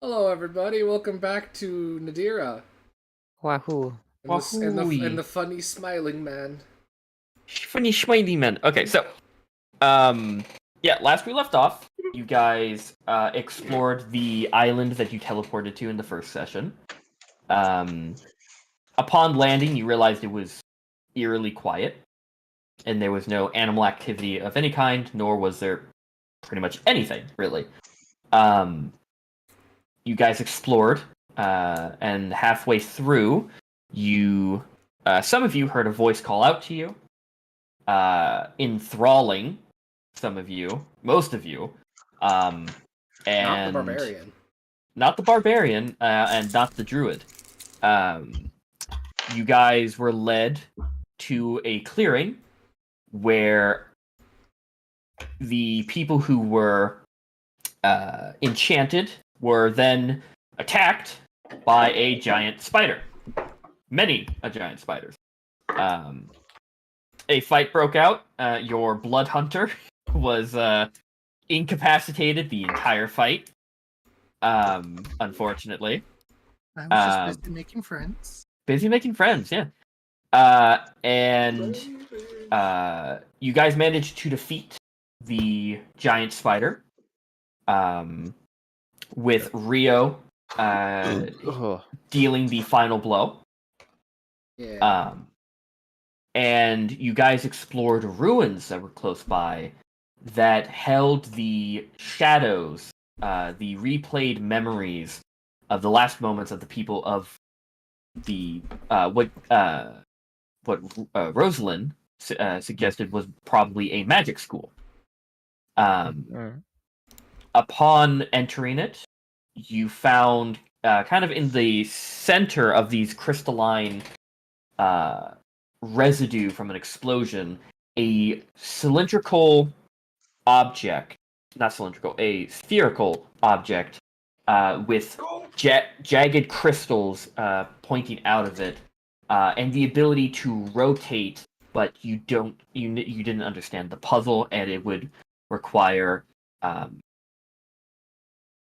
Hello, everybody. Welcome back to Nedera Wahoo. and the Wahooey. funny smiling man. Funny schmindy man. Okay, so, last we left off, you guys explored the island that you teleported to in the first session. Upon landing, you realized it was eerily quiet, and there was no animal activity of any kind, nor was there pretty much anything, really. You guys explored, and halfway through, some of you heard a voice call out to you, enthralling some of you, most of you, and Not the barbarian. not the barbarian, and not the druid. You guys were led to a clearing where the people who were enchanted were then attacked by a giant spider. Many giant spiders. A fight broke out. Your blood hunter was incapacitated the entire fight. Unfortunately. I was just busy making friends. Busy making friends, yeah. And you guys managed to defeat the giant spider. With Rio dealing the final blow. Yeah. And you guys explored ruins that were close by that held the shadows, the replayed memories of the last moments of the people of the what Rosalind suggested was probably a magic school. Upon entering it, you found kind of in the center of these crystalline residue from an explosion, a cylindrical object, not cylindrical, a spherical object with jagged crystals pointing out of it, and the ability to rotate, but you didn't understand the puzzle, and it would require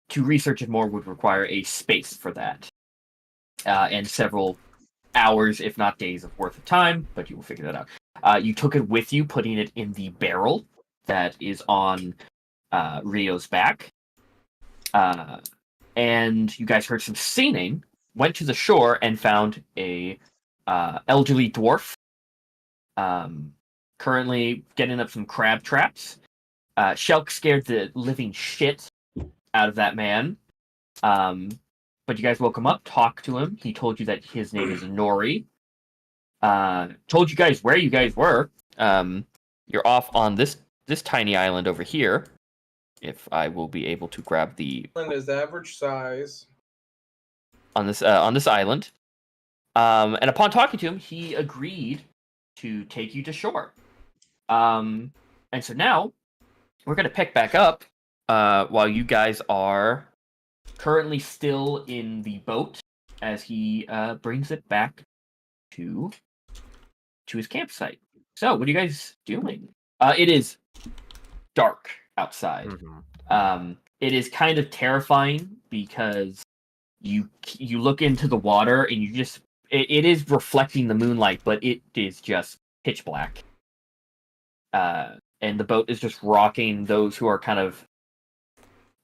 to research it more would require a space for that, and several hours, if not days, of worth of time, but you will figure that out. You took it with you, putting it in the barrel that is on Rio's back. And you guys heard some singing, went to the shore, and found a elderly dwarf currently getting up some crab traps. Shelk scared the living shit out of that man. But you guys woke him up, talked to him. He told you that his name is Nori. Told you guys where you guys were. You're off on this tiny island over here. If I will be able to grab the Island is average size. on this island. And upon talking to him, he agreed to take you to shore. And so now we're gonna pick back up while you guys are currently still in the boat as he brings it back to his campsite. So, what are you guys doing? It is dark outside. It is kind of terrifying because you look into the water and you just it is reflecting the moonlight, but it is just pitch black. And the boat is just rocking. Those who are kind of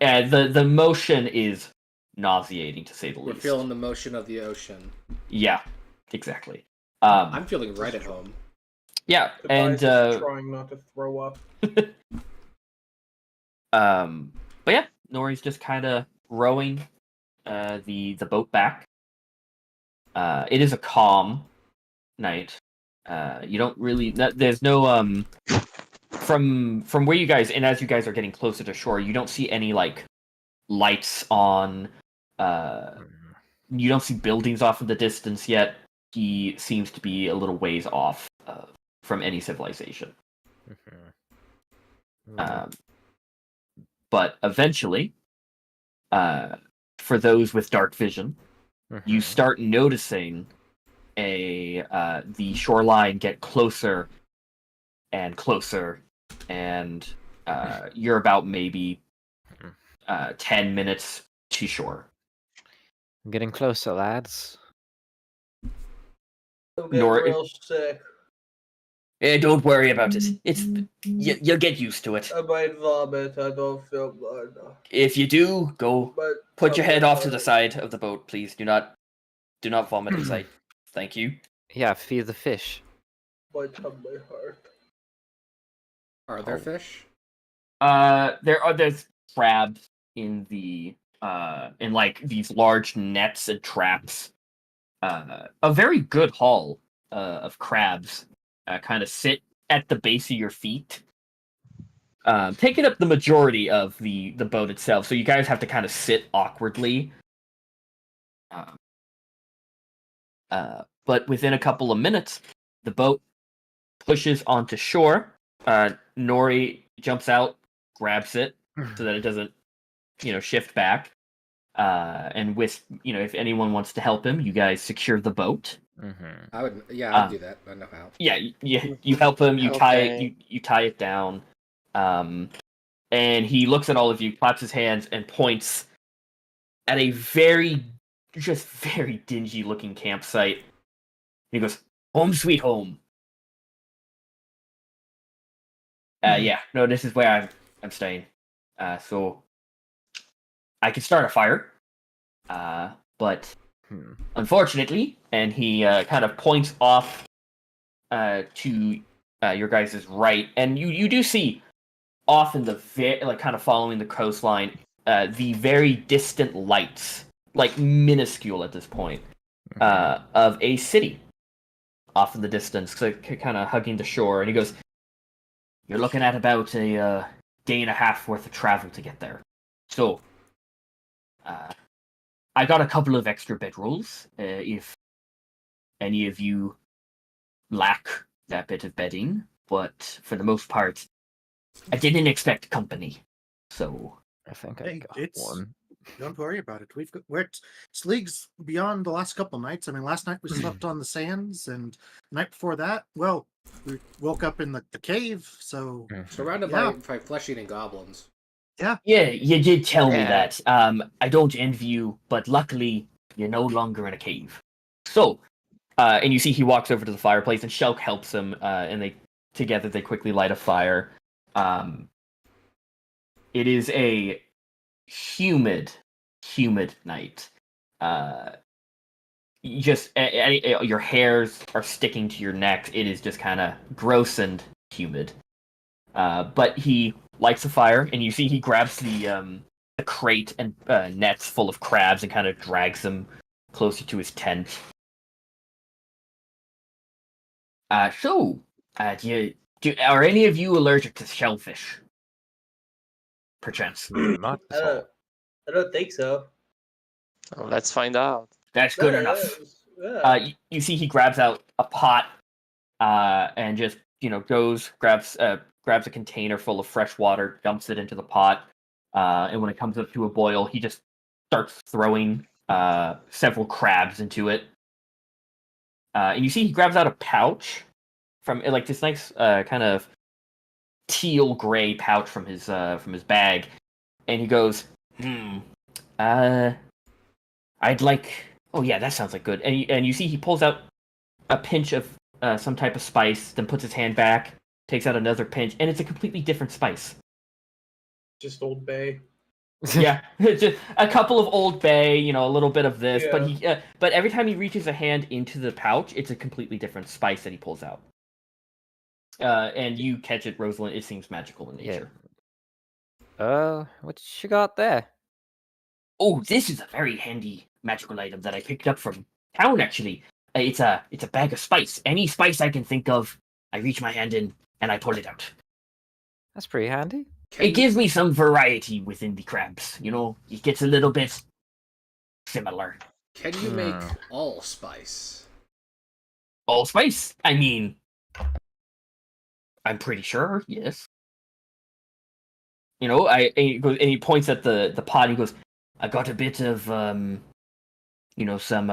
the motion is nauseating, to say the We're least. feeling the motion of the ocean. Yeah, exactly. I'm feeling right at home. Yeah, and Trying not to throw up. but yeah, Nori's just kind of rowing the boat back. It is a calm night. You don't really. There's no from where you guys, and as you guys are getting closer to shore, you don't see any like lights on. You don't see buildings off in the distance yet. He seems to be a little ways off from any civilization. But eventually, for those with dark vision, you start noticing the shoreline get closer and closer, and you're about maybe 10 minutes to shore. I'm getting closer, lads. I'm getting Nor- real sick. Don't worry about it. You'll get used to it. I might vomit. I don't feel good. If you do, go But put your head off to the hurt. side of the boat, please. Do not vomit in sight. Thank you. Yeah, feed the fish. My tummy hurt. Are there fish? There's crabs in the in like these large nets and traps. A very good haul of crabs kind of sit at the base of your feet, taking up the majority of the boat itself. So you guys have to kind of sit awkwardly. But within a couple of minutes, the boat pushes onto shore. Nori jumps out, grabs it so that it doesn't, shift back. And with, if anyone wants to help him, you guys secure the boat. Mm-hmm. I'd do that. I know how. Yeah, you help him. You tie it down. And he looks at all of you, claps his hands, and points at a very dingy looking campsite. He goes, "Home sweet home." Yeah, no, this is where I'm staying. So I could start a fire. But unfortunately, and he kind of points off to your guys' right, and you do see off in the kind of following the coastline, the very distant lights, like minuscule at this point, of a city off in the distance, kind of hugging the shore. And he goes, "You're looking at about a day and a half worth of travel to get there. So, I got a couple of extra bedrolls, if any of you lack that bit of bedding, but for the most part, I didn't expect company, so..." I think I got one. Don't worry about it. It's leagues beyond the last couple nights. I mean, last night we slept on the sands, and the night before that, well, we woke up in the cave. So surrounded by flesh-eating goblins. Yeah, you did tell me that. I don't envy you, but luckily you're no longer in a cave. So, and you see he walks over to the fireplace, and Shelk helps him, and together they quickly light a fire. It is a humid night. Your hairs are sticking to your neck. It is just kind of gross and humid. But he lights a fire, and you see he grabs the crate and nets full of crabs and kind of drags them closer to his tent. Are any of you allergic to shellfish? Perchance. Not at all. I don't think so. Oh, let's find out. That's good enough. Yeah. You see he grabs out a pot, and just grabs a container full of fresh water, dumps it into the pot, and when it comes up to a boil, he just starts throwing several crabs into it. And you see he grabs out a pouch from like this nice kind of teal gray pouch from his bag, and he goes, I'd like. Oh yeah, that sounds like good. And you see he pulls out a pinch of some type of spice, then puts his hand back, takes out another pinch, and it's a completely different spice. Just Old Bay. Yeah, just a couple of Old Bay, a little bit of this, Yeah. but every time he reaches a hand into the pouch, it's a completely different spice that he pulls out. And you catch it, Rosalind. It seems magical in nature. What you got there? Oh, this is a very handy magical item that I picked up from town, actually. It's a bag of spice. Any spice I can think of, I reach my hand in and I pull it out. That's pretty handy. It gives me some variety within the crabs. It gets a little bit similar. Can you make allspice? Allspice? I mean, I'm pretty sure, yes. And he points at the pot. And he goes, "I got a bit of some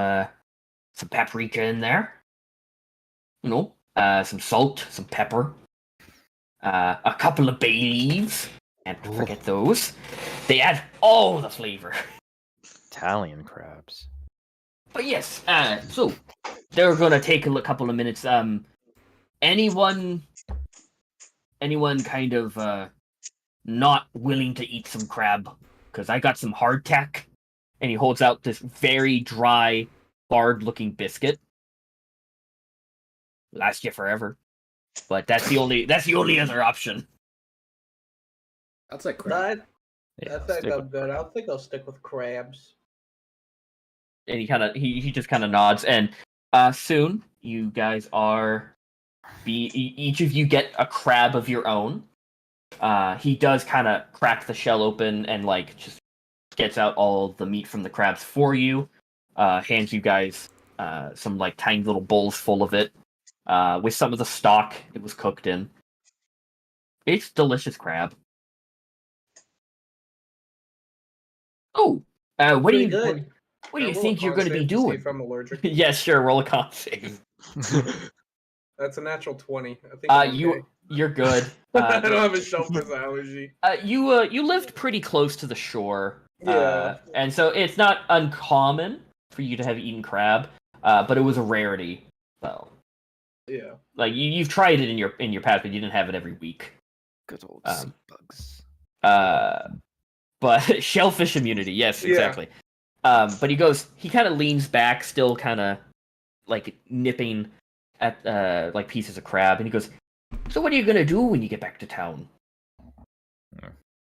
paprika in there. Some salt, some pepper, a couple of bay leaves. Can't forget those. They add all the flavor." Italian crabs. But yes, so they're gonna take a couple of minutes. Anyone kind of not willing to eat some crab? Because I got some hardtack, and he holds out this very dry, hard-looking biscuit. Last you forever, but that's the only other option. I'll take crab. I think I'm good. I think I'll stick with crabs. And he just kind of nods, and soon you guys are each of you get a crab of your own. He does kind of crack the shell open and like just gets out all the meat from the crabs for you. Hands you guys some like tiny little bowls full of it, with some of the stock it was cooked in. It's delicious crab. Oh, what do you think you're going to be doing? If I'm allergic. Yes, sure. Roll a con save. That's a natural 20. I think I'm okay. You're good. I don't have a shellfish allergy. You lived pretty close to the shore. Yeah. And so it's not uncommon for you to have eaten crab, but it was a rarity. Well, yeah. Like you've tried it in your past, but you didn't have it every week. Good old sea bugs. But shellfish immunity, yes, exactly. But he kind of leans back, still kind of like nipping at like pieces of crab, and he goes, "So what are you gonna do when you get back to town?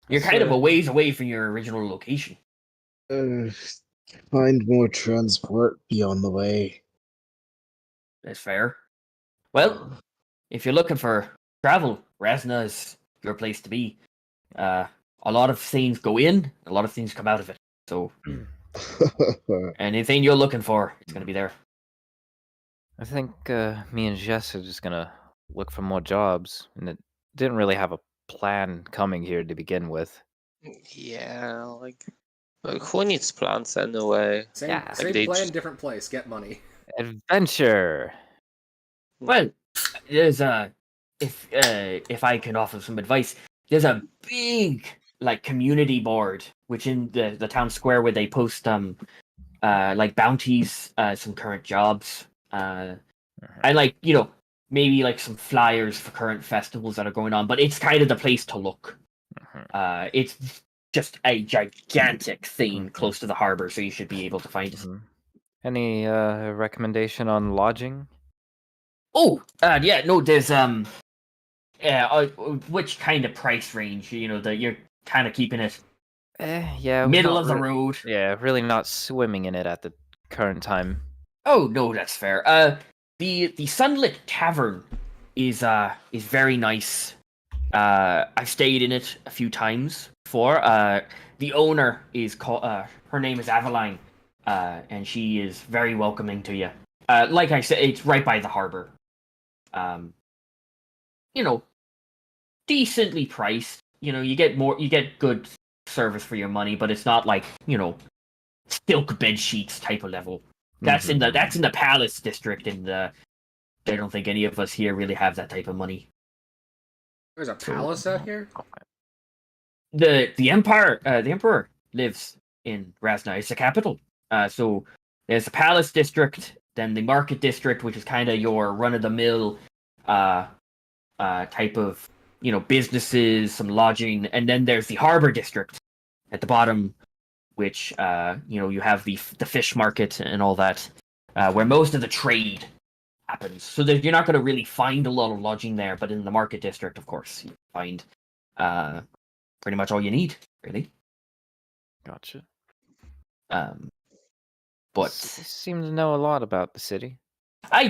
You're kind of a ways away from your original location." Find more transport, be on the way. That's fair. Well, if you're looking for travel, Razna is your place to be. A lot of things go in, a lot of things come out of it. So anything you're looking for, it's gonna be there. I think me and Jess are just gonna look for more jobs, and it didn't really have a plan coming here to begin with. Yeah, like who needs plans anyway? Same plan, different place. Get money. Adventure. Well, there's if I can offer some advice, there's a big like community board which in the town square where they post like bounties, some current jobs, and like maybe like some flyers for current festivals that are going on. But it's kind of the place to look. It's just a gigantic thing close to the harbor, so you should be able to find it. Any recommendation on lodging? Oh, yeah, no, there's which kind of price range? That you're kind of keeping it. Yeah, middle of the road. Yeah, really not swimming in it at the current time. Oh no, that's fair. The Sunlit Tavern is very nice. I've stayed in it a few times before. The owner is called. Her name is Aveline, and she is very welcoming to you. Like I said, it's right by the harbor. Decently priced. You get good service for your money, but it's not like silk bed sheets type of level. That's in the Palace district, and I don't think any of us here really have that type of money. There's a palace out here. The Emperor lives in Razna. It's the capital. So there's the Palace district, then the Market district, which is kind of your run of the mill type of businesses, some lodging, and then there's the Harbor district at the bottom, which you have the fish market and all that, where most of the trade happens. So you're not going to really find a lot of lodging there, but in the Market district, of course, you find pretty much all you need, really. Gotcha. But seem to know a lot about the city. I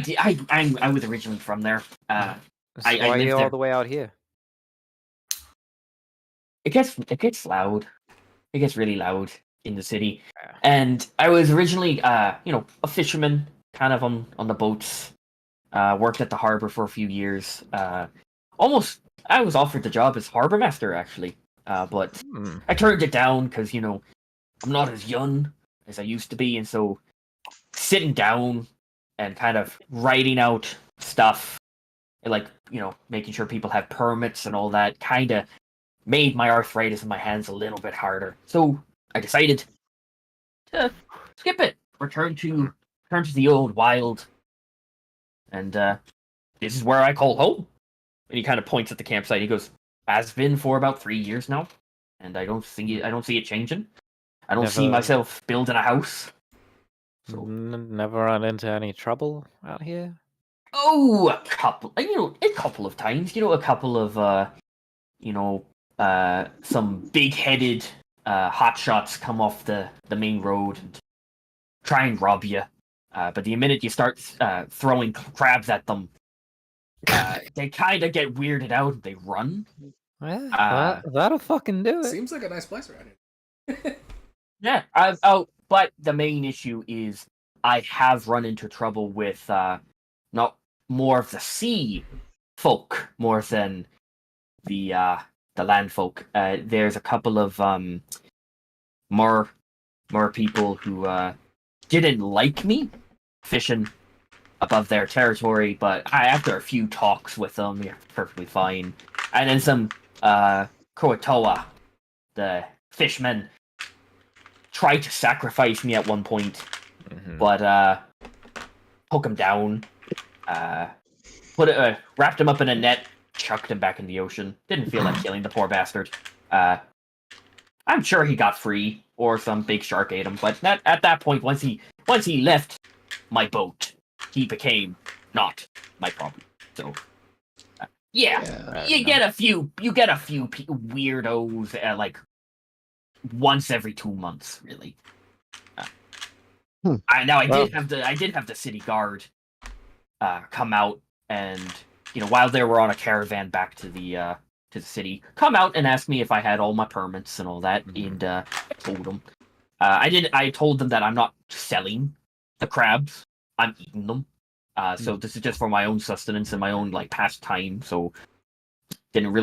was originally from there. Why are you all the way out here? It gets loud. It gets really loud in the city. And I was originally a fisherman, kind of on the boats. Worked at the harbor for a few years. I was offered the job as harbor master, actually. But I turned it down because I'm not as young as I used to be, and so sitting down and kind of writing out stuff, and like making sure people have permits and all that, kind of made my arthritis in my hands a little bit harder. So I decided to skip it, return to return to the old wild, and this is where I call home. And he kind of points at the campsite. He goes, "Has been for about 3 years now, and I don't see it changing. I don't see Never- myself building a house." So, Never run into any trouble out here? oh, a couple of times. A couple of some big-headed hotshots come off the main road and try and rob you. But the minute you start throwing crabs at them, they kind of get weirded out and they run. Yeah, that'll fucking do it. Seems like a nice place around here. Yeah, but the main issue is I have run into trouble with not more of the sea folk more than the land folk. There's a couple of more people who didn't like me fishing above their territory, but after a few talks with them, you're perfectly fine. And then some Kroatoa, the fishmen, tried to sacrifice me at one point, but took him down, wrapped him up in a net, chucked him back in the ocean. Didn't feel like killing the poor bastard. I'm sure he got free, or some big shark ate him. But at that point, once he left my boat, he became not my problem. So, you get a few weirdos like once every 2 months, really. I did have the city guard come out, and while they were on a caravan back to the city, come out and ask me if I had all my permits and all that, and I told them. I told them that I'm not selling the crabs; I'm eating them. So this is just for my own sustenance and my own pastime. So didn't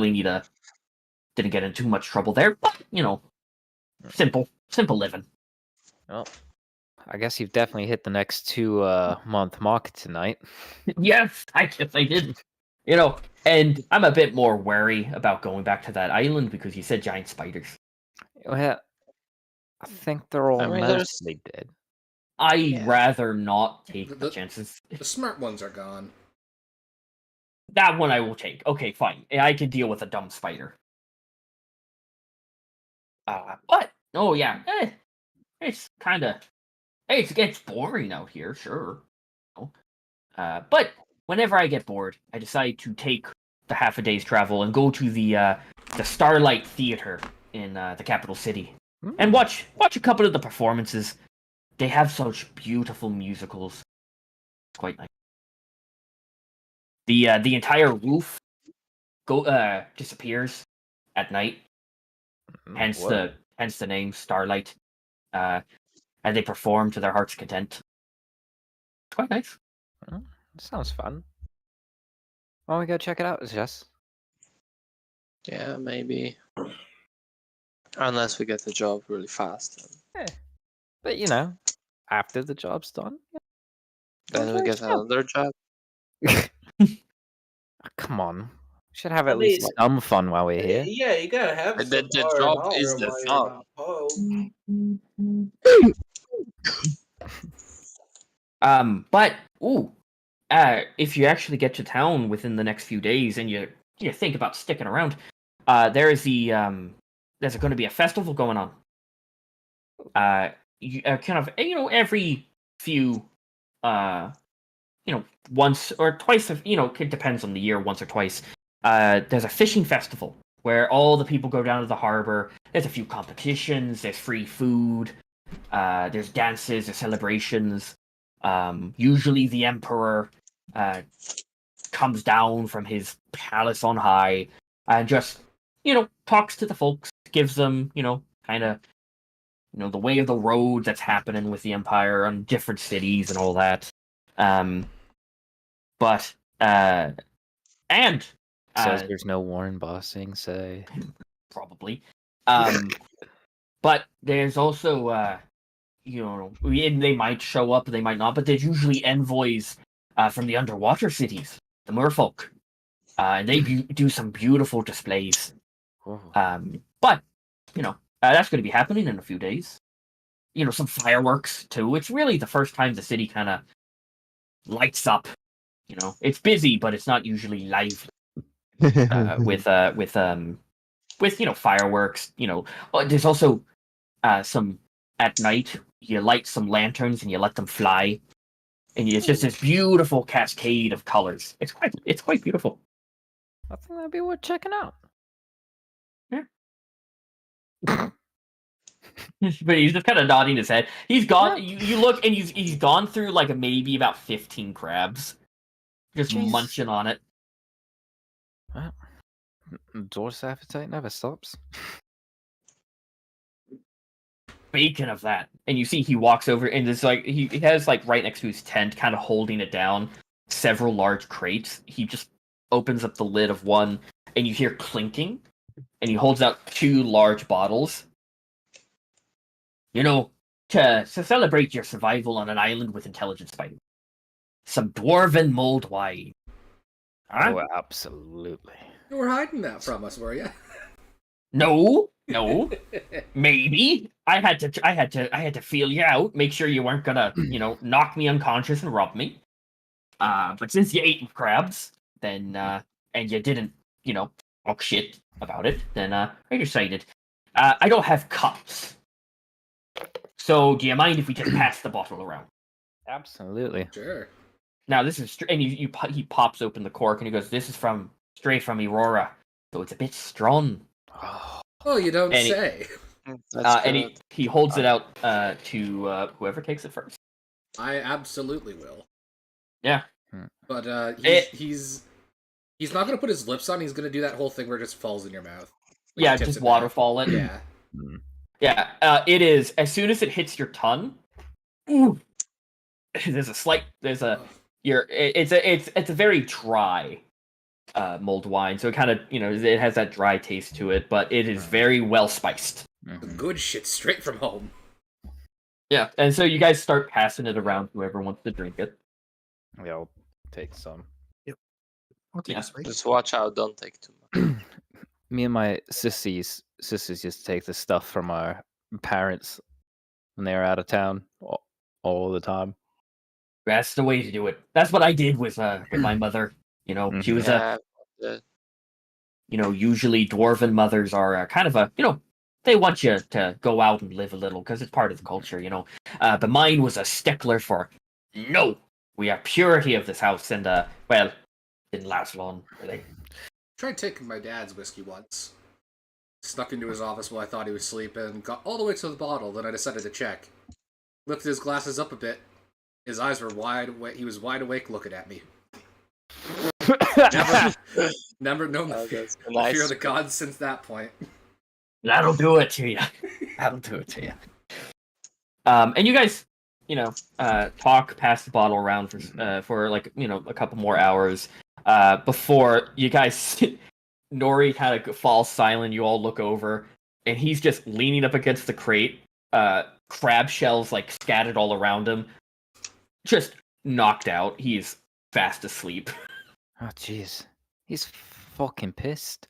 get in too much trouble there, but simple living. Well, I guess you've definitely hit the next 2-month mark tonight. Yes, I guess I did. And I'm a bit more wary about going back to that island because you said giant spiders. Well, I think they're all I mean, mostly dead. I'd rather not take the chances. The smart ones are gone. That one I will take. Okay, fine. I can deal with a dumb spider. But oh yeah, it's kind of it gets boring out here, sure. But whenever I get bored, I decide to take the half a day's travel and go to the Starlight Theater in the capital city and watch a couple of the performances. They have such beautiful musicals. It's quite nice. The entire roof disappears at night. Hence the name Starlight. And they perform to their heart's content. It's quite nice. Sounds fun. Why don't we go check it out, Jess? Yeah, maybe. Unless we get the job really fast. But after the job's done. Then we get another job. Come on. We should have at least some fun while we're here. Yeah, you gotta have The job is the fun. But if you actually get to town within the next few days and you think about sticking around, there's going to be a festival going on. Every few once or twice, it depends on the year, once or twice. There's a fishing festival where all the people go down to the harbor. There's a few competitions, there's free food, there's dances, there's celebrations. Usually the emperor comes down from his palace on high and just, talks to the folks, gives them, kind of, the way of the road that's happening with the empire on different cities and all that. Says there's no Warren bossing, say. Probably. But there's also, they might show up, they might not, but there's usually envoys from the underwater cities, the merfolk. And they do some beautiful displays. But, that's going to be happening in a few days. some fireworks too. It's really the first time the city kind of lights up. It's busy, but it's not usually lively with fireworks. There's also some at night. You light some lanterns and you let them fly, and it's just this beautiful cascade of colors. It's quite beautiful. I think that'd be worth checking out. But he's just kind of nodding his head. He's gone. You look, and he's gone through like maybe about 15 crabs, just munching on it. Well, Dwarf's appetite never stops. Bacon of that, and you see he walks over, and it's like he has like right next to his tent, kind of holding it down, several large crates. He just opens up the lid of one, and you hear clinking, and he holds out 2 large bottles. To celebrate your survival on an island with intelligent spiders. Some dwarven mulled wine. Huh? Oh, absolutely. You were hiding that from us, were you? No. Maybe. I had to feel you out, make sure you weren't gonna, knock me unconscious and rob me. But since you ate crabs, then and you didn't, talk shit about it, then I decided. I don't have cups. So, do you mind if we just pass the bottle around? Absolutely. Sure. Now, this is and he pops open the cork and he goes, "This is straight from Aurora, so it's a bit strong." Oh, you don't And say. And he holds it out to whoever takes it first. I absolutely will. Yeah. But he's not gonna put his lips on. He's gonna do that whole thing where it just falls in your mouth. Yeah, just waterfall it. Yeah. Yeah, it is. As soon as it hits your tongue, it's a very dry mulled wine. So it kind of, it has that dry taste to it, but it is very well spiced. Good shit straight from home. Yeah, and so you guys start passing it around whoever wants to drink it. Yeah, I'll take some. I'll take a swig. Just watch out, don't take too much. Me and my sisters just take the stuff from our parents when they're out of town all the time. That's the way to do it. That's what I did with my mother. She was usually dwarven mothers are kind of they want you to go out and live a little because it's part of the culture, But mine was a stickler for, no, we have purity of this house, and didn't last long, really. Tried taking my dad's whiskey once. Snuck into his office while I thought he was sleeping, got all the way to the bottle, then I decided to check. Lifted his glasses up a bit. His eyes were wide awake. He was wide awake looking at me. Never known the fear of the gods since that point. That'll do it to you. That'll do it to you. And you guys, talk, pass the bottle around for a couple more hours before you guys. Nori kind of falls silent. You all look over, and he's just leaning up against the crate. Crab shells scattered all around him. Just knocked out. He's fast asleep. Oh, jeez. He's fucking pissed.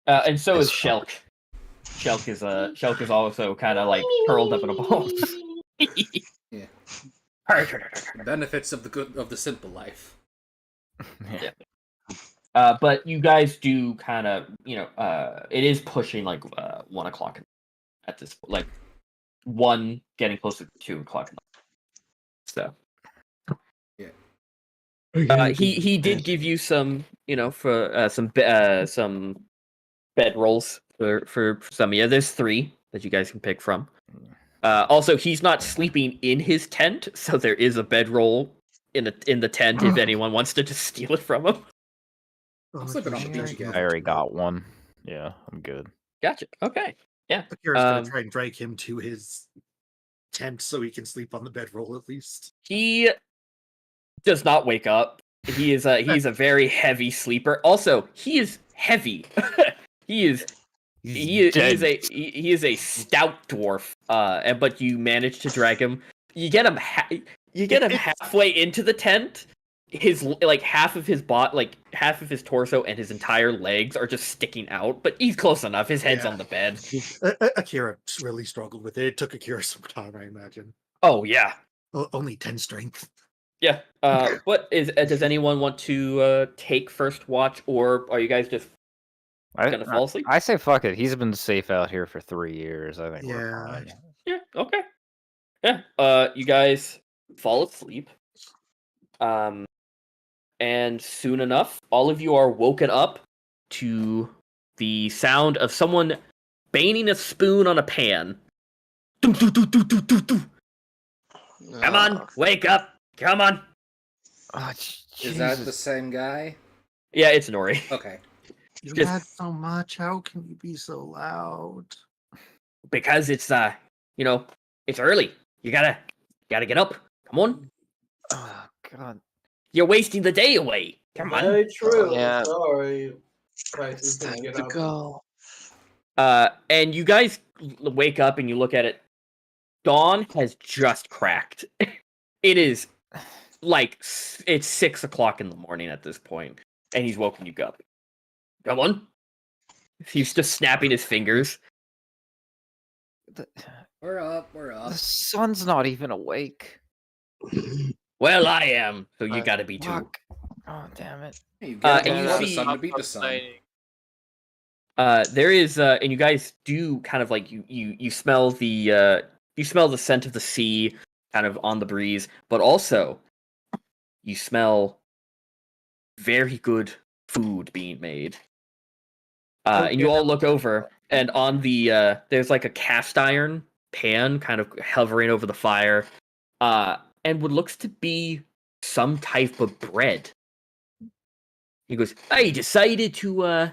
And so is Shelk. Shelk is also kind of curled up in a ball. Yeah. Benefits of the simple life. Yeah. But you guys do kind of, it is pushing 1 o'clock at this, 1 getting closer to 2 o'clock. So. Yeah. He did give you some, for some bed rolls for some. Yeah, there's 3 that you guys can pick from. Also, he's not sleeping in his tent, so there is a bedroll in the tent if anyone wants to just steal it from him. I'm sleeping on the beach again. I already got one. Yeah, I'm good. Gotcha. Okay. Yeah. Akira's gonna try and drag him to his tent so he can sleep on the bedroll at least. He does not wake up. He's a very heavy sleeper. Also, he is heavy. He is a stout dwarf. But you manage to drag him. You get him halfway into the tent, his like half of his half of his torso and his entire legs are just sticking out, but he's close enough. His head's Yeah. on the bed. Akira really struggled with it. It took Akira some time, I imagine. Oh yeah, Only 10 strength. yeah. What is? Does anyone want to take first watch, or are you guys just gonna fall asleep? I say fuck it. He's been safe out here for 3 years. I think we're Yeah. fine. Yeah. Okay. Yeah. You guys fall asleep. And soon enough, all of you are woken up to the sound of someone banging a spoon on a pan. Doo, doo, doo, doo, doo, doo, doo. Come on, wake up! Come on. Oh, Is that the same guy? Yeah, it's Nori. Okay. You Just- had so much. How can you be so loud? Because it's it's early. You gotta get up. Come on. Oh god. You're wasting the day away. Come on. Very true. Yeah. Sorry. Right, It's he's gonna time get to up. go. And you guys wake up and you look at it. Dawn has just cracked. It is like it's 6 o'clock in the morning at this point, and he's woken you up. Come on. He's just snapping his fingers. We're up. We're up. The sun's not even awake. Well, I am, so you gotta be too. Fuck. Oh damn it. Hey, you get and you the see- sun to beat the sun. There is, and you guys do kind of like you smell the scent of the sea kind of on the breeze, but also you smell very good food being made. And you all look over, and on the there's like a cast iron pan kind of hovering over the fire, and what looks to be some type of bread. He goes, I decided to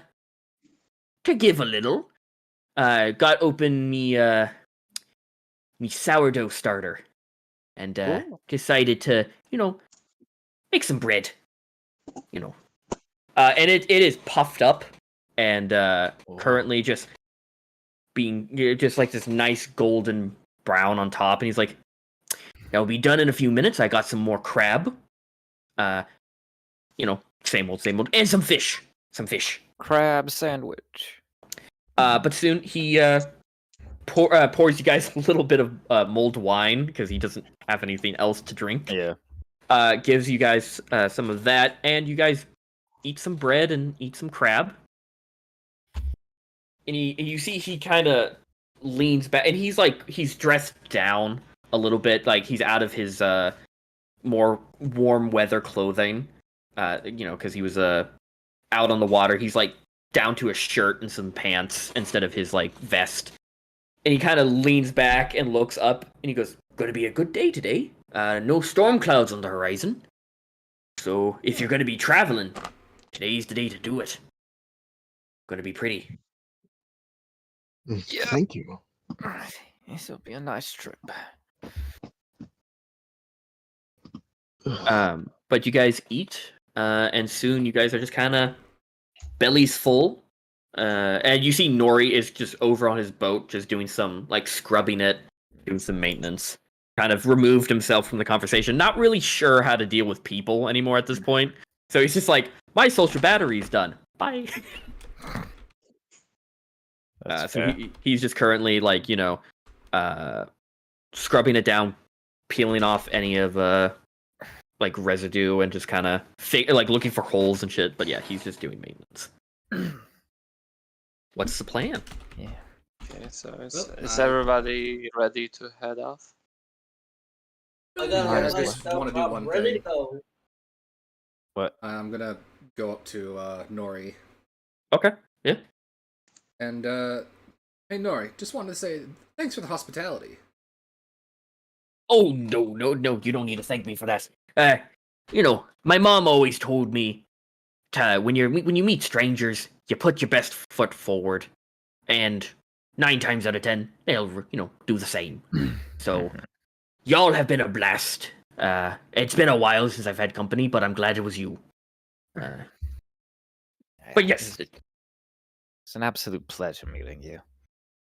give a little. Got open me sourdough starter, and decided to, make some bread. And it is puffed up and currently just being just like this nice golden brown on top. And he's like, "It'll be done in a few minutes. I got some more crab. Same old, and some fish. Crab sandwich. But soon he pours you guys a little bit of mulled wine because he doesn't have anything else to drink. Yeah. Gives you guys some of that, and you guys eat some bread and eat some crab. And you see he kind of leans back, and he's dressed down a little bit, like he's out of his more warm weather clothing. Because he was out on the water. He's like down to a shirt and some pants instead of his like vest. And he kind of leans back and looks up, and he goes, "Going to be a good day today. No storm clouds on the horizon. So if you're going to be traveling, today's the day to do it. Going to be pretty." Yeah. Thank you. This will be a nice trip. But you guys eat, and soon you guys are just kind of bellies full. And you see Nori is just over on his boat, just doing some like scrubbing it, doing some maintenance. Kind of removed himself from the conversation, not really sure how to deal with people anymore at this point. So he's just like, "My social battery's done. Bye." So he's just currently like, scrubbing it down, peeling off any of like residue, and just kind of like looking for holes and shit. But yeah, he's just doing maintenance. What's the plan? Yeah. Okay, so Well, is everybody ready to head off? I got got my stuff. Wanna do one ready thing. to go. What? I'm gonna go up to Nori. Okay. Yeah. And hey Nori, just wanted to say thanks for the hospitality. Oh no, you don't need to thank me for that. My mom always told me to when you meet strangers, you put your best foot forward, and 9 times out of 10 they'll do the same. So y'all have been a blast. It's been a while since I've had company, but I'm glad it was you. But yes, It's an absolute pleasure meeting you.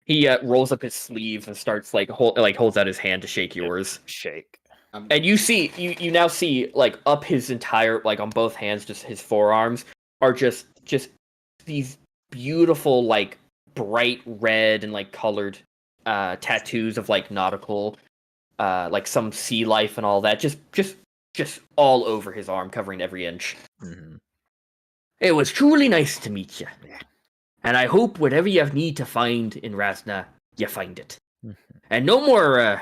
he rolls up his sleeve and starts holds out his hand to shake yours. Shake. And you now see like up his entire like on both hands, just his forearms are just these beautiful like bright red and like colored tattoos of like nautical like some sea life and all that, just all over his arm, covering every inch. Mhm. It was truly nice to meet you, and I hope whatever you need to find in Rasna, you find it. Mhm. And no more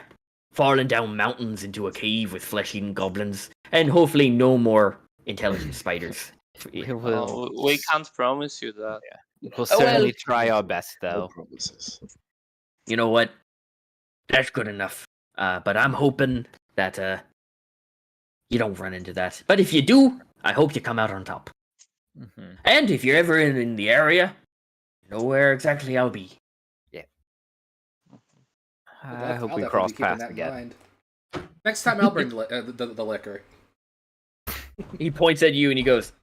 falling down mountains into a cave with flesh-eating goblins, and hopefully no more intelligent spiders. We will. Oh, we can't promise you that. We'll certainly try our best, No though. promises. You know what? That's good enough. But I'm hoping that you don't run into that. But if you do, I hope you come out on top. Mhm. And if you're ever in the area, you know where exactly I'll be. I hope I'll we definitely cross be keeping paths that in again. mind. Next time I'll bring the liquor. He points at you and he goes,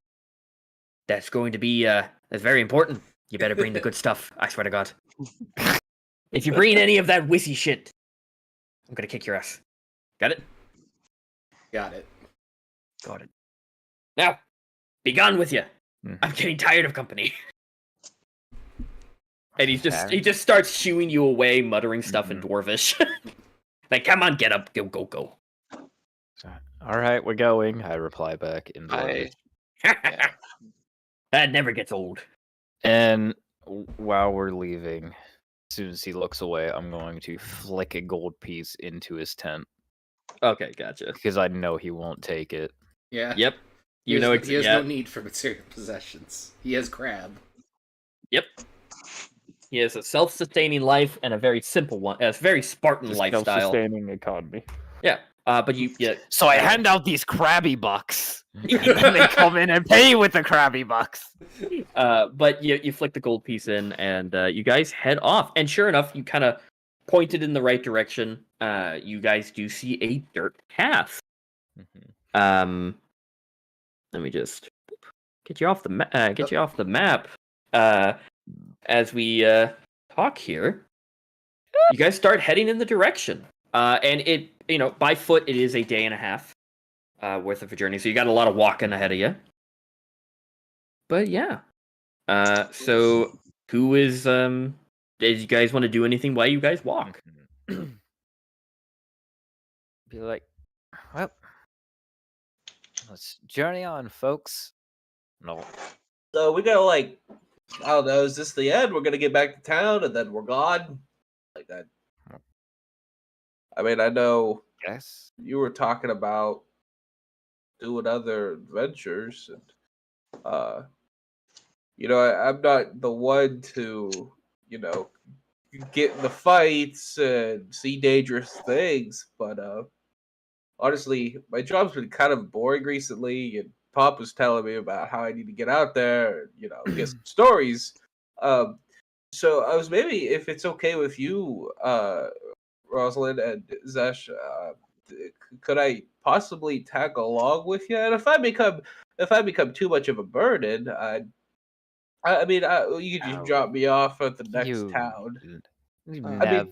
"That's going to be that's very important. You better bring the good stuff. I swear to God. If you bring any of that wissy shit, I'm gonna kick your ass. Got it? Got it. Got it. Now, be gone with you. Mhm. I'm getting tired of company." And he Fair. just starts shooing you away, muttering stuff in Mhm. Dwarvish. Like, come on, get up, go. All right, we're going. I reply back in I Dwarvish. That never gets old. And while we're leaving, as soon as he looks away, I'm going to flick a gold piece into his tent Okay, gotcha. because I know he won't take it. Yeah. Yep. He You has, know, he has no need for material possessions. He has crab. Yep. He has a self-sustaining life and a very simple one, a very Spartan lifestyle. Self-sustaining economy. Yeah. But yeah. So I hand out these crabby bucks, and they come in and pay with the crabby bucks. But you flick the gold piece in, and you guys head off. And sure enough, you kind of pointed in the right direction. You guys do see a dirt path. Let me just get you off the map. As we talk here, you guys start heading in the direction. And it, by foot, it is a day and a half worth of a journey. So you got a lot of walking ahead of you. But yeah. So who is did you guys want to do anything while you guys walk? Be like, well, let's journey on, folks. No, So we gotta I don't know, is this the end? We're gonna get back to town and then we're gone? Like that. I mean, I know guess. you were talking about doing other adventures and I'm not the one to, get in the fights and see dangerous things, but honestly, my job's been kind of boring recently, and Pop was telling me about how I need to get out there, and, get some stories. So I was maybe, if it's okay with you, Rosalind and Zesh, could I possibly tag along with you? And if I become too much of a burden, you could just drop me off at the next town. I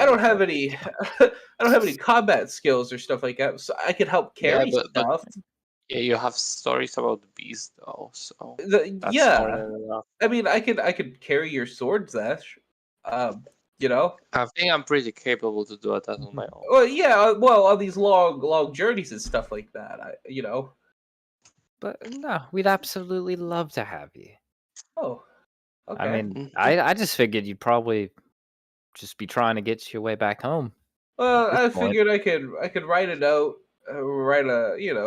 don't have any, I don't have any combat skills or stuff like that, so I could help carry but stuff. yeah, you have stories about the beast though, so that's more Yeah, than enough. I mean, I could carry your sword, Zesh. You know. I think I'm pretty capable to do that on my own. Well, yeah. Well, on these long journeys and stuff like that, But no, we'd absolutely love to have you. Oh, okay. I mean, I just figured you'd probably just be trying to get your way back home. Well, this I point. figured I could write a note, write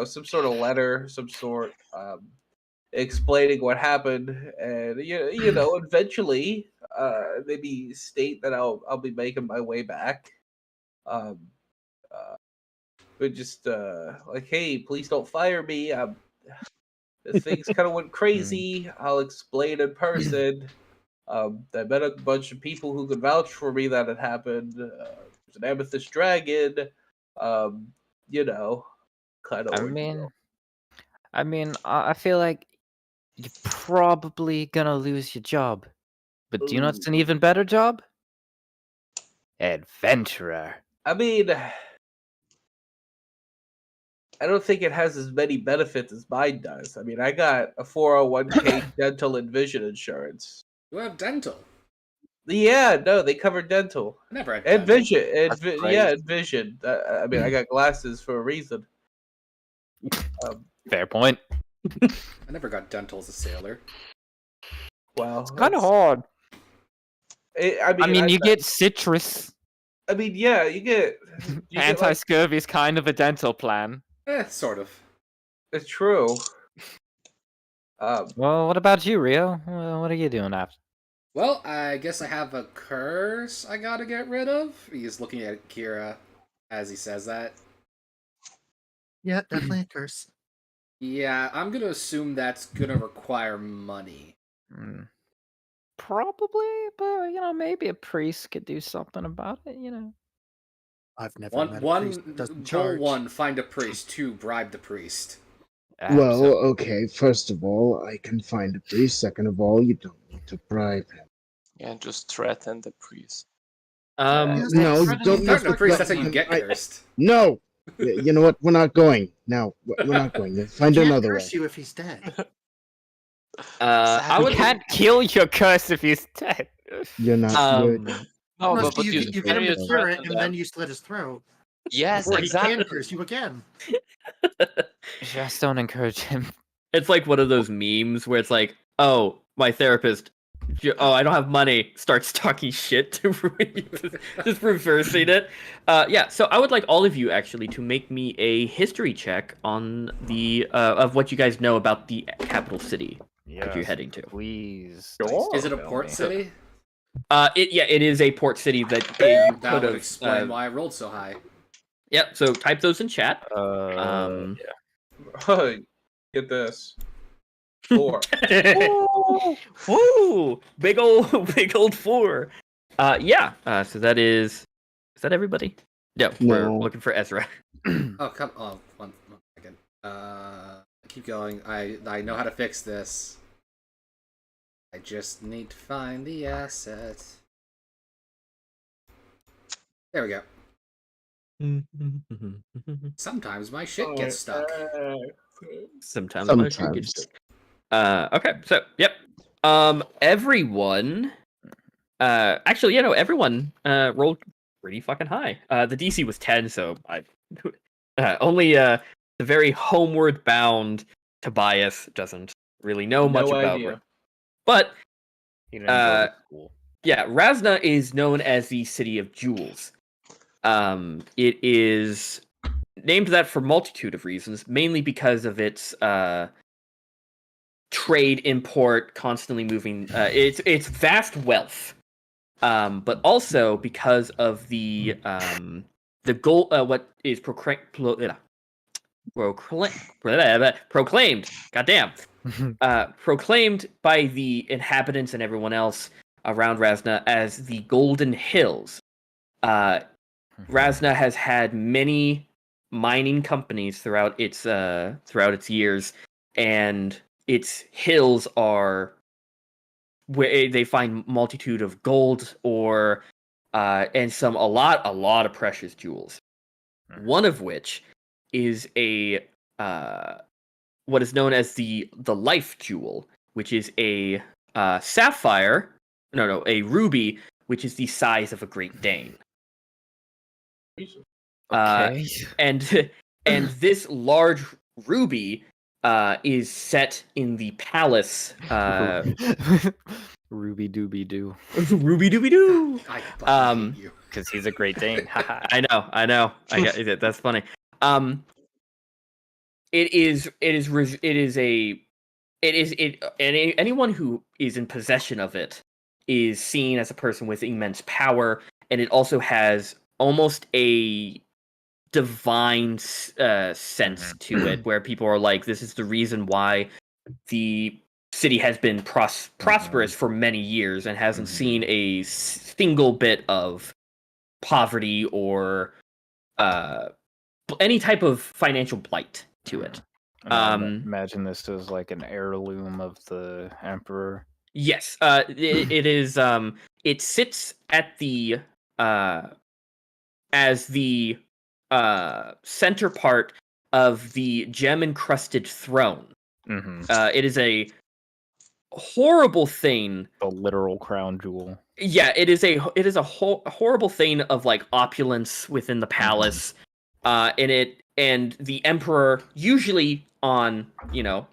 some sort of letter, some sort, explaining what happened, and eventually, maybe state that I'll be making my way back. But just like, hey, please don't fire me. Things kind of went crazy. I'll explain in person. I met a bunch of people who could vouch for me that it happened. There's an amethyst dragon. Kind of. I mean, I feel like you're probably gonna lose your job. But do you know what's an even better job? Adventurer. I mean, I don't think it has as many benefits as mine does. I mean, I got a 401k dental and vision insurance. You have dental. Yeah, no, they cover dental I never had and dental. vision. And That's yeah, great. and vision. I mean, I got glasses for a reason. Fair point. I never got dental as a sailor. Well, Kind of hard. I mean, you get citrus. I mean, yeah, you get like, Anti-scurvy is kind of a dental plan. Sort of. it's true. Well, what about you, Rio? What are you doing after? Well, I guess I have a curse I gotta get rid of. He's looking at Kira as he says that. Yeah, definitely a curse. Yeah, I'm gonna assume that's gonna require money. Probably, but maybe a priest could do something about it. I've never One, met a priest that one, doesn't goal charge. one, find a priest. 2, bribe the priest. Well, okay, first of all, I can find a priest. Second of all, you don't need to bribe him. Yeah, just threaten the priest. Yes, No, you threatening don't is Threaten a need to priest, that's how threaten you him. get cursed. No! You know what? We're not going. No, we're not going. Find Can't another way. curse you if he's dead. I You would can't kill your curse if he's dead. You're not. No, Unless but you you get him to you cure it, threaten and then them. you slit his throat. Yes, Or he can exactly. curse you again. Just don't encourage him. It's like one of those memes where it's like, oh, my therapist. Oh, I don't have money. Starts talking shit to just reversing it. Yeah. So I would like all of you actually to make me a history check on the of what you guys know about the capital city that you're heading to. Please. Is it a port city? It is a port city that you That could would have. explain why I rolled so high. Yep. So type those in chat. Get this. 4. Woo! Big old 4. So that is that everybody? Yeah, we're No. looking for Ezra. Oh, come on. One second. Keep going. I know how to fix this. I just need to find the asset. There we go. Sometimes my shit gets stuck. Sometimes. My shit gets stuck. Okay, so yep. Everyone. Actually, everyone rolled pretty fucking high. The DC was 10, so I only the very homeward bound Tobias doesn't really know much about it. But yeah, Razna is known as the City of Jewels. It is named that for multitude of reasons, mainly because of its trade, import, constantly moving. It's vast wealth, but also because of the goal. What is proclaimed? Goddamn. Proclaimed by the inhabitants and everyone else around Razna as the Golden Hills. Razna has had many mining companies throughout its years, and its hills are where they find multitude of gold, ore, and a lot of precious jewels. One of which is a what is known as the life jewel, which is a sapphire. No, a ruby, which is the size of a Great Dane. Okay. And this large ruby is set in the palace. Ruby dooby doo. Ruby dooby doo. I fucking hate you. Because he's a Great Dane. I know. I got it. That's funny. Anyone who is in possession of it is seen as a person with immense power, and it also has almost a divine sense to it, where people are like, this is the reason why the city has been prosperous for many years and hasn't seen a single bit of poverty or any type of financial blight to it. Imagine this as like an heirloom of the Emperor. Yes, it is. It sits at the as the center part of the gem-encrusted throne. Mm-hmm. It is a horrible thing. The literal crown jewel. Yeah, it is a horrible thing of like opulence within the palace. And the emperor, usually on,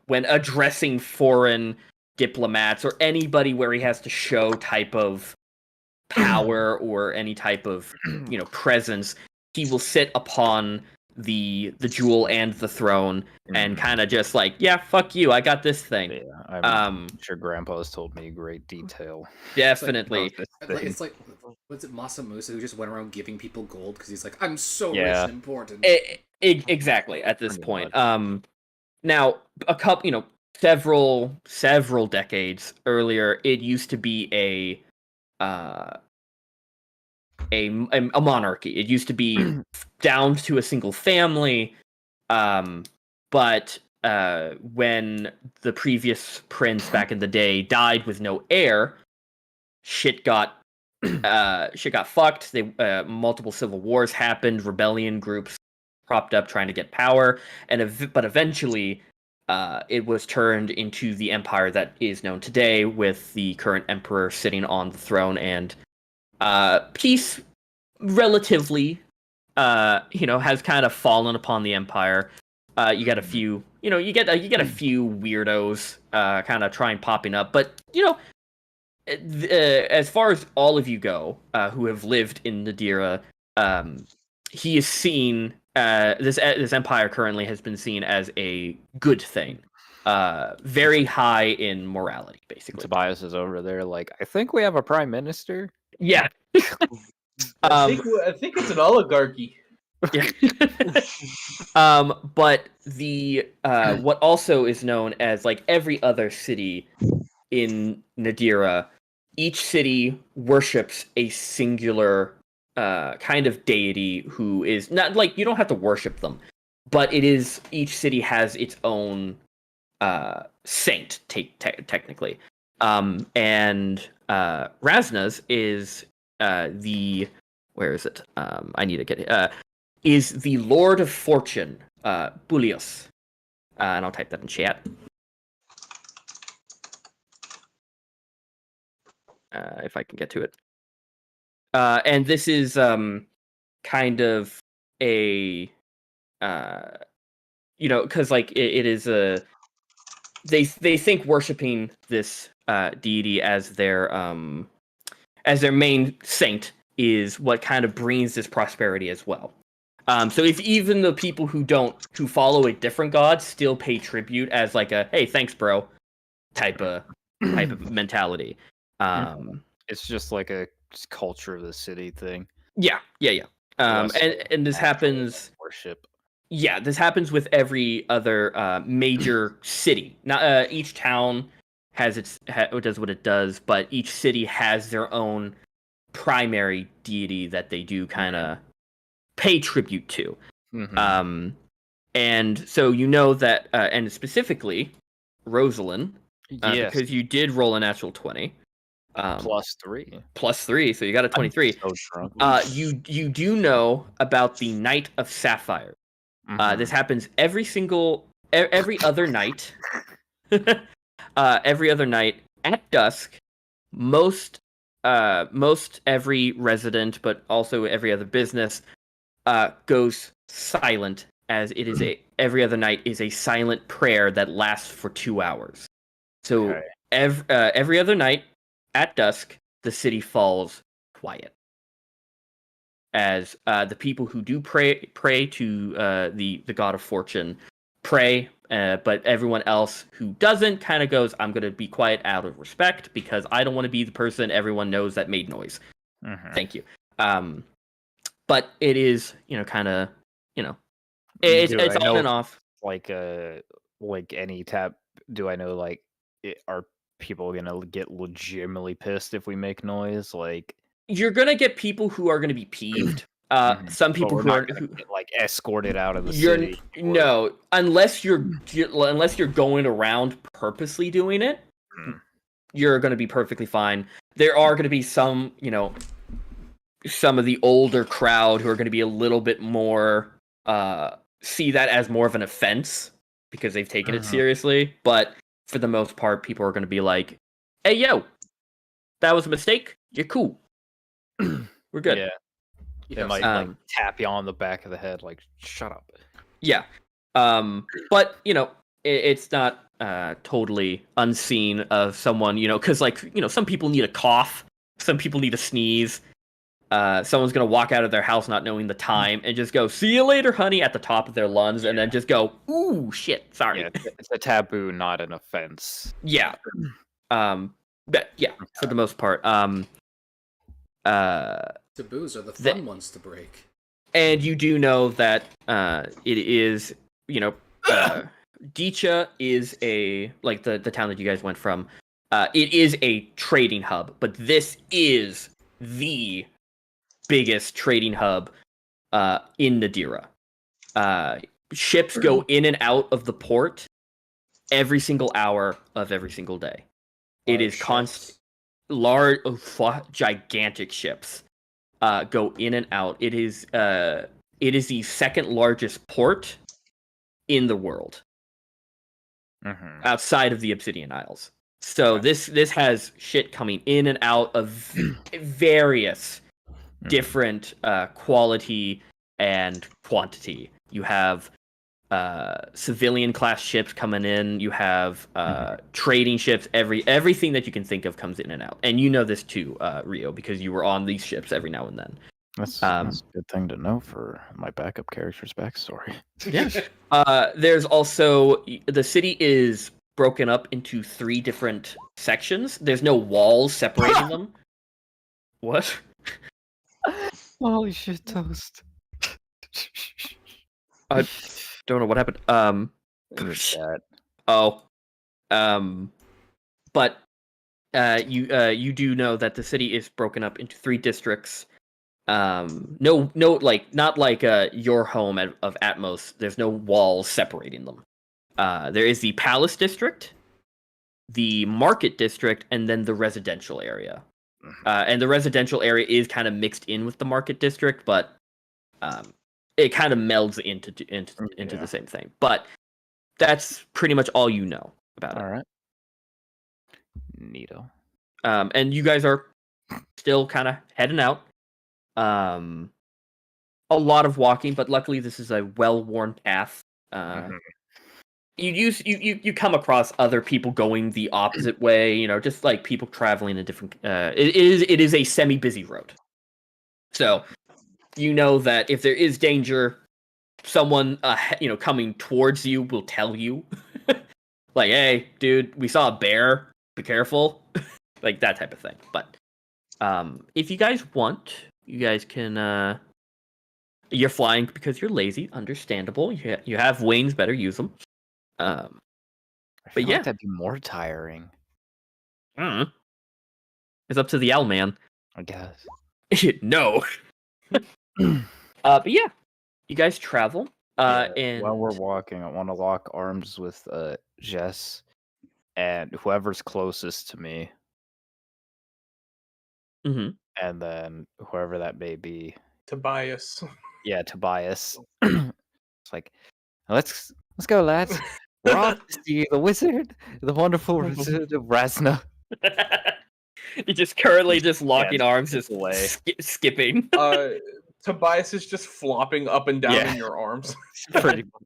when addressing foreign diplomats or anybody where he has to show type of power or any type of presence, he will sit upon the jewel and the throne and kind of just like, yeah, fuck you, I got this thing. Yeah, I'm sure Grandpa has told me great detail. Definitely. It's like, was it Masa Musa who just went around giving people gold because he's like, I'm so rich Yeah. and important. Exactly. At this Pretty point, much. now a couple, several decades earlier, it used to be a monarchy. It used to be down to a single family, but when the previous prince back in the day died with no heir, shit got fucked. Multiple civil wars happened. Rebellion groups propped up trying to get power, but eventually, it was turned into the empire that is known today, with the current emperor sitting on the throne, and peace relatively, has kind of fallen upon the empire. You get a few, you get a few weirdos kind of trying popping up, but as far as all of you go, who have lived in Nedera, he is seen. This empire currently has been seen as a good thing, very high in morality, basically. Tobias is over there, like, I think we have a prime minister. Yeah. I think it's an oligarchy. Yeah. But the what also is known as like every other city in Nedera, each city worships a singular kind of deity who is not like, you don't have to worship them, but each city has its own saint, technically. And Rasna's is where is it? I need to get it. Is the Lord of Fortune, Bulios. And I'll type that in chat. If I can get to it. And this is kind of a because like it is a they think worshiping this deity as their main saint is what kind of brings this prosperity as well. So if even the people who follow a different god still pay tribute as like a, hey, thanks bro type of mentality. It's just like a culture of the city thing. Yeah. And this happens worship. Yeah, this happens with every other major city. Not each town has does what it does, but each city has their own primary deity that they do kind of pay tribute to. Mm-hmm. And so that, and specifically Rosalind, yes, because you did roll a natural 20. +3, so you got a 23. I'm so drunk. You do know about the Night of Sapphire. This happens every other night. Every other night at dusk. Most every resident, but also every other business, goes silent, as it is every other night is a silent prayer that lasts for 2 hours. So every other night at dusk, the city falls quiet, as the people who do pray to the god of fortune pray, but everyone else who doesn't kind of goes, I'm going to be quiet out of respect because I don't want to be the person everyone knows that made noise. Thank you. But it is, kind of, it's on and off. Like any tap, do I know, like, are people gonna get legitimately pissed if we make noise? Like, you're gonna get people who are gonna be peeved. Some people who are get, like, escorted out of the city. No, unless you're going around purposely doing it, you're gonna be perfectly fine. There are gonna be some, some of the older crowd who are gonna be a little bit more see that as more of an offense because they've taken it Mhm. seriously. But for the most part, people are going to be like, "Hey, yo, that was a mistake. You're cool. We're good." Yeah, they Yeah, might so- like tap you on the back of the head, like shut up. Yeah. But it's not totally unseen of someone, because some people need a cough, some people need a sneeze. Someone's gonna walk out of their house not knowing the time and just go, "See you later, honey," at the top of their lungs, and then just go, "Ooh, shit, sorry." Yeah, it's a taboo, not an offense. Yeah. But yeah, for the most part. Taboos are the The- fun ones to break. And you do know that it is, Dicha is like the town that you guys went from. It is a trading hub, but this is the biggest trading hub in Nedera. Ships go in and out of the port every single hour of every single day. It is constant, large, gigantic ships go in and out. It is the second largest port in the world Mm-hmm. outside of the Obsidian Isles. So this has shit coming in and out of various different quality and quantity. You have civilian class ships coming in. You have trading ships. Everything that you can think of comes in and out. And you know this too, Rio, because you were on these ships every now and then. That's a good thing to know for my backup character's backstory. Yeah. There's also the city is broken up into 3 different sections. There's no walls separating them. What? Holy shit, toast. I don't know what happened. Your chat. Oh. But you do know that the city is broken up into 3 districts. No, like not like your home of Atmos. There's no walls separating them. There is the Palace District, the Market District, and then the residential area. And the residential area is kind of mixed in with the Market District, but it kind of melds into the same thing. But that's pretty much all you know about it. All right. Neato. And you guys are still kind of heading out. A lot of walking, but luckily this is a well-worn path. You come across other people going the opposite way, just like people traveling a different. It is a semi-busy road, so you know that if there is danger, someone coming towards you will tell you, like, "Hey, dude, we saw a bear. Be careful," like that type of thing. But if you guys want, you guys can. You're flying because you're lazy. Understandable. You have wings. Better use them. I But feel yeah. like that'd be more tiring. It's up to the owl man. I guess. No. But yeah, you guys travel. And While we're walking, I want to lock arms with Jess and whoever's closest to me, Mhm. and then whoever that may be. Tobias. Yeah, Tobias. It's like, let's go, lads. We're off to see the wizard, the wonderful wizard of Rasna. You're just currently just locking Yeah, arms, it's just away. skipping. Tobias is just flopping up and down Yeah. in your arms. Pretty much.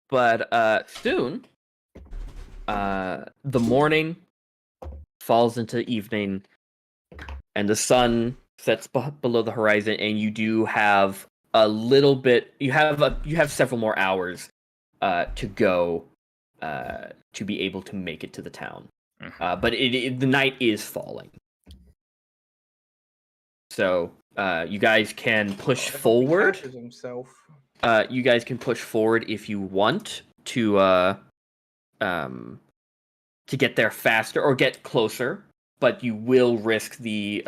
But soon, the morning falls into evening, and the sun sets below the horizon, and you do have a little bit. You have several more hours to go to be able to make it to the town. But the night is falling, so you guys can push I hope he forward. catches himself. You guys can push forward if you want to get there faster or get closer, but you will risk the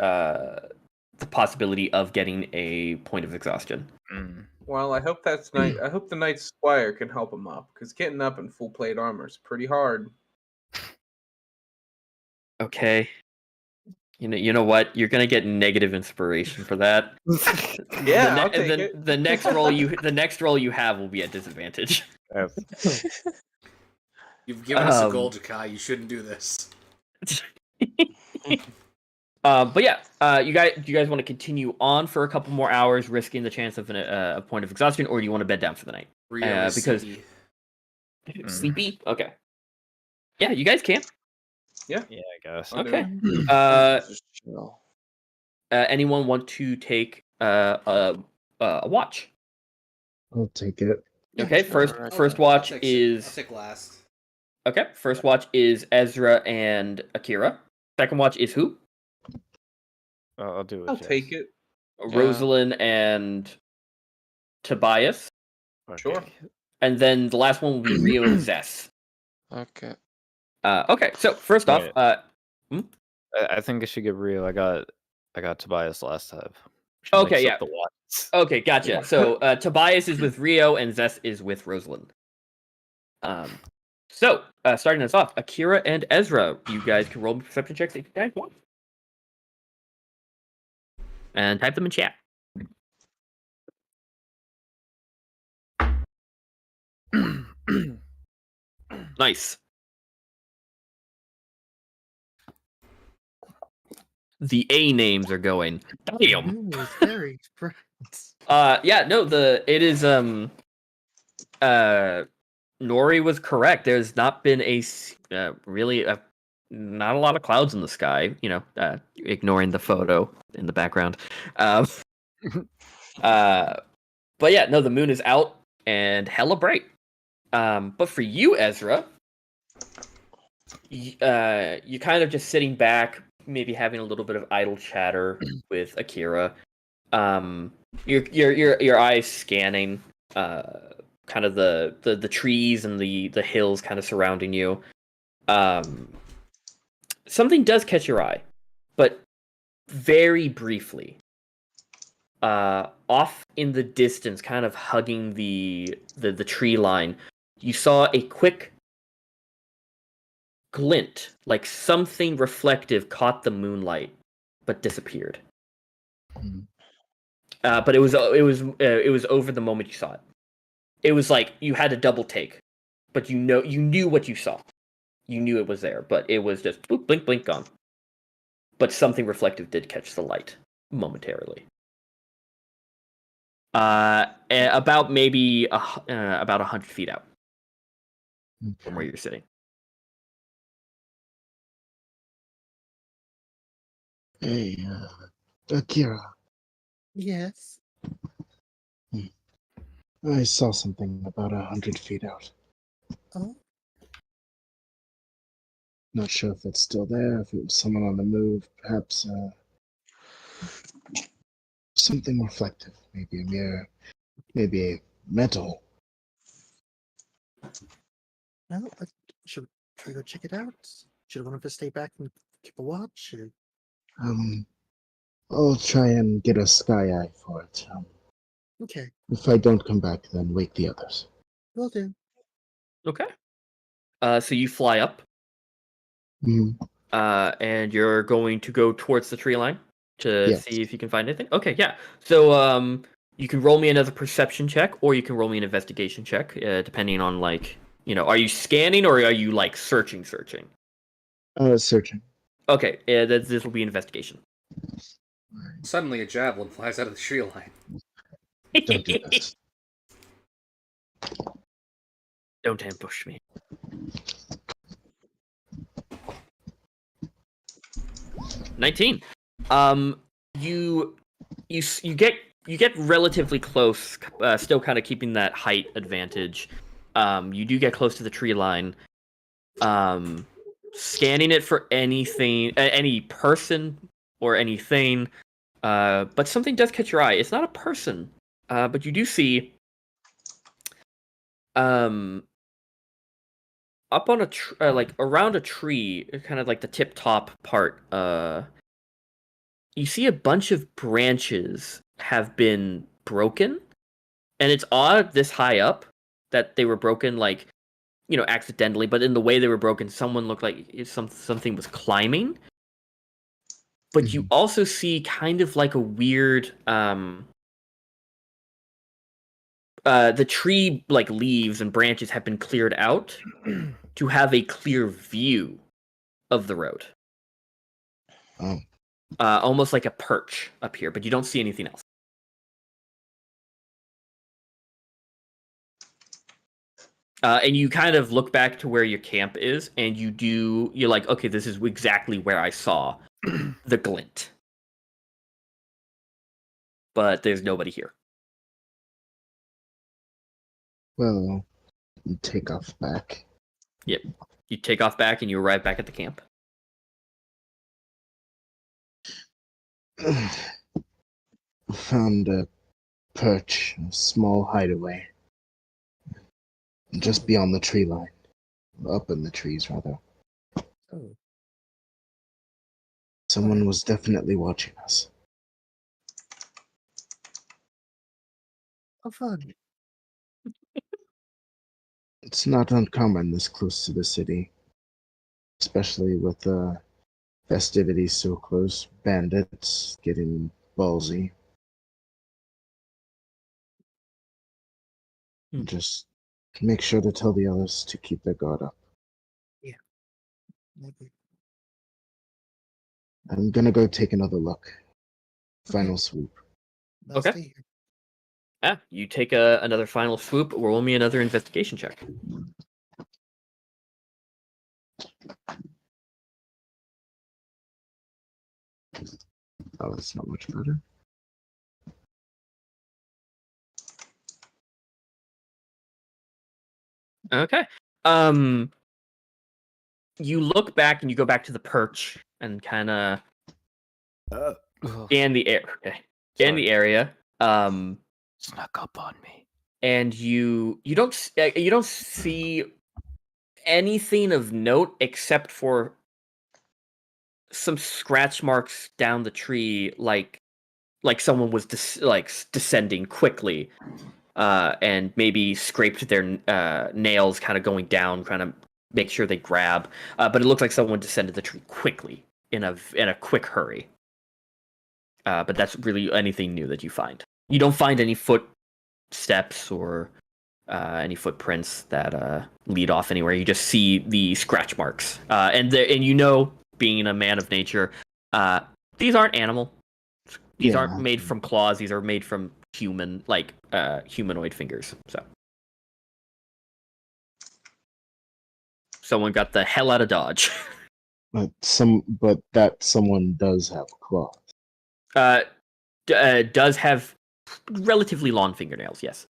possibility of getting a point of exhaustion. Well, I hope that's night. I hope the Knight Squire can help him up, because getting up in full plate armor is pretty hard. Okay. You know what? You're gonna get negative inspiration for that. Yeah, I'll take it. The next roll you have will be at disadvantage. You've given us a goal, Um, Jakai. You shouldn't do this. But yeah, you guys want to continue on for a couple more hours, risking the chance of a point of exhaustion, or do you want to bed down for the night? Rio is because- sleepy. Sleepy? Okay. Yeah, you guys can. Yeah, I guess. I'll do Okay. it. Just chill. Anyone want to take a watch? I'll take it. Okay. sure. First watch I'll is take last. okay. First watch is Ezra and Akira. Second watch is who? I'll do it. I'll take it. Rosalind and Tobias. Sure. And then the last one will be Rio and Zess. Okay. Okay, so first off, Right. I think I should give Rio. I got Tobias last time. She Okay, mixed yeah. up the watches. okay, gotcha. Yeah. So Tobias is with Rio and Zess is with Rosalind. So starting us off, Akira and Ezra, you guys can roll perception checks if you guys want, and type them in chat. Nice. The A names are going. Damn. Moon is very bright. Yeah, no, it is Nori was correct. There's not been really not a lot of clouds in the sky, ignoring the photo in the background. But yeah, no, the moon is out and hella bright. But for you, Ezra, you kind of just sitting back, maybe having a little bit of idle chatter with Akira. Your eyes scanning kind of the trees and the hills kind of surrounding you. Something does catch your eye, but very briefly. Off in the distance, kind of hugging the tree line, you saw a quick glint, like something reflective caught the moonlight, but disappeared. But it was over the moment you saw it. It was like you had a double take, but you knew what you saw. You knew it was there, but it was just boop, blink, blink, gone. But something reflective did catch the light momentarily. About maybe about 100 feet out from where you're sitting. Hey, Akira, Yes. I saw something about 100 feet out. Oh. Not sure if it's still there, if it was someone on the move, perhaps something reflective, maybe a mirror, maybe a metal. Well, should we go check it out? Should one of us stay back and keep a watch? Or... I'll try and get a sky eye for it. Okay, If I don't come back, then wake the others. will do. Okay. So you fly up. And you're going to go towards the tree line to Yes. see if you can find anything. Okay, yeah. So you can roll me another perception check, or you can roll me an investigation check, depending on are you scanning or are you like searching? Searching. Okay, this will be investigation. Suddenly, a javelin flies out of the tree line. Don't do this. Don't ambush me. $19. You get relatively close, still kind of keeping that height advantage. You do get close to the tree line. Scanning it for anything, any person or anything, but something does catch your eye. It's not a person, but you do see, up on like around a tree, kind of like the tip top part, you see a bunch of branches have been broken, and it's odd this high up that they were broken, like, accidentally, but in the way they were broken, someone looked like something was climbing. but you also see kind of like a weird the tree like leaves and branches have been cleared out to have a clear view of the road. Oh, Almost like a perch up here, but you don't see anything else. And you kind of look back to where your camp is, and you're like, okay, this is exactly where I saw the glint. But there's nobody here. well, you take off back. Yep. You take off back and you arrive back at the camp. Found a perch, a small hideaway. Just beyond the tree line. Up in the trees, rather. Oh, Someone was definitely watching us. how fun. It's not uncommon this close to the city. Especially with festivities so close. Bandits getting ballsy. Just make sure to tell the others to keep their guard up. Maybe. I'm gonna go take another look. Final swoop. I'll Okay. stay here. Yeah, you take another final swoop. Roll me another investigation check. Oh, that's not much better. Okay. You look back and you go back to the perch and kind of scan the air. Okay. Scan the area. Snuck up on me. And you don't see anything of note except for some scratch marks down the tree, like someone was descending quickly, and maybe scraped their nails, kind of going down, trying to make sure they grab. But it looked like someone descended the tree quickly in a quick hurry. But that's really anything new that you find. You don't find any footsteps or any footprints that lead off anywhere. You just see the scratch marks, and you know, being a man of nature, these aren't animal. These aren't made from claws. These are made from humanoid fingers. So someone got the hell out of Dodge. But that someone does have claws. Does have relatively long fingernails. Yes.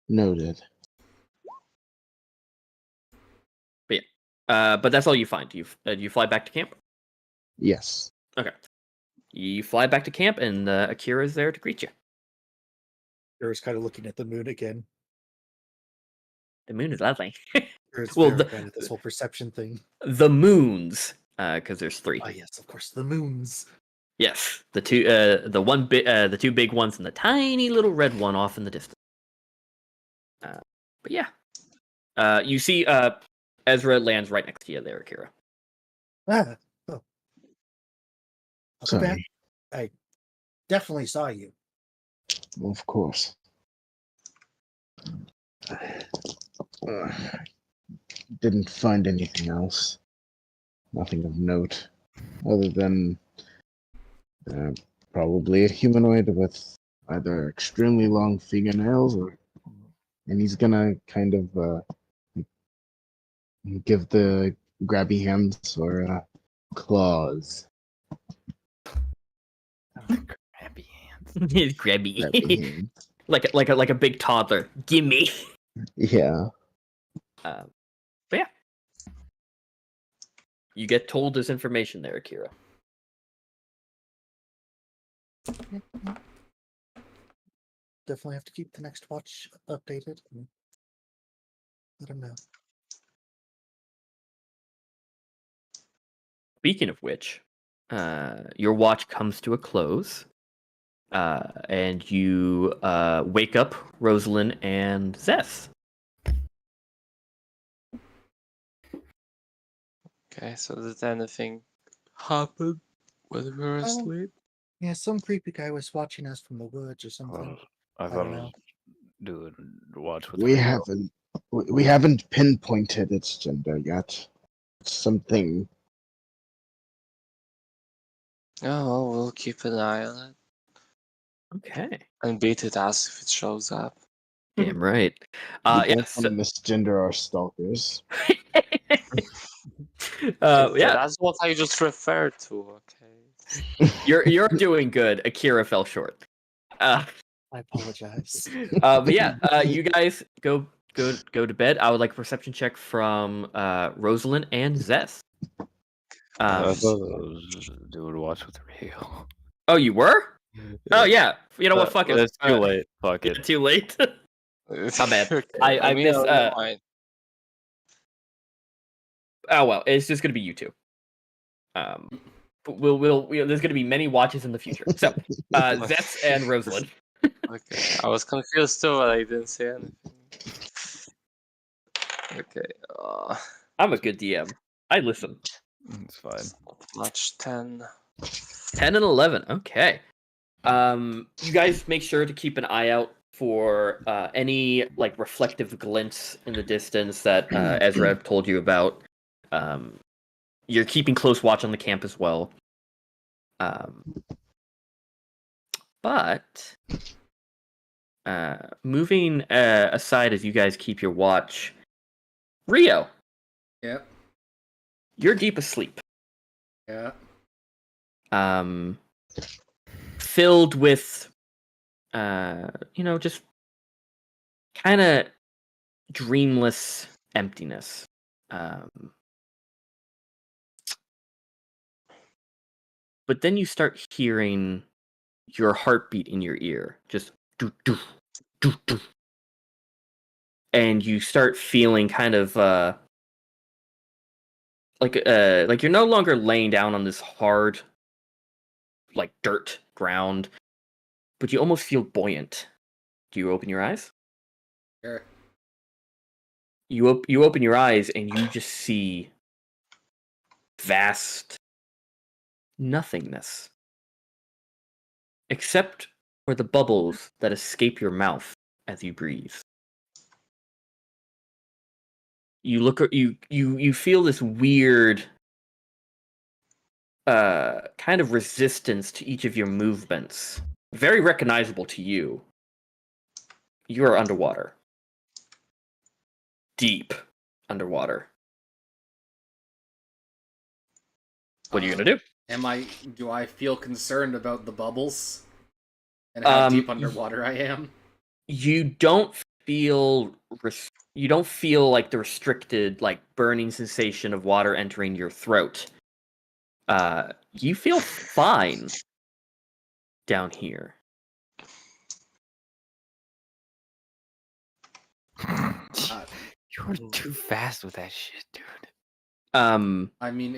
Noted. But that's all you find. You fly back to camp. Yes. Okay. You fly back to camp, and Akira's there to greet you. Akira's kind of looking at the moon again. The moon is lovely. Akira's Well, very bad at this whole perception thing. The moons, because there's three. Ah, yes, of course, the moons. Yes, the two, the two big ones, and the tiny little red one off in the distance. But yeah, you see, Ezra lands right next to you there, Akira. Ah, oh. I'll go back. Sorry. I definitely saw you. Of course. Didn't find anything else. Nothing of note. Other than probably a humanoid with either extremely long fingernails and he's gonna kind of give the grabby hands or claws. Grabby hands. Grabby, Grabby hands. like a big toddler. Gimme. Yeah. But yeah, you get told this information there, Akira. Definitely have to keep the next watch updated. And let him know. Speaking of which, your watch comes to a close, and you wake up Rosalind and Zeth. Okay, so is there anything happened when we were Oh. asleep? Yeah, some creepy guy was watching us from the woods or something. I I thought don't it know. was doing watch with We Rio. we haven't pinpointed its gender yet. It's something. Oh, well, we'll keep an eye on it Okay. and beat it as if it shows up. Damn right. We don't Yes. want to misgender our stalkers. Yeah, That's what I just referred to. Okay. you're doing good. Akira fell short. Uh, I apologize. but yeah, you guys go to bed. I would like a perception check from Rosalind and Zeth. I thought it was doing watch with Rio. Oh, you were? Oh yeah. You know what? But Fuck it. it's too late. Fuck Yeah, it. too late. My bad. Okay, I mean, miss, I don't mind. Oh well, it's just gonna be you two. But there's gonna be many watches in the future. So, Zeth and Rosalind. Okay, I was confused too, but I didn't say anything. Okay, I'm a good DM. I listen. It's fine. not much. 10. 10 and 11. Okay. You guys make sure to keep an eye out for any like reflective glints in the distance that Ezra told you about. You're keeping close watch on the camp as well. But moving aside as you guys keep your watch, Rio, Yep. you're deep asleep. Yeah. Filled with just kind of dreamless emptiness. But then you start hearing your heartbeat in your ear, just doo doo doo doo, and you start feeling kind of like you're no longer laying down on this hard, like dirt ground, but you almost feel buoyant. Do you open your eyes? Sure. You open your eyes and you just see vast nothingness, except for the bubbles that escape your mouth as you breathe. You look at you feel this weird kind of resistance to each of your movements. Very recognizable to you. You are underwater. Deep underwater. What are you gonna do? Do I feel concerned about the bubbles? And how deep y- underwater I am? You don't feel like the restricted, like burning sensation of water entering your throat. You feel fine down here. You're too fast with that shit, dude. I mean,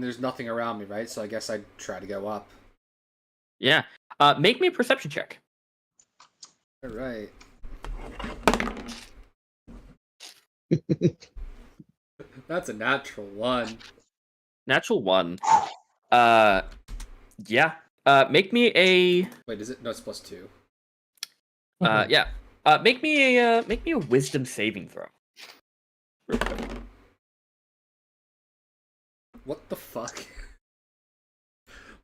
there's nothing around me, right? So I guess I'd try to go up. Yeah. Make me a perception check. All right. That's a natural 1. Natural 1. Yeah. Make me a Wait, is it? No, it's +2. yeah. Make me a wisdom saving throw. What the fuck?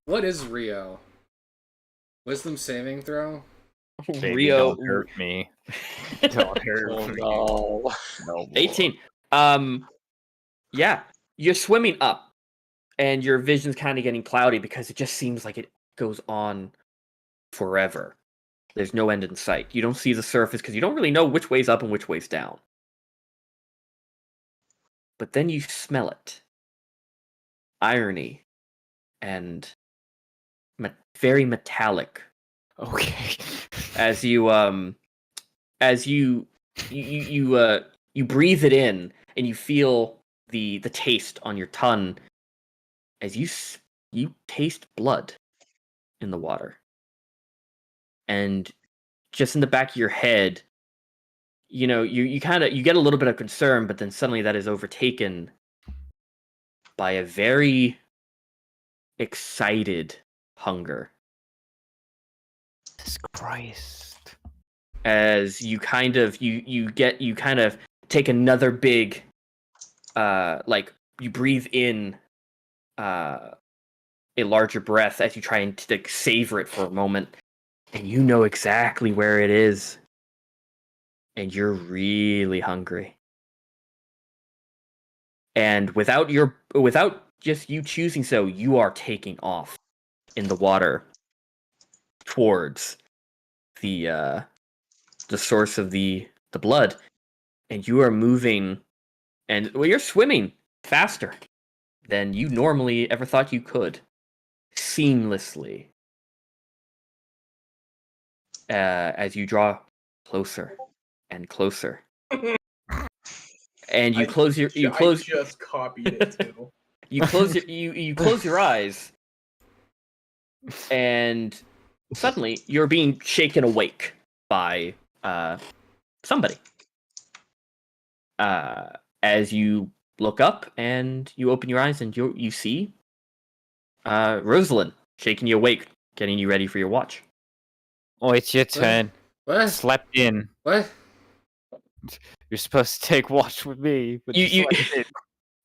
What is Rio? Wisdom saving throw? Baby, Rio don't hurt me. Don't hurt Oh me. no. No, 18. Yeah. You're swimming up and your vision's kind of getting cloudy because it just seems like it goes on forever. There's no end in sight. You don't see the surface because you don't really know which way's up and which way's down. But then you smell it. Irony and very metallic. Okay. As you you breathe it in and you feel the taste on your tongue as you taste blood in the water. And just in the back of your head, you get a little bit of concern, but then suddenly that is overtaken by a very excited hunger. Jesus Christ. As you kind of take another big you breathe in a larger breath as you try and savor it for a moment, and you know exactly where it is, and you're really hungry. And without just you choosing so, you are taking off in the water towards the source of the blood, and you are moving, and you're swimming faster than you normally ever thought you could, seamlessly, as you draw closer and closer, and I just copied it too. you close your eyes, and suddenly you're being shaken awake by somebody. As you look up and you open your eyes, and you see Rosalind shaking you awake, getting you ready for your watch. Oh, it's your turn. What? Slept in. What? You're supposed to take watch with me, but You slept in.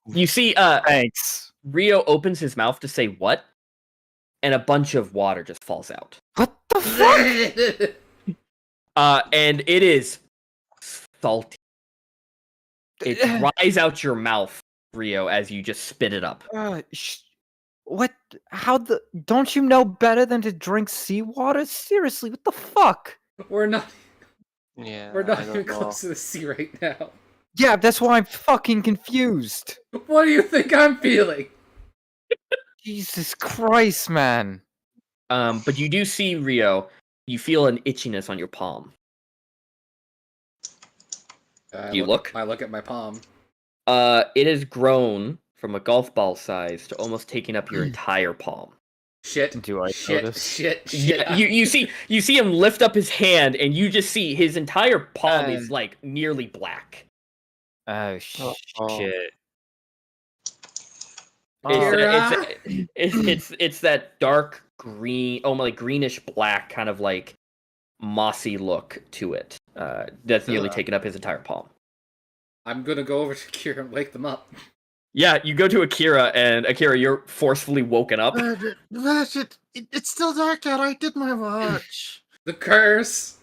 you see Thanks. Rio opens his mouth to say what, and a bunch of water just falls out. What the fuck? And it is salty. It dries out your mouth, Rio, as you just spit it up. What? How the? Don't you know better than to drink seawater? Seriously, what the fuck? We're not Yeah, we're I not don't even know. close to the sea right now. Yeah, that's why I'm fucking confused. What do you think I'm feeling? Jesus Christ, man. But you do see, Rio, you feel an itchiness on your palm. I look? I look at my palm. It has grown from a golf ball size to almost taking up your entire palm. Shit. Do I shit, notice? shit. Yeah, you see him lift up his hand, and you just see his entire palm is like nearly black. Oh shit. It's that dark green, like greenish black, kind of like mossy look to it. That's nearly taken up his entire palm. I'm gonna go over to Kira and wake them up. Yeah, you go to Akira, and Akira, you're forcefully woken up. It's still dark out. I did my watch. The curse.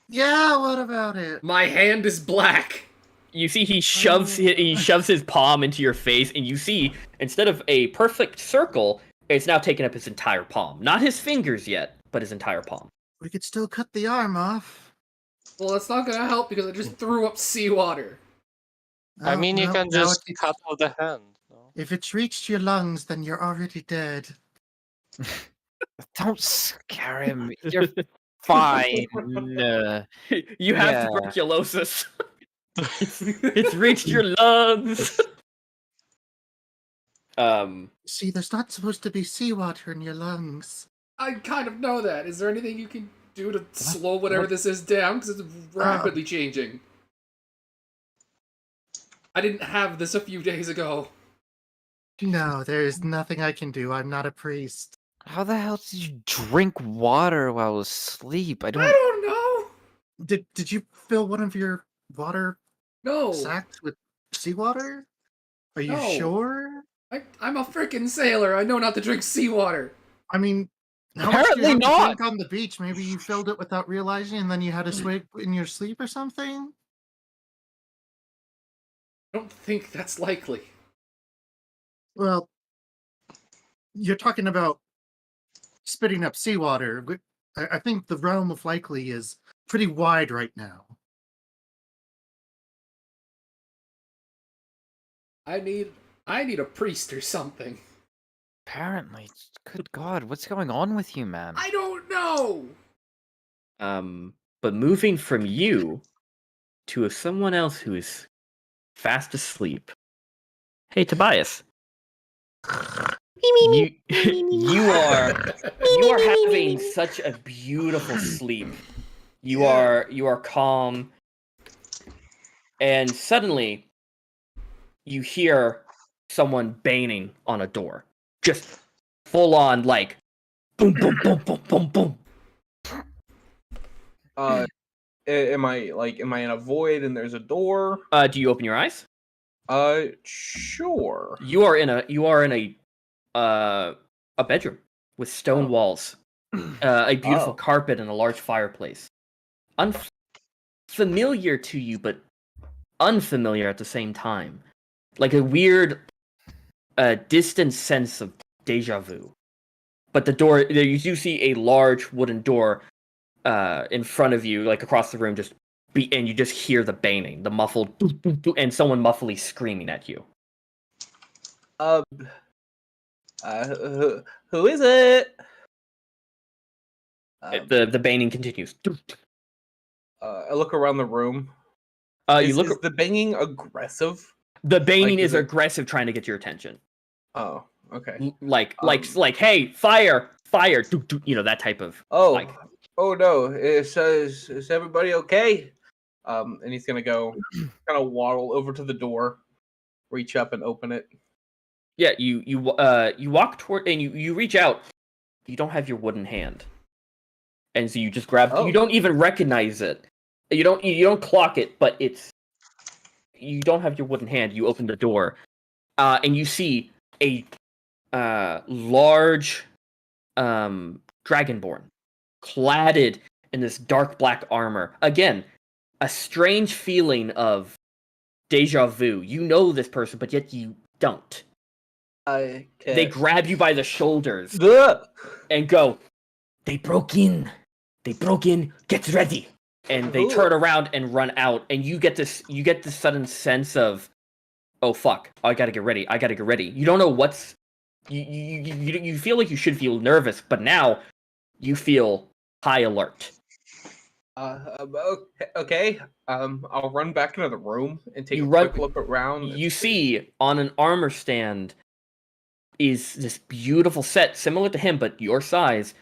Yeah, what about it? My hand is black. You see, he shoves his palm into your face, and you see, instead of a perfect circle, it's now taken up his entire palm. Not his fingers yet, but his entire palm. We could still cut the arm off. Well, it's not gonna help because I just threw up seawater. I mean, you can just cut off the hand. No? If it's reached your lungs, then you're already dead. Don't scare him. You're fine. You have tuberculosis. It's reached your lungs. See, there's not supposed to be seawater in your lungs. I kind of know that. Is there anything you can do to slow whatever this is down? Because it's rapidly changing. I didn't have this a few days ago. No, there is nothing I can do. I'm not a priest. How the hell did you drink water while asleep? I I don't know. Did you fill one of your water No. sacks with seawater? Are you No. sure? I'm a freaking sailor. I know not to drink seawater. I mean, how much do you Apparently have to not. drink on the beach? Maybe you filled it without realizing, and then you had a swig in your sleep or something. I don't think that's likely. Well, you're talking about spitting up seawater. I think the realm of likely is pretty wide right now. I need a priest or something. Apparently. Good God, what's going on with you, man? I don't know. But moving from you to someone else who is fast asleep. Hey, Tobias. You are having such a beautiful sleep. You are calm, and suddenly you hear someone banging on a door. Just full on, like, boom, boom, boom, boom, boom, boom. Am I in a void and there's a door? Do you open your eyes? Sure. You are in a bedroom with stone walls, a beautiful Oh. carpet, and a large fireplace. Unfamiliar to you, but unfamiliar at the same time. Like a weird, distant sense of deja vu. But the door, you do see a large wooden door in front of you, like across the room, and you just hear the banging, the muffled, boop, boop, boop, and someone muffled screaming at you. Who is it? The banging continues. I look around the room. You look. Is the banging aggressive? The banging like, is is it- aggressive, trying to get your attention. Oh, okay. Like, hey, fire, fire, that type of. Oh, like, oh no! Is everybody okay? And he's gonna go, kind of waddle over to the door, reach up and open it. yeah, you walk toward and you reach out. You don't have your wooden hand, and so you just grab. Oh. You don't even recognize it. You don't clock it, but you don't have your wooden hand. You open the door, and you see a large dragonborn, cladded in this dark black armor. Again, a strange feeling of deja vu. You know this person, but yet you don't. They grab you by the shoulders and go, They broke in. Get ready. And they turn around and run out, and you get this sudden sense of, oh fuck, I gotta get ready. You don't know what's you feel like you should feel nervous, but now you feel high alert. Okay. I'll run back into the room and take You a run- quick look around. You see on an armor stand is this beautiful set, similar to him, but your size,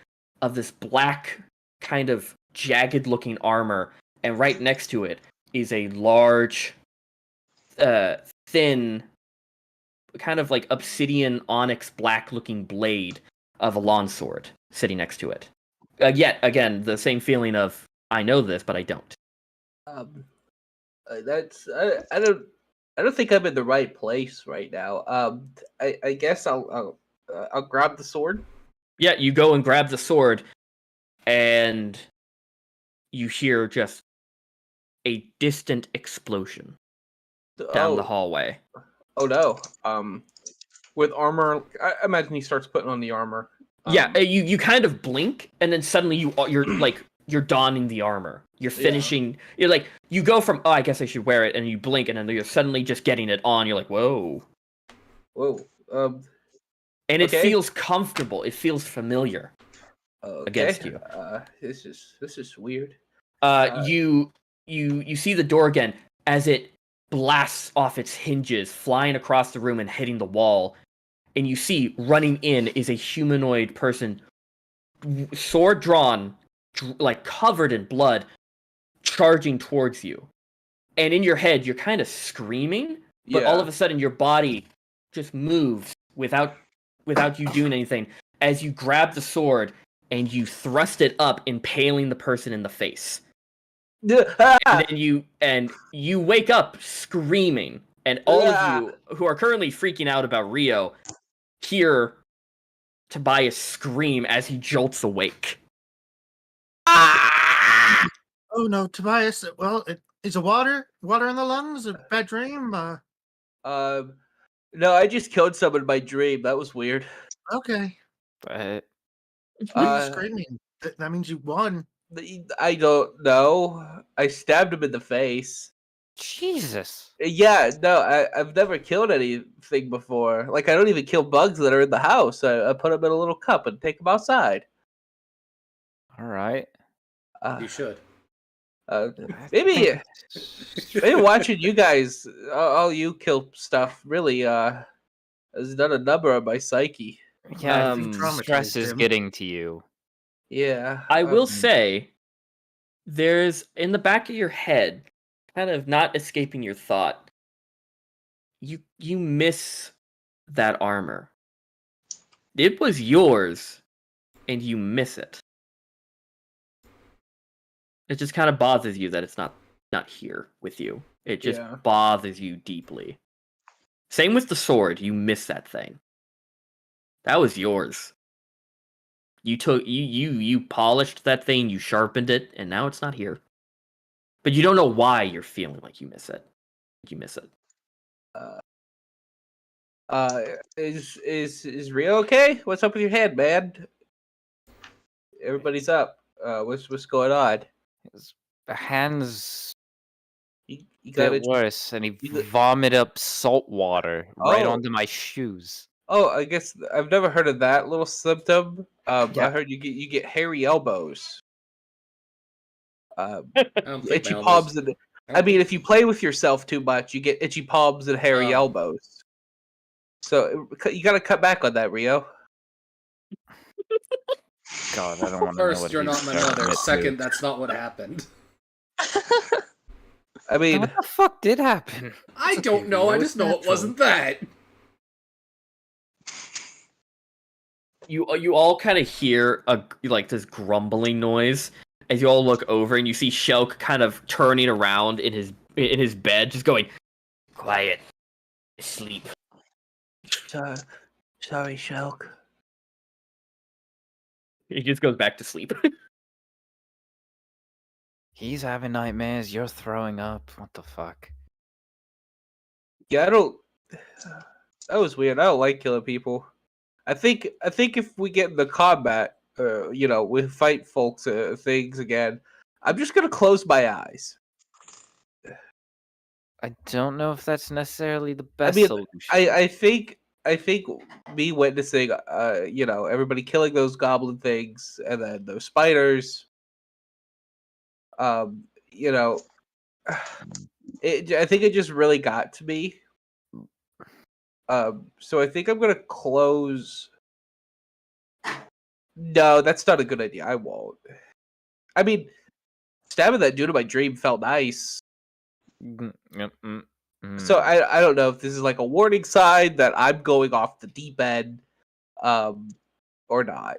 of this black, kind of jagged looking armor, and right next to it is a large, thin, kind of like obsidian onyx black looking blade of a longsword sitting next to it. Yet again, the same feeling of, I know this, but I don't. That's I don't think I'm in the right place right now. I guess I'll grab the sword. Yeah, you go and grab the sword, and you hear just a distant explosion down the hallway. Oh no. With armor, I imagine he starts putting on the armor. Yeah, you kind of blink, and then suddenly you're like, you're donning the armor. You're finishing. You're like, you go from, oh, I guess I should wear it, and you blink, and then you're suddenly just getting it on. You're like, whoa. And it feels comfortable. It feels familiar against you. This is weird. You see the door again as it blasts off its hinges, flying across the room and hitting the wall. And you see running in is a humanoid person, sword drawn, like covered in blood, charging towards you. And in your head, you're kind of screaming, but all of a sudden your body just moves without you doing anything as you grab the sword and you thrust it up, impaling the person in the face. And then you wake up screaming, and all of you who are currently freaking out about Rio hear Tobias scream as he jolts awake. Oh no, Tobias. Well, is it water in the lungs? A bad dream? No, I just killed someone in my dream. That was weird. Okay. But Why are you screaming? That means you won. I don't know. I stabbed him in the face. Jesus. Yeah, no, I've never killed anything before. Like, I don't even kill bugs that are in the house. I put them in a little cup and take them outside. All right. You should. Maybe watching you guys, all you kill stuff, really has done a number on my psyche. Yeah, I you think traumatized stress is him. getting to you. Yeah. I will say, there's in the back of your head, kind of not escaping your thought, you miss that armor. It was yours, and you miss it. It just kind of bothers you that it's not here with you. It just Yeah. bothers you deeply. Same with the sword. You miss that thing. That was yours. You took you polished that thing, you sharpened it, and now it's not here. But you don't know why you're feeling like you miss it. You miss it. Is Rio okay? What's up with your head, man? Everybody's up. What's going on? His hands You a got bit it. worse, and he you got- vomited up salt water right Oh. onto my shoes. Oh, I guess I've never heard of that little symptom. I Yeah. heard you get hairy elbows. I don't think Itchy my elbows. palms and I mean, if you play with yourself too much, you get itchy palms and hairy Oh. elbows. So you got to cut back on that, Rio. God, I don't want to know First, what you're he's not my starting mother. it Second, to. that's not what happened. I mean, What the fuck did happen? I It's don't okay, know. I Rio, just it's know it natural. wasn't that. You all kind of hear this grumbling noise as you all look over, and you see Shelk kind of turning around in his bed, just going, "Quiet, sleep." sorry, Shelk. He just goes back to sleep. He's having nightmares. You're throwing up. What the fuck? Yeah, I don't. That was weird. I don't like killing people. I think if we get in the combat, we fight folks things again. I'm just gonna close my eyes. I don't know if that's necessarily the I best mean, solution. I think me witnessing, everybody killing those goblin things and then those spiders. Um, you know, I think it just really got to me. So I think I'm gonna close. No, that's not a good idea. I won't. I mean, stabbing that dude in my dream felt nice. So I don't know if this is like a warning sign that I'm going off the deep end, or not.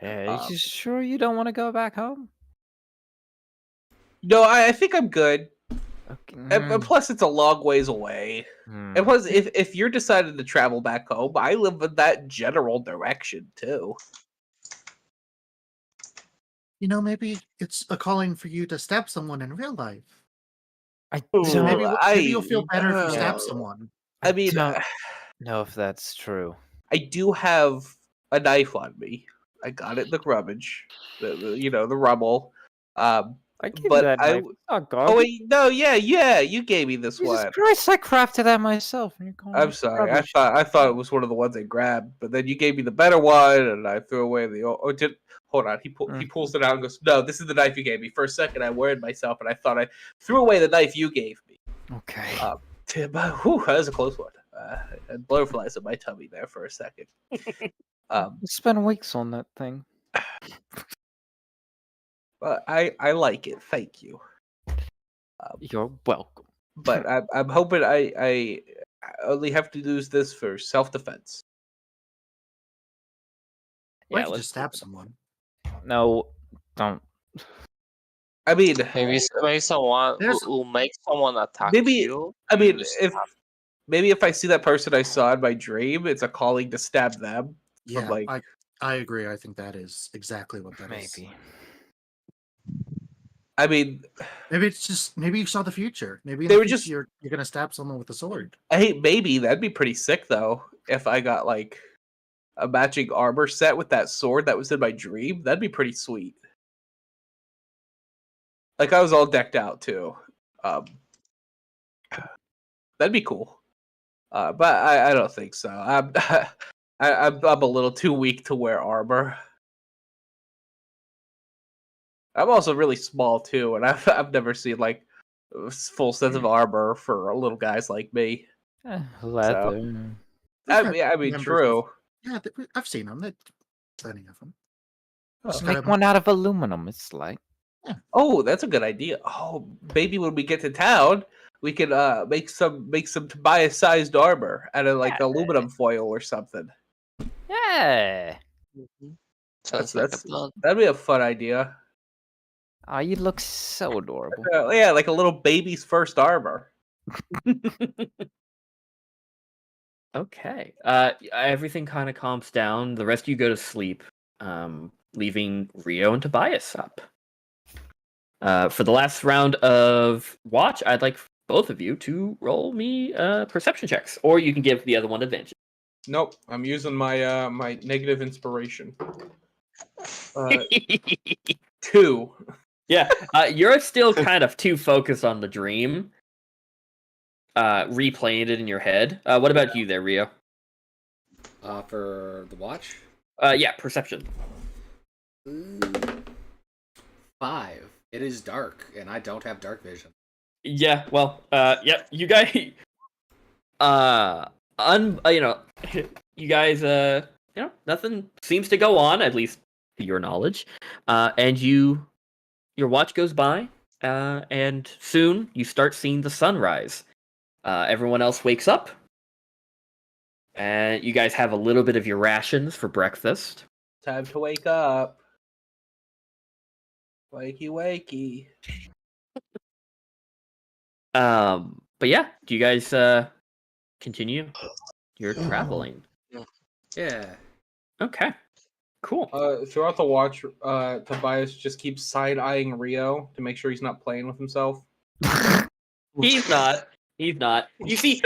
Are you sure you don't want to go back home? No, I think I'm good. Okay. And plus, it's a long ways away. And plus, if you're decided to travel back home, I live in that general direction too. Maybe it's a calling for you to stab someone in real life. So Maybe you'll feel better if you stab someone. I mean, don't know if that's true. I do have a knife on me. I got it in the rummage, the rubble. I give But you that I. knife. Oh, God. Oh wait, no, yeah, you gave me this Jesus one. Christ, I crafted that myself. And you're calling I'm it sorry. rubbish. I thought it was one of the ones I grabbed, but then you gave me the better one, and I threw away the. Hold on. He pulls it out and goes, "No, this is the knife you gave me." For a second, I worried myself, and I thought I threw away the knife you gave me. Okay. But that was a close one. I had butterflies in my tummy there for a second. Spent weeks on that thing. But I like it. Thank you. You're welcome. But I'm hoping I only have to use this for self-defense. Why Yeah, don't you let's just stab someone? No, don't. I mean, Maybe someone There's- will make someone attack maybe. you. I mean, you just if have- maybe if I see that person I saw in my dream, it's a calling to stab them. Yeah, like, I agree. I think that is exactly what that is. Maybe. I mean, Maybe you saw the future. Maybe in They the were future just- you're gonna stab someone with a sword. maybe that'd be pretty sick though. If I got like a matching armor set with that sword that was in my dream, that'd be pretty sweet. Like I was all decked out too. That'd be cool. But I don't think so. I'm I'm a little too weak to wear armor. I'm also really small too, and I've never seen like a full set of armor for little guys like me. Leather. We've I had mean, members true. of- Yeah, I've seen them. There's plenty of them. Just Just make gotta- one out of aluminum. It's like Oh, that's a good idea. Oh, maybe when we get to town, we could make some Tobias-sized armor out of like Yeah. aluminum foil or something. Yeah. Sounds like a plan. That'd be a fun idea. Oh, you look so adorable. Yeah, like a little baby's first armor. Okay. Everything kind of calms down. The rest of you go to sleep, leaving Rio and Tobias up. For the last round of watch, I'd like both of you to roll me perception checks, or you can give the other one advantage. Nope, I'm using my my negative inspiration. 2. Yeah, you're still kind of too focused on the dream, replaying it in your head. What about you there, Rio? For the watch? Yeah, perception. 5. It is dark, and I don't have dark vision. Yeah, well, yep, you guys, you guys, nothing seems to go on, at least to your knowledge, and your watch goes by, and soon you start seeing the sunrise. Everyone else wakes up, and you guys have a little bit of your rations for breakfast. Time to wake up. Wakey, wakey. But yeah, do you guys continue your traveling? Yeah. Okay, cool. Throughout the watch, Tobias just keeps side-eyeing Rio to make sure he's not playing with himself. He's not. He's not. You see,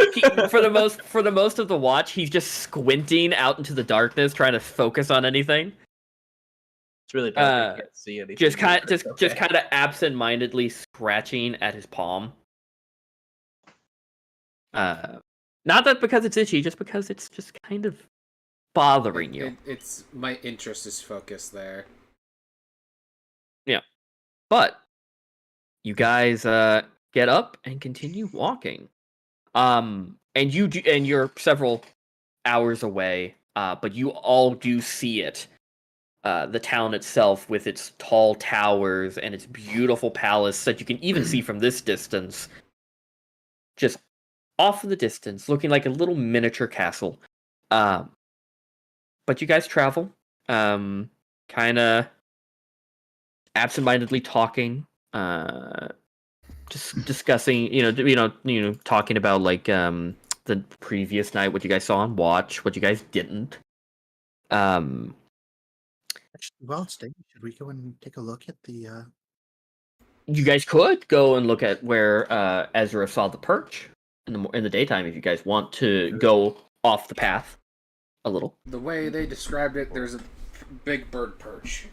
for the most of the watch, he's just squinting out into the darkness, trying to focus on anything. It's really dark. I can't see anything. Just kind of absent-mindedly scratching at his palm. Not that because it's itchy, just because it's just kind of bothering you. It's my interest is focused there. Yeah, but you guys get up and continue walking. And you're several hours away. But you all do see it. The town itself with its tall towers and its beautiful palace that you can even see from this distance. Just off in the distance, looking like a little miniature castle. But you guys travel, kind of absentmindedly talking, just discussing, talking about like the previous night, what you guys saw on watch, what you guys didn't. Well, it's day. Should we go and take a look at the? You guys could go and look at where Ezra saw the perch in the daytime if you guys want to go off the path a little. The way they described it, there's a big bird perch.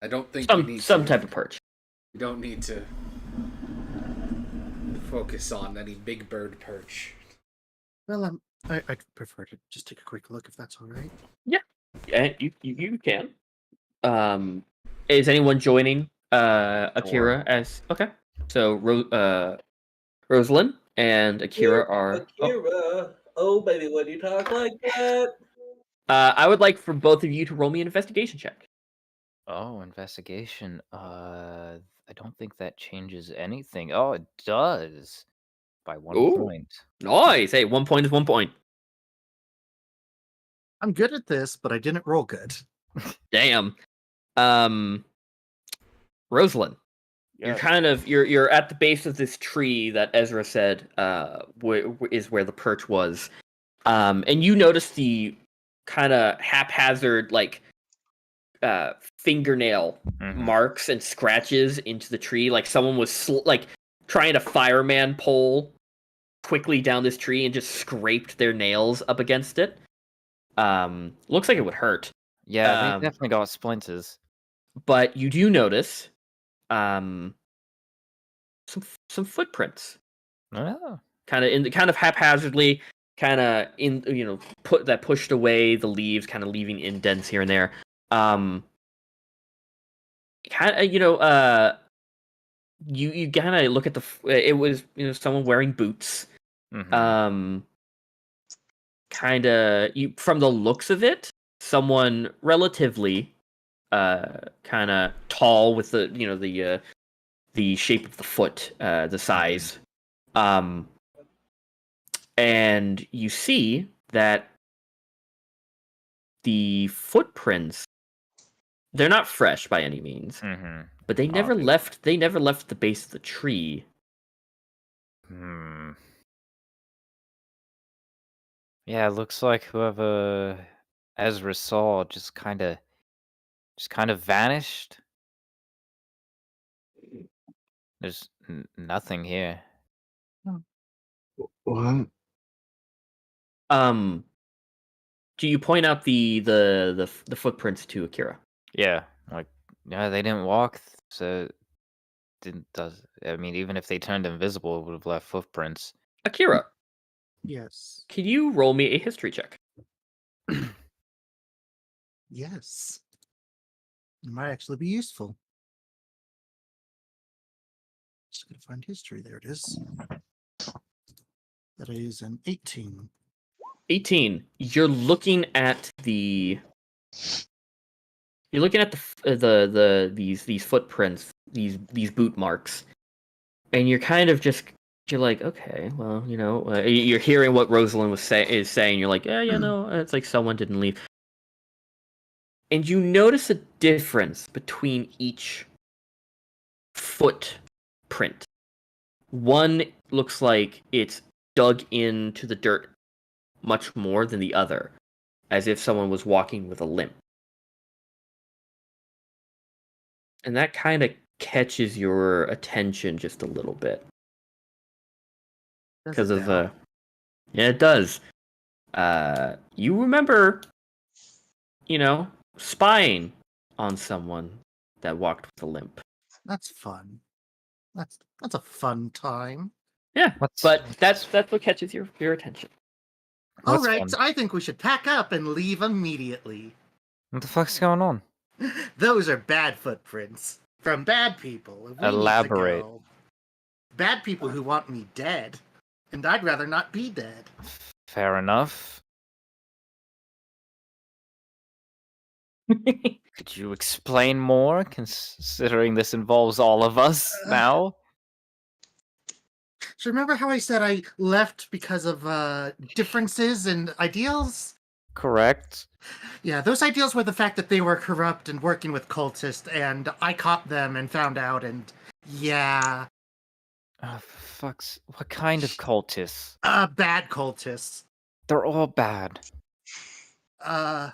I don't think we need some type of perch. We don't need to focus on any big bird perch. Well, I'd prefer to just take a quick look if that's all right. Yeah, you can. Is anyone joining Akira as okay? So Rosalind and Akira are. Akira, oh baby, when you talk like that. I would like for both of you to roll me an investigation check. Oh, investigation. I don't think that changes anything. Oh, it does. By 1 Ooh. point. Nice. Hey, 1 point is 1 point. I'm good at this, but I didn't roll good. Damn. Rosalind, you're at the base of this tree that Ezra said is where the perch was, and you notice the kind of haphazard like fingernail marks and scratches into the tree, like someone was trying to fireman pole quickly down this tree and just scraped their nails up against it. Looks like it would hurt. Yeah, they definitely got splinters. But you do notice some footprints. Oh. Kind of haphazardly, kind of pushed away the leaves, kind of leaving indents here and there. You kind of look at it was someone wearing boots. Mm-hmm. Kind of from the looks of it, someone relatively kind of tall with the the shape of the foot, the size. And you see that the footprints, they're not fresh by any means, Mm-hmm. but they never left the base of the tree. Yeah, it looks like whoever Ezra saw just kind of vanished. There's nothing here. What? Do you point out the footprints to Akira? Yeah, like they didn't walk, so I mean, even if they turned invisible, it would have left footprints. Akira, Yes. can you roll me a history check? Yes. It might actually be useful. Just gonna find history. There it is. That is an 18. 18. You're looking at the these footprints, these boot marks, and you're kind of just you're like, okay, well, you're hearing what Rosalind is saying. You're like, yeah, no, it's like someone didn't leave, and you notice a difference between each footprint. One looks like it's dug into the dirt much more than the other, as if someone was walking with a limp. And that kind of catches your attention just a little bit. Because of yeah, it does. You remember, spying on someone that walked with a limp. That's fun. That's a fun time. Yeah, but that's what catches your attention. All right, I think we should pack up and leave immediately. What the fuck's going on? Those are bad footprints from bad people. We need to Elaborate. go. Bad people who want me dead, and I'd rather not be dead. Fair enough. Could you explain more, considering this involves all of us now? So remember how I said I left because of differences and ideals? Correct. Yeah, those ideals were the fact that they were corrupt and working with cultists, and I caught them and found out, and yeah. Oh, fucks. What kind of cultists? Bad cultists. They're all bad. I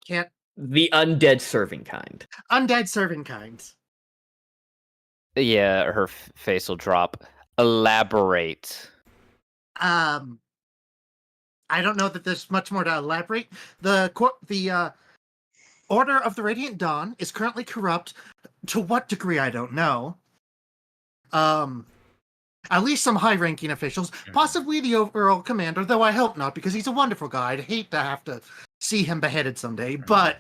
can't. The undead serving kind. Undead serving kind. Yeah, her face will drop. Elaborate. I don't know that there's much more to elaborate. The Order of the Radiant Dawn is currently corrupt. To what degree, I don't know. At least some high-ranking officials, possibly the overall commander, though I hope not, because he's a wonderful guy. I'd hate to have to see him beheaded someday, but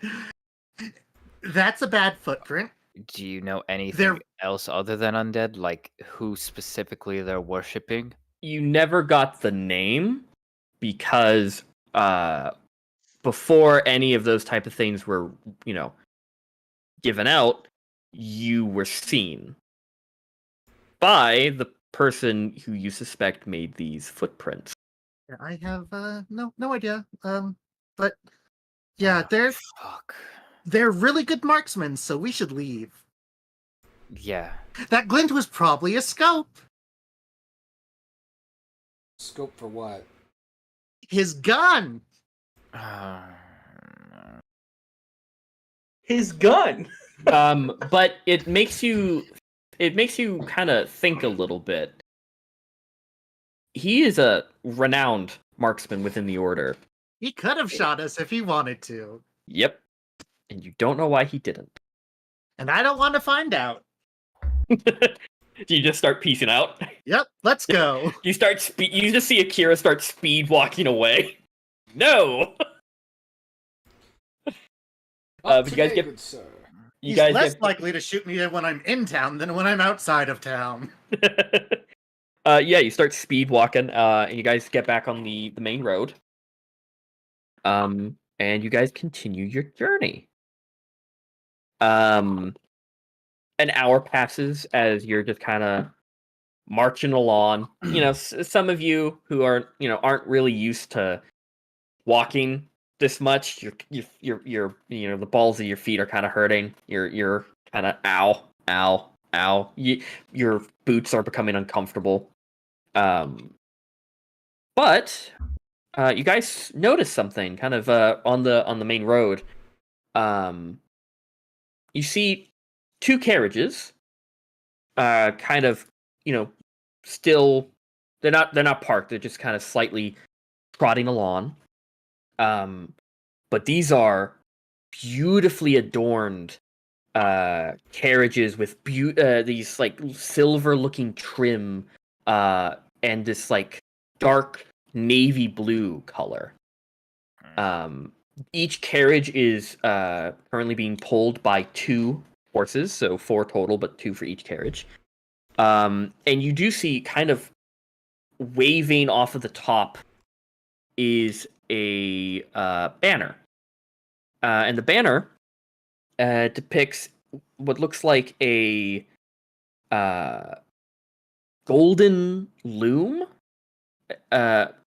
that's a bad footprint. Do you know anything else other than undead? Like, who specifically they're worshipping? You never got the name, because before any of those type of things were, given out, you were seen by the person who you suspect made these footprints. Yeah, I have no idea. But yeah, they're really good marksmen, so we should leave. Yeah. That glint was probably a scope. Scope for what? His gun. His gun. But it makes you kind of think a little bit. He is a renowned marksman within the order. He could have shot us if he wanted to. Yep. And you don't know why he didn't. And I don't want to find out. You just start piecing out. Yep, let's go. You just see Akira start speed walking away. No. But you guys get. Good sir. He's less likely to shoot me when I'm in town than when I'm outside of town. Yeah, you start speed walking, and you guys get back on the main road. And you guys continue your journey. An hour passes as you're just kind of marching along. You know, some of you who are, aren't really used to walking this much. You're the balls of your feet are kind of hurting. You're kind of ow. Your boots are becoming uncomfortable. But you guys notice something kind of on the main road. You see two carriages, kind of, still they're not parked. They're just kind of slightly trotting along. But these are beautifully adorned carriages with these like silver-looking trim, and this like dark navy blue color. Each carriage is currently being pulled by 2 horses, so 4 total, but 2 for each carriage. And you do see kind of waving off of the top is a banner. And the banner depicts what looks like a golden loom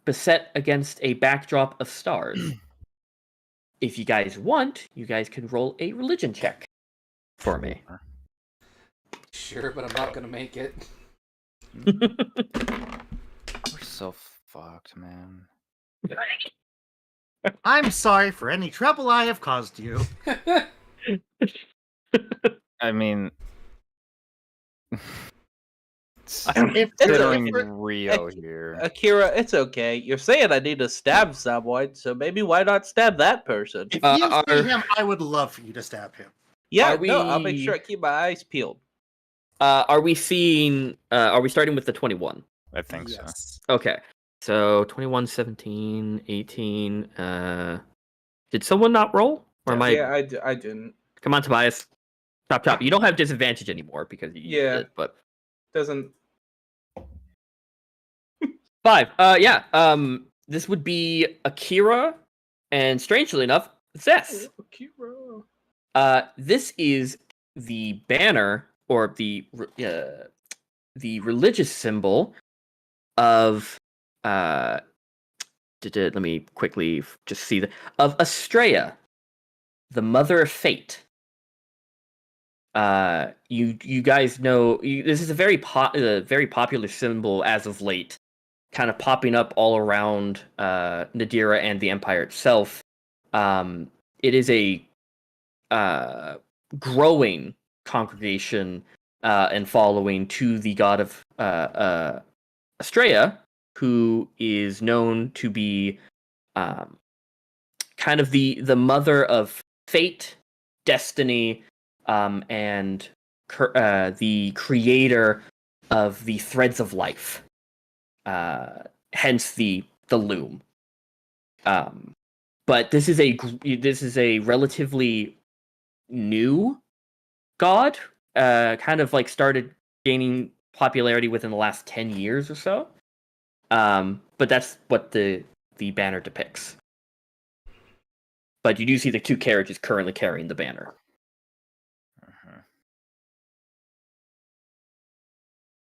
beset against a backdrop of stars. If you guys want, you guys can roll a religion check for me. Sure, but I'm not gonna make it. We're so fucked, man. I'm sorry for any trouble I have caused you. I mean, If considering we're- Rio here. Akira, it's okay. You're saying I need to stab someone, so maybe why not stab that person? If you see him, I would love for you to stab him. Yeah, Are no, I'll make we- sure I keep my eyes peeled. Are we seeing? Are we starting with the 21? I think so. Yes. Okay. So 21, 17, 18. Did someone not roll? Or am I? Yeah, I didn't. Come on, Tobias. Top. You don't have disadvantage anymore because you Yeah. did, but Doesn't 5. Yeah. This would be Akira, and strangely enough, Zess. Akira. This is the banner or the religious symbol of let me quickly just see of Astrea, the mother of fate. You guys know this is a very popular symbol as of late, kind of popping up all around Nedera and the Empire itself. It is a growing congregation and following to the god of Astrea, who is known to be kind of the mother of fate, destiny, and the creator of the threads of life. Hence the loom. But this is a relatively new god. Kind of like started gaining popularity within the last 10 years or so. But that's what the banner depicts. But you do see the 2 carriages currently carrying the banner.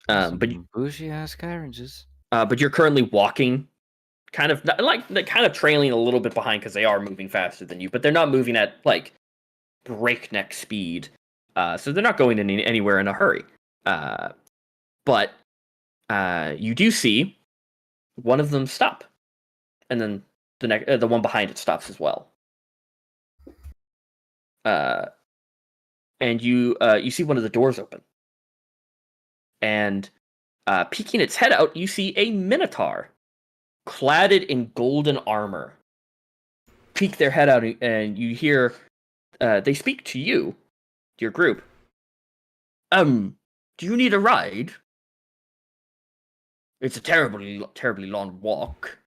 But bougie ass carriages. But you're currently walking, kind of trailing a little bit behind because they are moving faster than you, but they're not moving at like breakneck speed. So they're not going anywhere in a hurry. But you do see one of them stop, and then the one behind it stops as well. And you see one of the doors open, and peeking its head out, you see a minotaur, cladded in golden armor, peek their head out, and you hear they speak to you, to your group. Do you need a ride? It's a terribly long walk.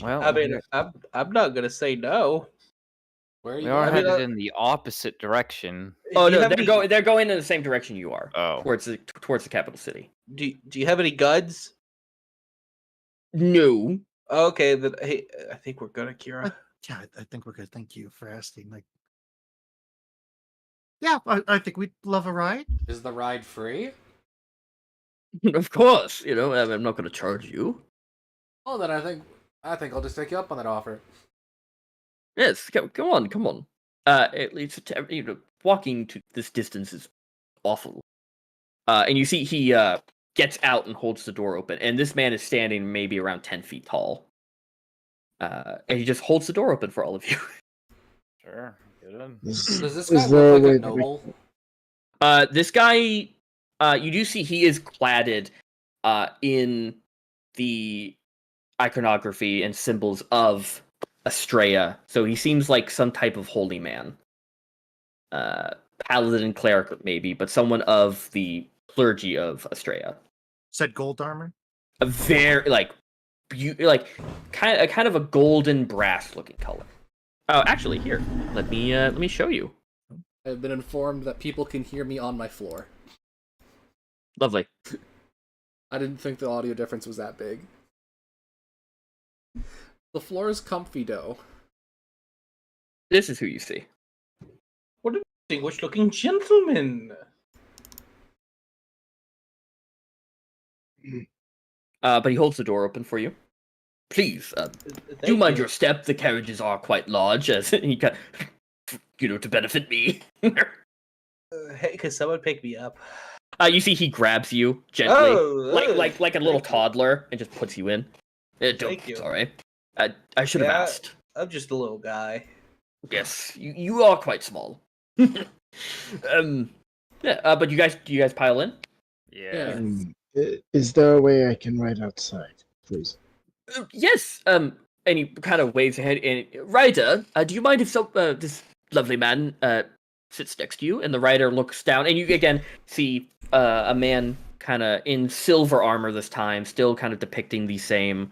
Well, I mean, I'm not gonna say no. Where are we you are going? headed in the opposite direction. Oh Do you no, have they're going in the same direction you are, Oh, towards the capital city. Do you have any guns? No. Okay, then hey, I think we're good, Akira. Yeah, I think we're good. Thank you for asking. Like, Yeah, I think we'd love a ride. Is the ride free? Of course, I'm not going to charge you. Oh, then I think I'll just take you up on that offer. Yes, come on, come on. At least walking to this distance is awful. And you see he gets out and holds the door open, and this man is standing maybe around 10 feet tall. And he just holds the door open for all of you. Sure. Get in. Does this Is guy there look a like way a that we- noble? This guy, you do see he is cladded in the iconography and symbols of Estrella, so he seems like some type of holy man. Paladin cleric maybe, but someone of the clergy of Estrella. Said gold armor. A very kind of a golden brass looking color. Oh, actually, here, let me show you. I've been informed that people can hear me on my floor. Lovely. I didn't think the audio difference was that big. The floor is comfy, though. This is who you see. What a distinguished-looking gentleman. But he holds the door open for you. Please, do Thank mind you. your step. The carriages are quite large, as he can, to benefit me. Hey, could someone pick me up? You see, he grabs you gently, Oh, like a little thank you. toddler, and just puts you in. Don't. Thank you. Sorry, I should have Yeah. asked. I'm just a little guy. Yes, you are quite small. Yeah. But do you guys pile in? Yeah. Is there a way I can ride outside, please? Yes. And he kind of waves ahead. And Ryder, do you mind if this lovely man sits next to you? And the rider looks down, and you again see a man kind of in silver armor this time, still kind of depicting the same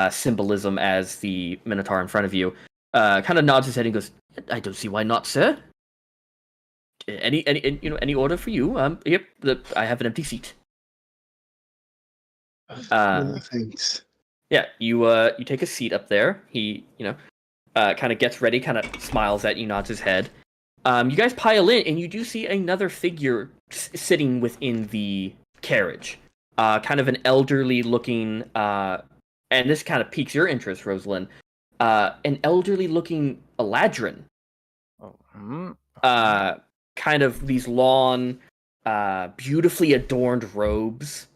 symbolism as the Minotaur in front of you. Kind of nods his head and goes, "I don't see why not, sir. Any order for you? Yep. I have an empty seat." No, thanks. Yeah, you take a seat up there. He, kind of gets ready, kind of smiles at you, nods his head. You guys pile in, and you do see another figure sitting within the carriage. Kind of an elderly-looking, and this kind of piques your interest, Rosalind. An elderly-looking Eladrin. Oh, Kind of these long, beautifully adorned robes.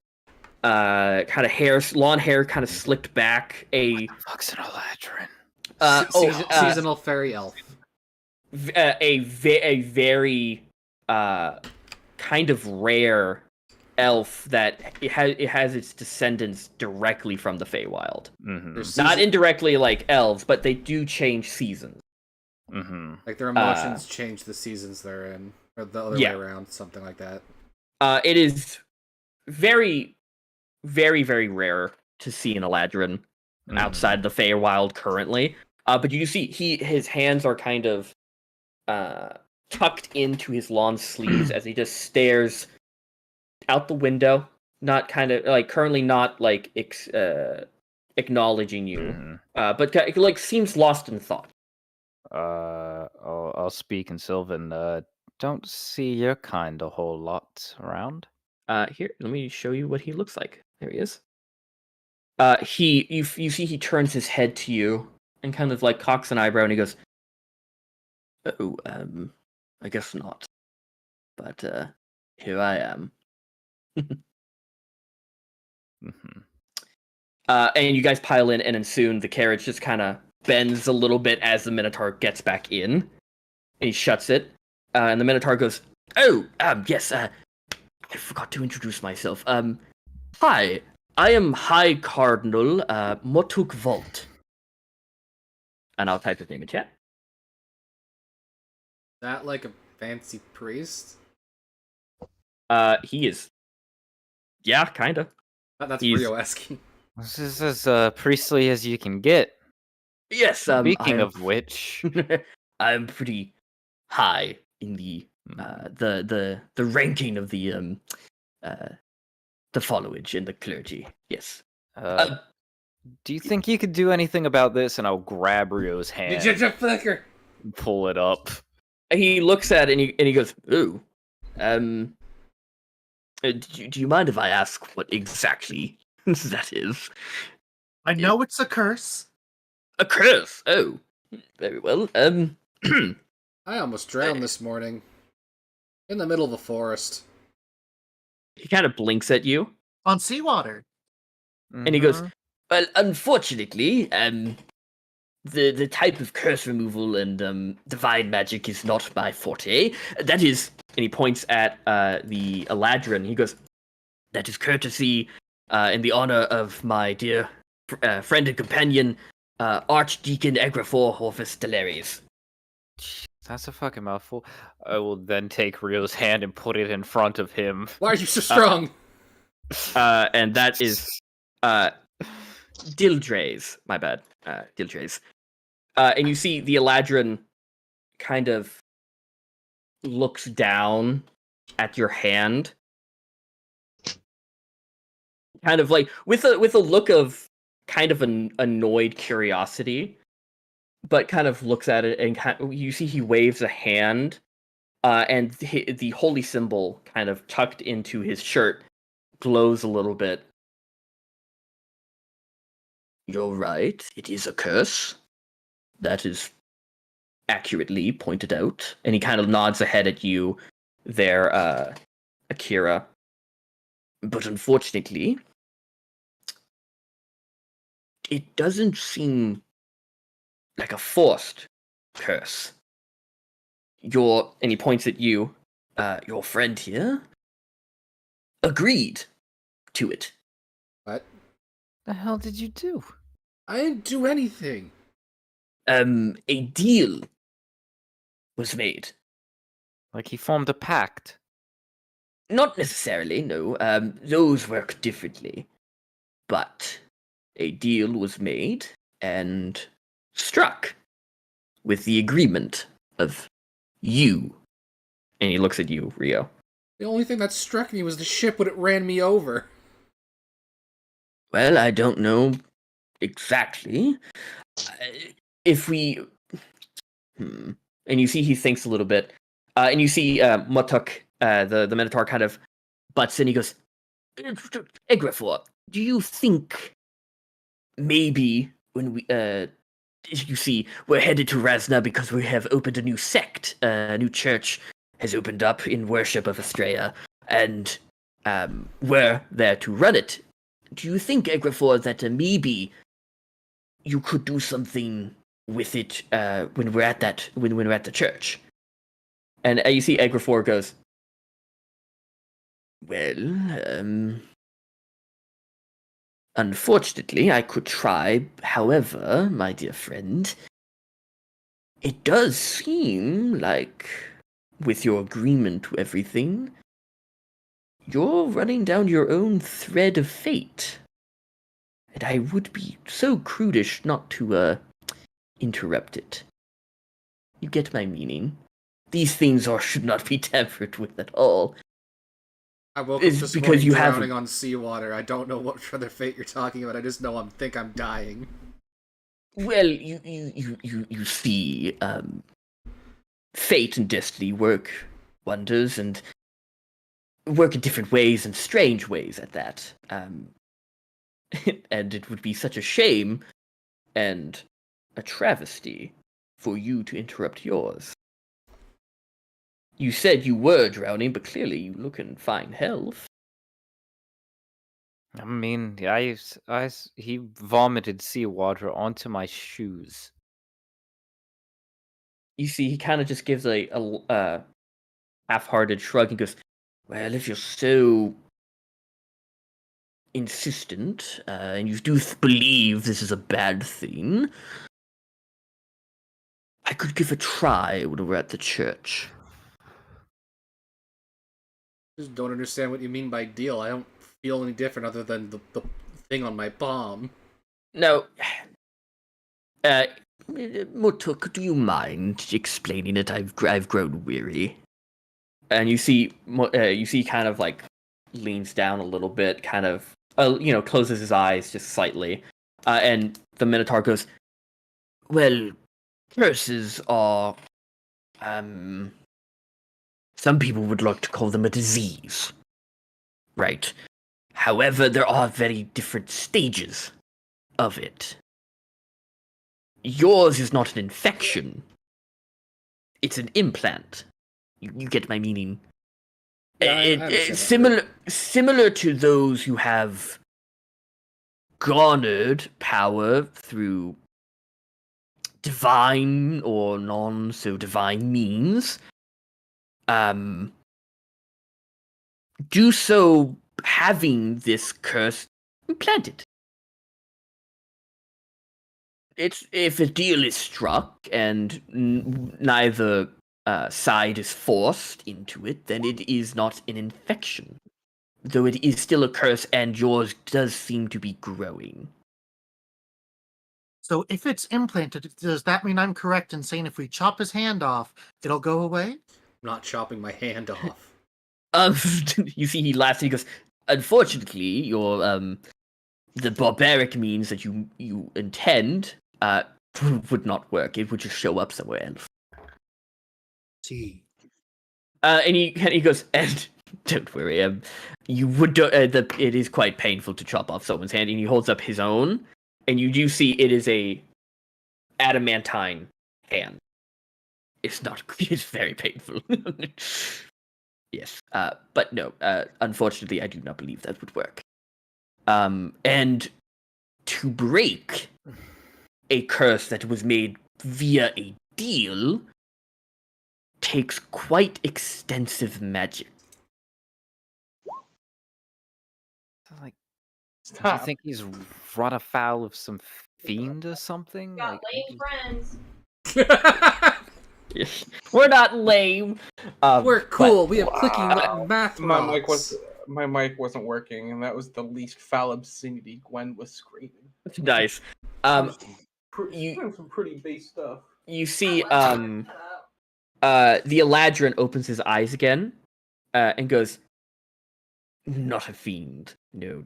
Kind of long hair, kind of slicked back. fuck's an Eladrin? Seasonal fairy elf. A very kind of rare elf that it has its descendants directly from the Feywild. Mm-hmm. There's Not indirectly like elves, but they do change seasons. Mm-hmm. Like their emotions change the seasons they're in, or the other Yeah. way around, something like that. It is very, very, very rare to see an Eladrin outside the Feywild currently. But you see, his hands are kind of tucked into his long sleeves as he just stares out the window, not kind of like currently not like acknowledging you, but like seems lost in thought. I'll speak in Sylvan. Don't see your kind a whole lot around. Here, let me show you what he looks like. There he is. You see he turns his head to you and kind of like cocks an eyebrow and he goes, "Oh, I guess not. But here I am." Mm-hmm. And you guys pile in, and then soon the carriage just kind of bends a little bit as the Minotaur gets back in. And he shuts it. And the Minotaur goes, "Oh, yes, I forgot to introduce myself. Hi, I am High Cardinal Motuk Volt." And I'll type his name in chat. That like a fancy priest? He is. Yeah, kinda. That's He's- Rio-esque. This is as priestly as you can get. Yes. Speaking of which, I'm pretty high in the ranking of the followage and the clergy. Yes. do you think you could do anything about this? And I'll grab Rio's hand, Ninja flicker! and pull it up. He looks at it and he goes, "Ooh, do you mind if I ask what exactly that is? I know it's a curse. A curse? Oh, very well. I almost drowned this morning. In the middle of the forest. He kind of blinks at you On seawater. and he goes, Mhm. "Well, unfortunately, the type of curse removal and divine magic is not my forte. That is," and he points at the Eladrin. He goes, "That is courtesy in the honor of my dear friend and companion, Archdeacon Egrafor Horvus Delaries." That's a fucking mouthful. I will then take Rio's hand and put it in front of him. Why are you so strong? And that is Dildres. My bad. Dildres. And you see the Eladrin kind of looks down at your hand, kind of like with a look of kind of an annoyed curiosity, but kind of looks at it and you see he waves a hand, and the holy symbol kind of tucked into his shirt glows a little bit. "You're right. It is a curse. That is accurately pointed out." And he kind of nods ahead at you there, Akira. "But unfortunately, it doesn't seem like a forced curse. And he points at you, your friend here, agreed to it." What? The hell did you do? I didn't do anything. A deal was made. Like he formed a pact. Not necessarily, no. Those work differently. But a deal was made and struck with the agreement of you. And he looks at you, Rio. The only thing that struck me was the ship when it ran me over. Well, I don't know exactly. If we... And you see he thinks a little bit. And you see Mutuk, the Minotaur, kind of butts in. He goes, "Egrafor, do you think maybe when we... you see, we're headed to Razna because we have opened a new sect. A new church has opened up in worship of Estrella, and we're there to run it. Do you think, Egrafor, that maybe you could do something with it when we're at the church?" And you see Egrafor goes, "Well, unfortunately, I could try. However, my dear friend, it does seem like, with your agreement to everything, you're running down your own thread of fate. And I would be so crudish not to interrupt it. You get my meaning. These things should not be tampered with at all." I woke It's up this because morning you have- drowning on seawater. I don't know what other fate you're talking about. I just know think I'm dying. Well, you see, fate and destiny work wonders and work in different ways and strange ways at that. And it would be such a shame and a travesty for you to interrupt yours. You said you were drowning, but clearly you look in fine health. I mean, he vomited seawater onto my shoes. You see, he kind of just gives a half-hearted shrug and goes, "Well, if you're so insistent, and you do believe this is a bad thing, I could give a try when we're at the church." Just don't understand what you mean by deal. I don't feel any different other than the thing on my palm. No, Mutuk, do you mind explaining it? I've grown weary. And you see kind of like leans down a little bit, kind of closes his eyes just slightly, and the Minotaur goes, "Well, curses are Some people would like to call them a disease, right? However, there are very different stages of it. Yours is not an infection. It's an implant. You get my meaning. Yeah, I understand that. Similar to those who have garnered power through divine or non so divine means, do so having this curse implanted. It's if a deal is struck and neither side is forced into it, then it is not an infection. Though it is still a curse, and yours does seem to be growing. So if it's implanted, does that mean I'm correct in saying if we chop his hand off, it'll go away? I'm not chopping my hand off. You see, he laughs and he goes, "Unfortunately, your the barbaric means that you intend would not work. It would just show up somewhere else." See. And he goes, "And don't worry, you would it is quite painful to chop off someone's hand." And he holds up his own, and you do see it is a adamantine hand. It's not. It's very painful. Yes, but no. Unfortunately, I do not believe that would work. And to break a curse that was made via a deal takes quite extensive magic. Like, do you Stop. think he's run afoul of some fiend or something? Got Like, lame friends. We're not lame. We're cool. We have clicking math My mic rocks. wasn't working, and that was the least foul obscenity Gwen was screaming. Nice. Some pretty base stuff. You see, the Eladrin opens his eyes again, and goes, "Not a fiend. No.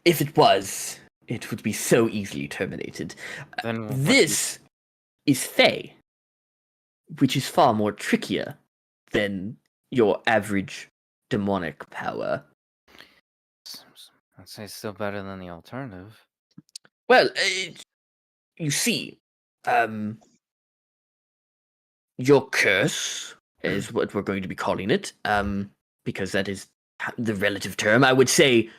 If it was, it would be so easily terminated. then This is Fey, which is far more trickier than your average demonic power. I'd say still better than the alternative. Well, you see, your curse is what we're going to be calling it, because that is the relative term. I would say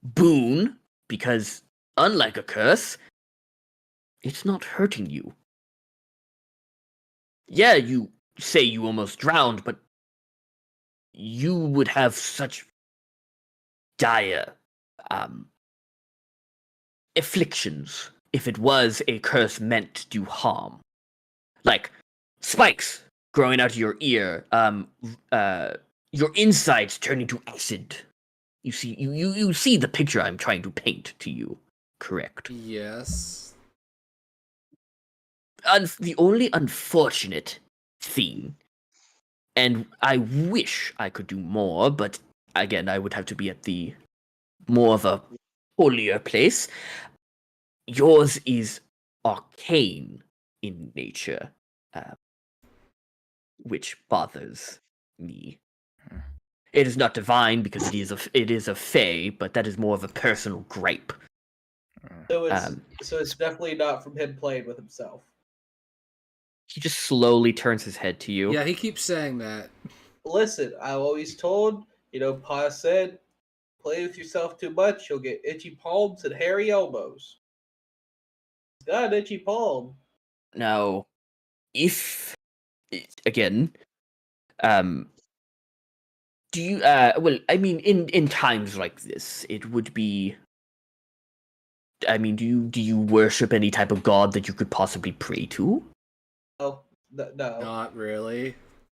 boon, because unlike a curse, it's not hurting you. Yeah, you say you almost drowned, but you would have such dire afflictions if it was a curse meant to do harm. Like spikes growing out of your ear, your insides turning to acid. You see, you see the picture I'm trying to paint to you, correct? Yes. The only unfortunate thing, and I wish I could do more, but again, I would have to be at the more of a holier place. Yours is arcane in nature, which bothers me. It is not divine because it is a fae, but that is more of a personal gripe. So it's definitely not from him playing with himself. He just slowly turns his head to you. Yeah, he keeps saying that. Listen, I always told, Pa said, play with yourself too much, you'll get itchy palms and hairy elbows. He's got an itchy palm. Now, if again, do you well, I mean, in times like this, it would be. I mean, do you worship any type of god that you could possibly pray to? Oh, no. Not really.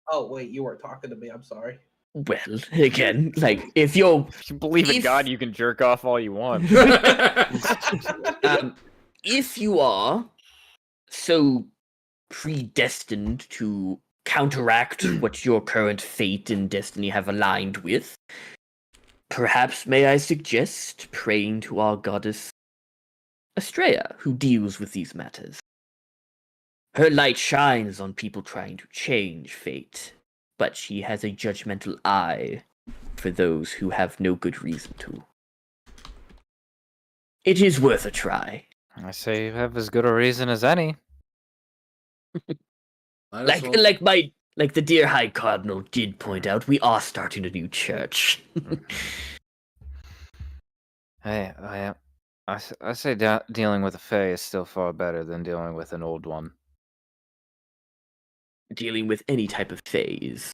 Oh, wait, you weren't talking to me. I'm sorry. Well, again, like if you believe in if- God, you can jerk off all you want. if you are so predestined to counteract what your current fate and destiny have aligned with, perhaps may I suggest praying to our goddess Estrella, who deals with these matters. Her light shines on people trying to change fate, but she has a judgmental eye for those who have no good reason to. It is worth a try. I say you have as good a reason as any. Might as well- Like the dear High Cardinal did point out, we are starting a new church. Hey, I say dealing with a Fae is still far better than dealing with an old one. Dealing with any type of phase,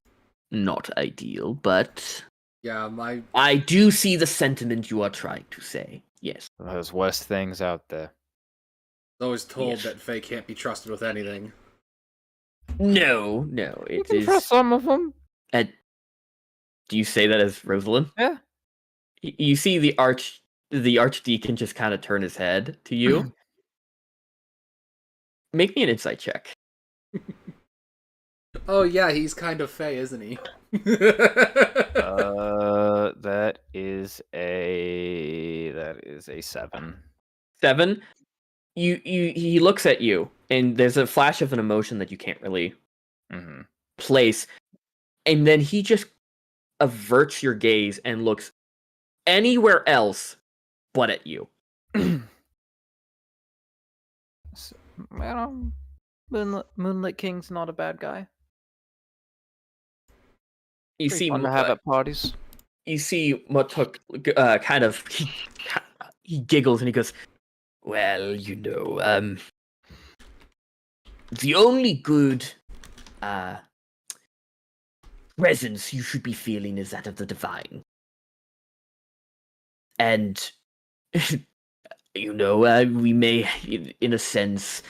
not ideal, but Yeah, I do see the sentiment you are trying to say. Yes. There's worse things out there. always told Yes. that Faye can't be trusted with anything. No, You it can is. trust some of them. Do you say that as Rosalind? Yeah. You see the archdeacon just kind of turn his head to you. Make me an insight check. Oh yeah, he's kind of Faye, isn't he? That is a 7. 7. He looks at you, and there's a flash of an emotion that you can't really Mm-hmm. place, and then he just averts your gaze and looks anywhere else but at you. Well, Moonlit King's not a bad guy. You Pretty see, fun to have at parties. you see Motuk kind of he giggles and he goes, "Well, the only good presence you should be feeling is that of the divine, and we may, in a sense,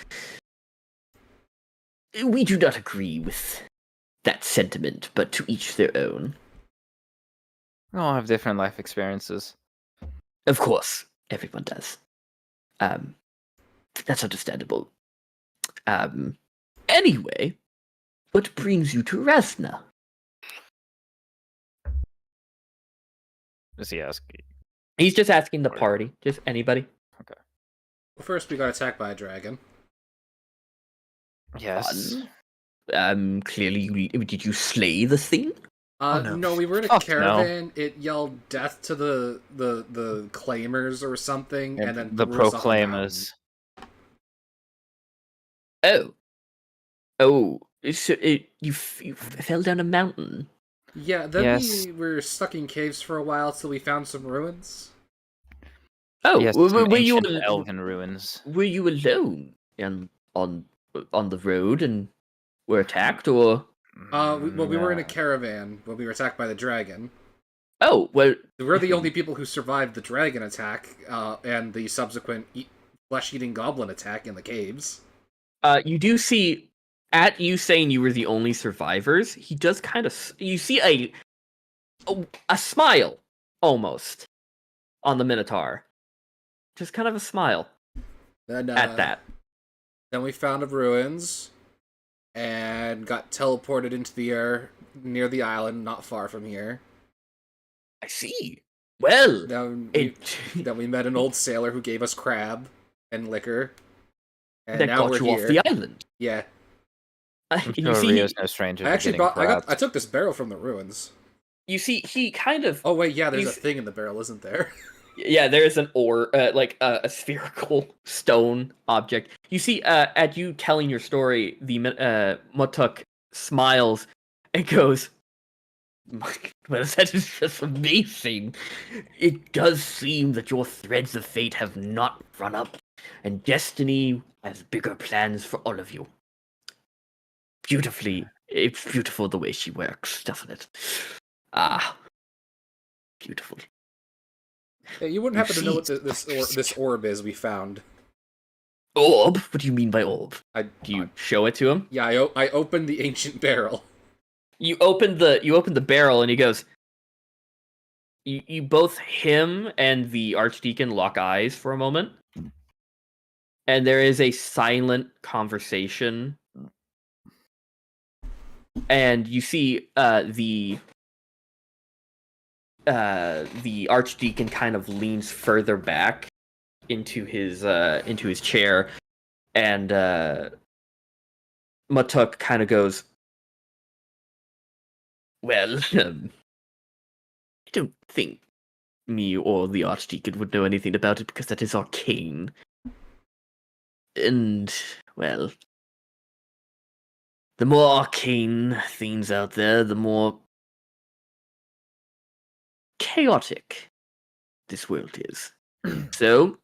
we do not agree with that sentiment, but to each their own. We all have different life experiences. Of course, everyone does. That's understandable. Anyway, what brings you to Resna? Is he asking? He's just asking the party, just anybody. First, we got attacked by a dragon. Yes. Fun. Clearly, did you slay the thing? No, we were in a Fuck no. caravan. It yelled death to the claimers or something, and then the threw us off a mountain. proclaimers. Oh, so you fell down a mountain. Yeah, then Yes. we were stuck in caves for a while till we found some ruins. Oh, Yes, were some you ancient elven ruins. were you alone on the road and were attacked, or? We were in a Nah. caravan when we were attacked by the dragon. Oh, well, We're the only people who survived the dragon attack and the subsequent flesh-eating goblin attack in the caves. you do see, at you saying you were the only survivors, he does kind of, you see a smile, almost, on the Minotaur. Just kind of a smile Then, at that. Then we found the ruins and got teleported into the air near the island, not far from here. I see. Well, Then we met an old sailor who gave us crab and liquor. And that now got we're you here. off the island. Yeah. I'm You sure see, Rio's no stranger I to actually getting I crabbed. took this barrel from the ruins. you see, he kind of. Oh wait, yeah, there's You a thing in the barrel, isn't there? Yeah, there is an ore, like a spherical stone object. You see, at you telling your story, the Motuk smiles and goes, "Well, that is just amazing. It does seem that your threads of fate have not run up, and destiny has bigger plans for all of you. It's beautiful the way she works, doesn't it? Ah, beautiful." Yeah, you wouldn't You happen to know what see- this orb is we found. Orb? What do you mean by orb? I Do you show it to him? Yeah, I opened the ancient barrel. You open the barrel and he goes. You both, him and the archdeacon, lock eyes for a moment, and there is a silent conversation. And you see the archdeacon kind of leans further back into his chair, and Matuk kind of goes, well, I don't think me or the Archdeacon would know anything about it because that is arcane. And, well, the more arcane things out there, the more chaotic this world is. So,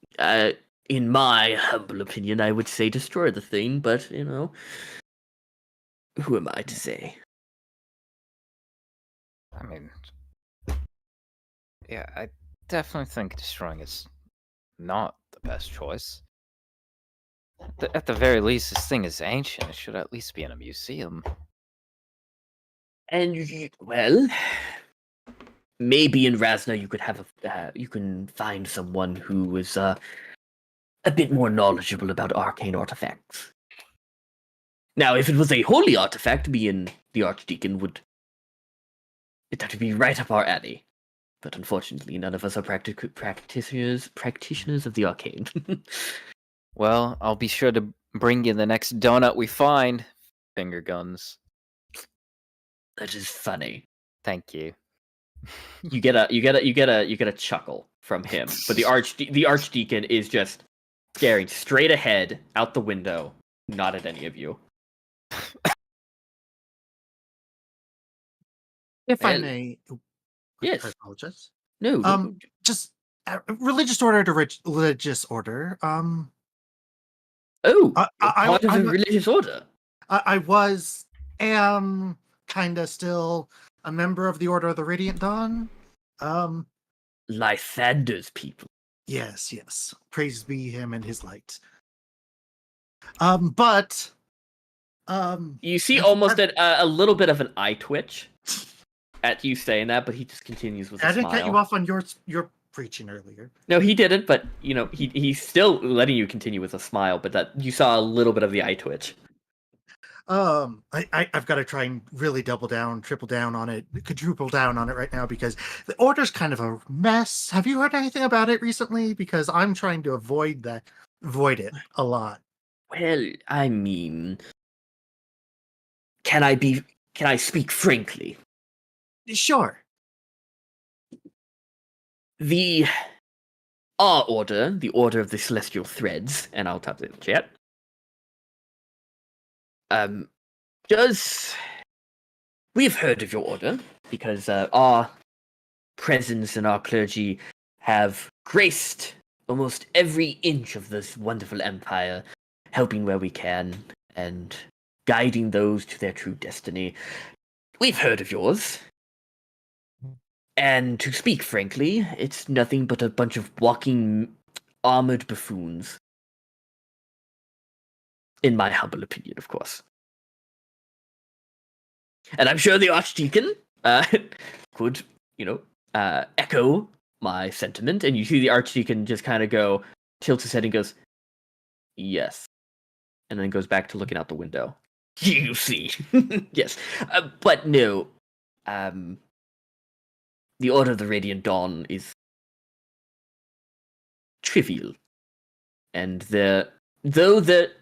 in my humble opinion, I would say destroy the thing, but, you know, who am I to say? I mean, yeah, I definitely think destroying is not the best choice. At the very least, this thing is ancient. It should at least be in a museum. And, well, maybe in Razna you could have you can find someone who is a bit more knowledgeable about arcane artifacts. Now, if it was a holy artifact, me and the Archdeacon would be right up our alley. But unfortunately, none of us are practitioners of the arcane. Well, I'll be sure to bring you the next donut we find. Finger guns. That is funny. Thank you. You get a chuckle from him, but the Archdeacon is just staring straight ahead out the window, not at any of you. If I Well, may, yes. I apologize. No. Just religious order to religious order. Oh, I- part of a I'm- religious order. I am kind of still a member of the Order of the Radiant Dawn. Lythander's people. Yes. Praise be him and his light. But You see I've- almost a little bit of an eye twitch at you saying that, but he just continues with a I didn't smile. cut you off on your preaching earlier. No, he didn't, but you know, he's still letting you continue with a smile, but that you saw a little bit of the eye twitch. I've got to try and really double down, triple down on it, quadruple down on it right now because the order's kind of a mess. Have you heard anything about it recently? Because I'm trying to avoid it a lot. Well, I mean, can I speak frankly? Sure. Our order, the Order of the Celestial Threads, and I'll type it in the chat. We've heard of your order because our presence and our clergy have graced almost every inch of this wonderful empire, helping where we can and guiding those to their true destiny. We've heard of yours. And to speak frankly, it's nothing but a bunch of walking armored buffoons. In my humble opinion, of course. And I'm sure the Archdeacon could, echo my sentiment. And you see the Archdeacon just kind of tilt his head and goes, yes. And then goes back to looking out the window. You see. Yes. But no. The Order of the Radiant Dawn is trivial. And though their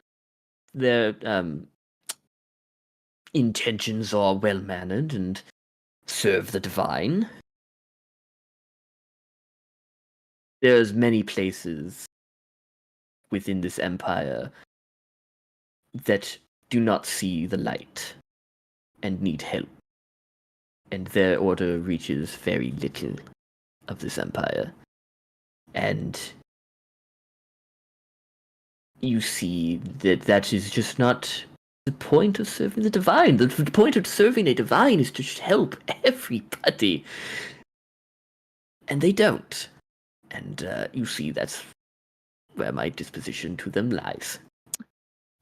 intentions are well-mannered and serve the divine, there's many places within this empire that do not see the light and need help. And their order reaches very little of this empire. And you see that is just not the point of serving the divine. The point of serving a divine is to help everybody. And they don't. And you see that's where my disposition to them lies.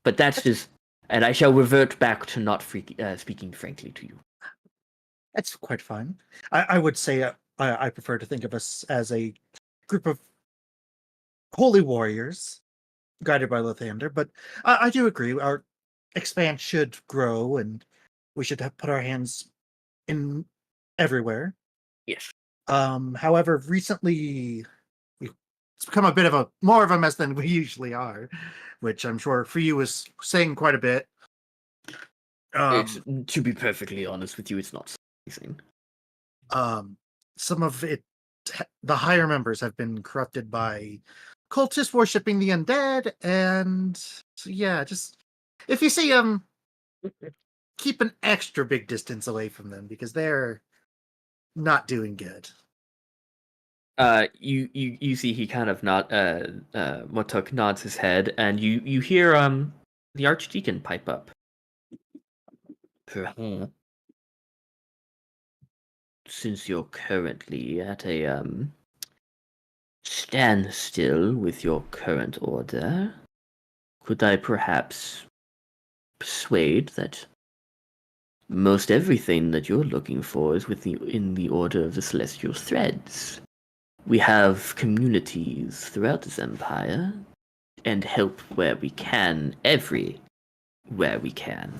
But that's just... And I shall revert back to not speaking frankly to you. That's quite fine. I would say I prefer to think of us as a group of holy warriors guided by Lathander, but I do agree. Our expanse should grow, and we should put our hands in everywhere. Yes. However, recently it's become a bit of more of a mess than we usually are, which I'm sure for you is saying quite a bit. It's, Um, to be perfectly honest with you, it's not surprising. some of it, the higher members have been corrupted by cultists worshipping the undead, and so yeah, just if you see keep an extra big distance away from them because they're not doing good. You see he kind of Motuk nods his head, and you hear the Archdeacon pipe up. Perhaps, since you're currently at a standstill with your current order, could I perhaps persuade that most everything that you're looking for is in the Order of the Celestial Threads? We have communities throughout this empire, and help where we can, everywhere we can.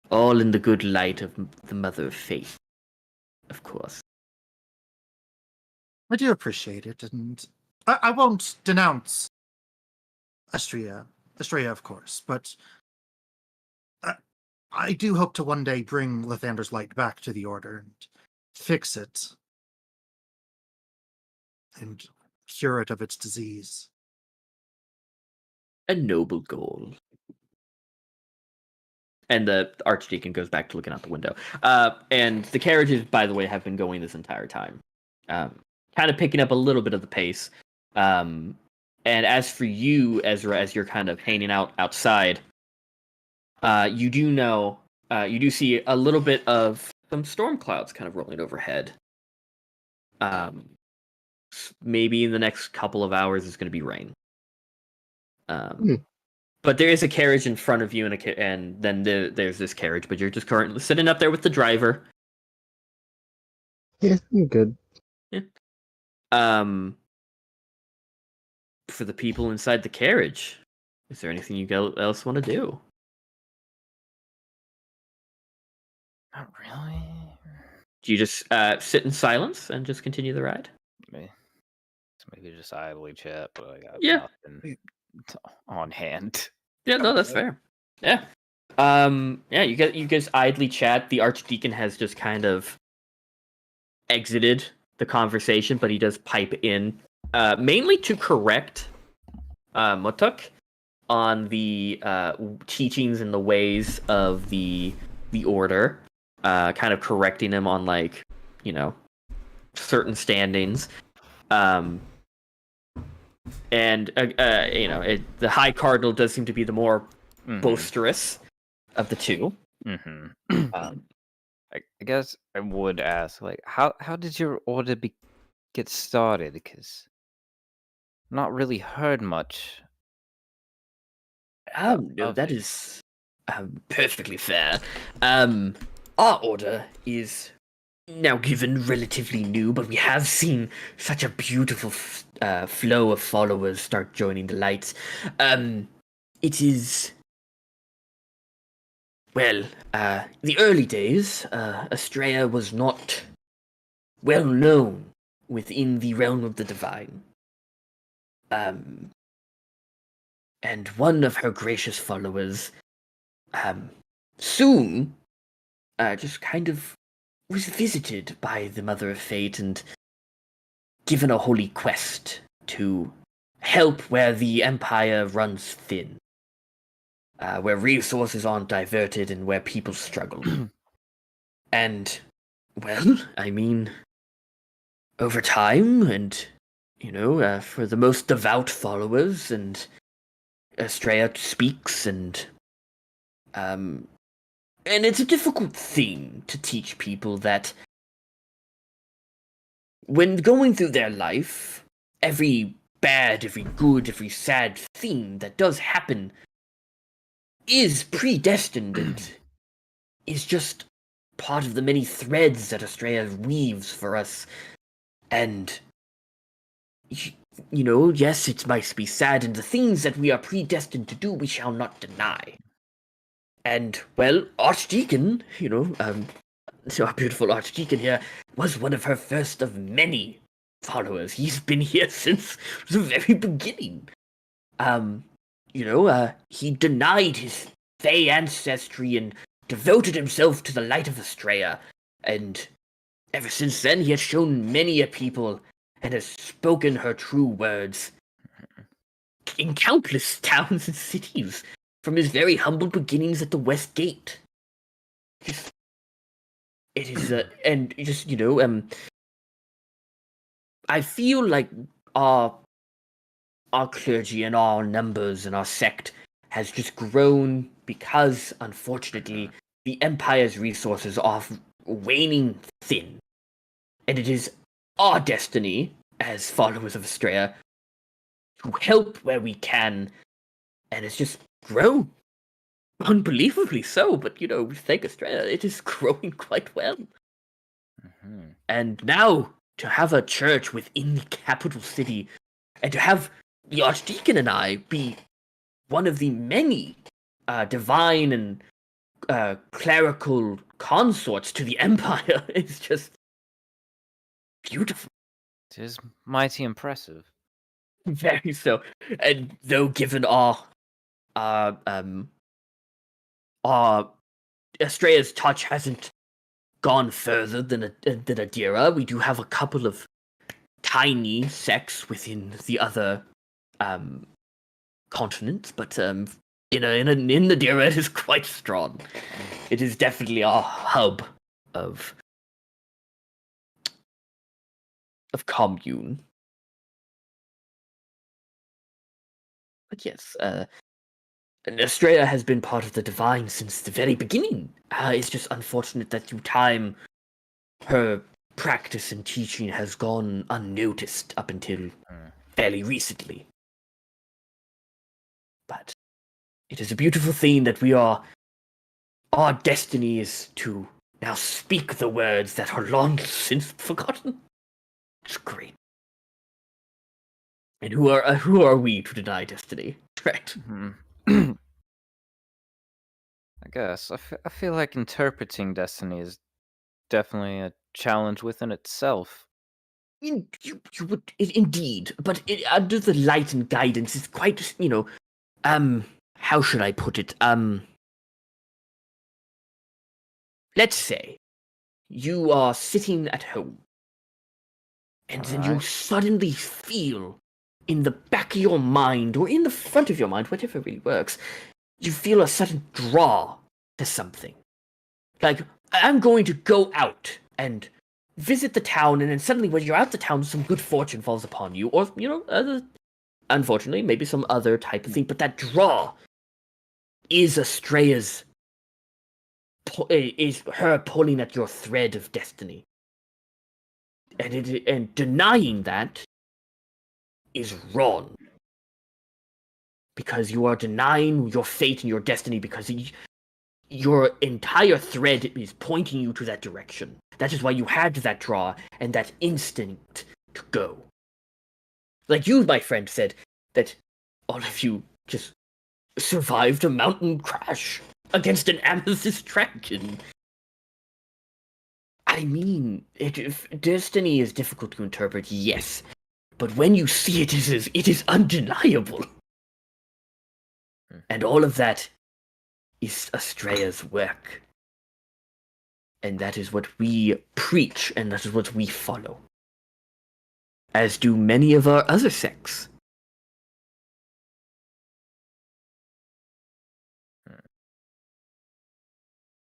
All in the good light of the Mother of Faith, of course. I do appreciate it, and I won't denounce Astrea, of course, but I do hope to one day bring Lathander's light back to the Order and fix it and cure it of its disease. A noble goal. And the Archdeacon goes back to looking out the window. And the carriages, by the way, have been going this entire time. Kind of picking up a little bit of the pace. And as for you, Ezra, as you're kind of hanging out outside, you do see a little bit of some storm clouds kind of rolling overhead. Maybe in the next couple of hours it's going to be rain. But there is a carriage in front of you, and then there's this carriage, but you're just currently sitting up there with the driver. Yeah, I'm good. For the people inside the carriage, is there anything you else want to do? Not really. Do you just sit in silence and just continue the ride? Maybe just idly chat, but I got Yeah. nothing on hand. Yeah, no, that's fair. Yeah. Yeah, you guys idly chat. The Archdeacon has just kind of exited the conversation, but he does pipe in, mainly to correct Motuk on the teachings and the ways of the order, kind of correcting him on, like, certain standings. And the High Cardinal does seem to be the more boisterous of the two. I guess I would ask, like, how did your order get started? Because I've not really heard much. No, that is perfectly fair. Our order is now given relatively new, but we have seen such a beautiful flow of followers start joining the lights. It is, well, the early days, Astrea was not well known within the realm of the divine. And one of her gracious followers, soon, just kind of was visited by the Mother of Fate and given a holy quest to help where the Empire runs thin, where resources aren't diverted and where people struggle. And, well, I mean, over time, and, for the most devout followers, and Astrea speaks, and it's a difficult thing to teach people that when going through their life, every bad, every good, every sad thing that does happen is predestined and is just part of the many threads that Astrea weaves for us. And, yes, it might be sad, and the things that we are predestined to do, we shall not deny. And, well, Archdeacon, so our beautiful Archdeacon here, was one of her first of many followers. He's been here since the very beginning. He denied his Fey ancestry and devoted himself to the light of Estrella. And ever since then, he has shown many a people and has spoken her true words in countless towns and cities, from his very humble beginnings at the West Gate. It is, and just, I feel like our clergy and our numbers and our sect has just grown because, unfortunately, the Empire's resources are waning thin. And it is our destiny, as followers of Estrella, to help where we can, and it's just grown. Unbelievably so, but thank Estrella, it is growing quite well. Mhm. And now, to have a church within the capital city, and to have the Archdeacon and I be one of the many divine and clerical consorts to the Empire is just beautiful. It is mighty impressive. Very so. And though given our Estrella's touch hasn't gone further than Nedera, we do have a couple of tiny sects within the other continents, but in Nedera it is quite strong. It is definitely our hub of commune. But yes, Estrella has been part of the Divine since the very beginning. It's just unfortunate that through time, her practice and teaching has gone unnoticed up until fairly recently. But it is a beautiful thing that our destiny is to now speak the words that are long since forgotten. It's great. And who are we to deny destiny? Right. I guess. I feel like interpreting destiny is definitely a challenge within itself. You would indeed, but under the light and guidance, it's quite, how should I put it? Let's say you are sitting at home, and then you Alright. suddenly feel in the back of your mind, or in the front of your mind, whatever really works, you feel a sudden draw to something. Like, I'm going to go out and visit the town, and then suddenly when you're out the town, some good fortune falls upon you, or, unfortunately, maybe some other type of thing, but that draw is Estrella's, is her pulling at your thread of destiny. And denying that is wrong. Because you are denying your fate and your destiny because your entire thread is pointing you to that direction. That is why you had that draw and that instinct to go. Like you, my friend, said that all of you just survived a mountain crash against an amethyst dragon. I mean, destiny is difficult to interpret, yes, but when you see it, it is undeniable. And all of that is Estrella's work. And that is what we preach, and that is what we follow. As do many of our other sects.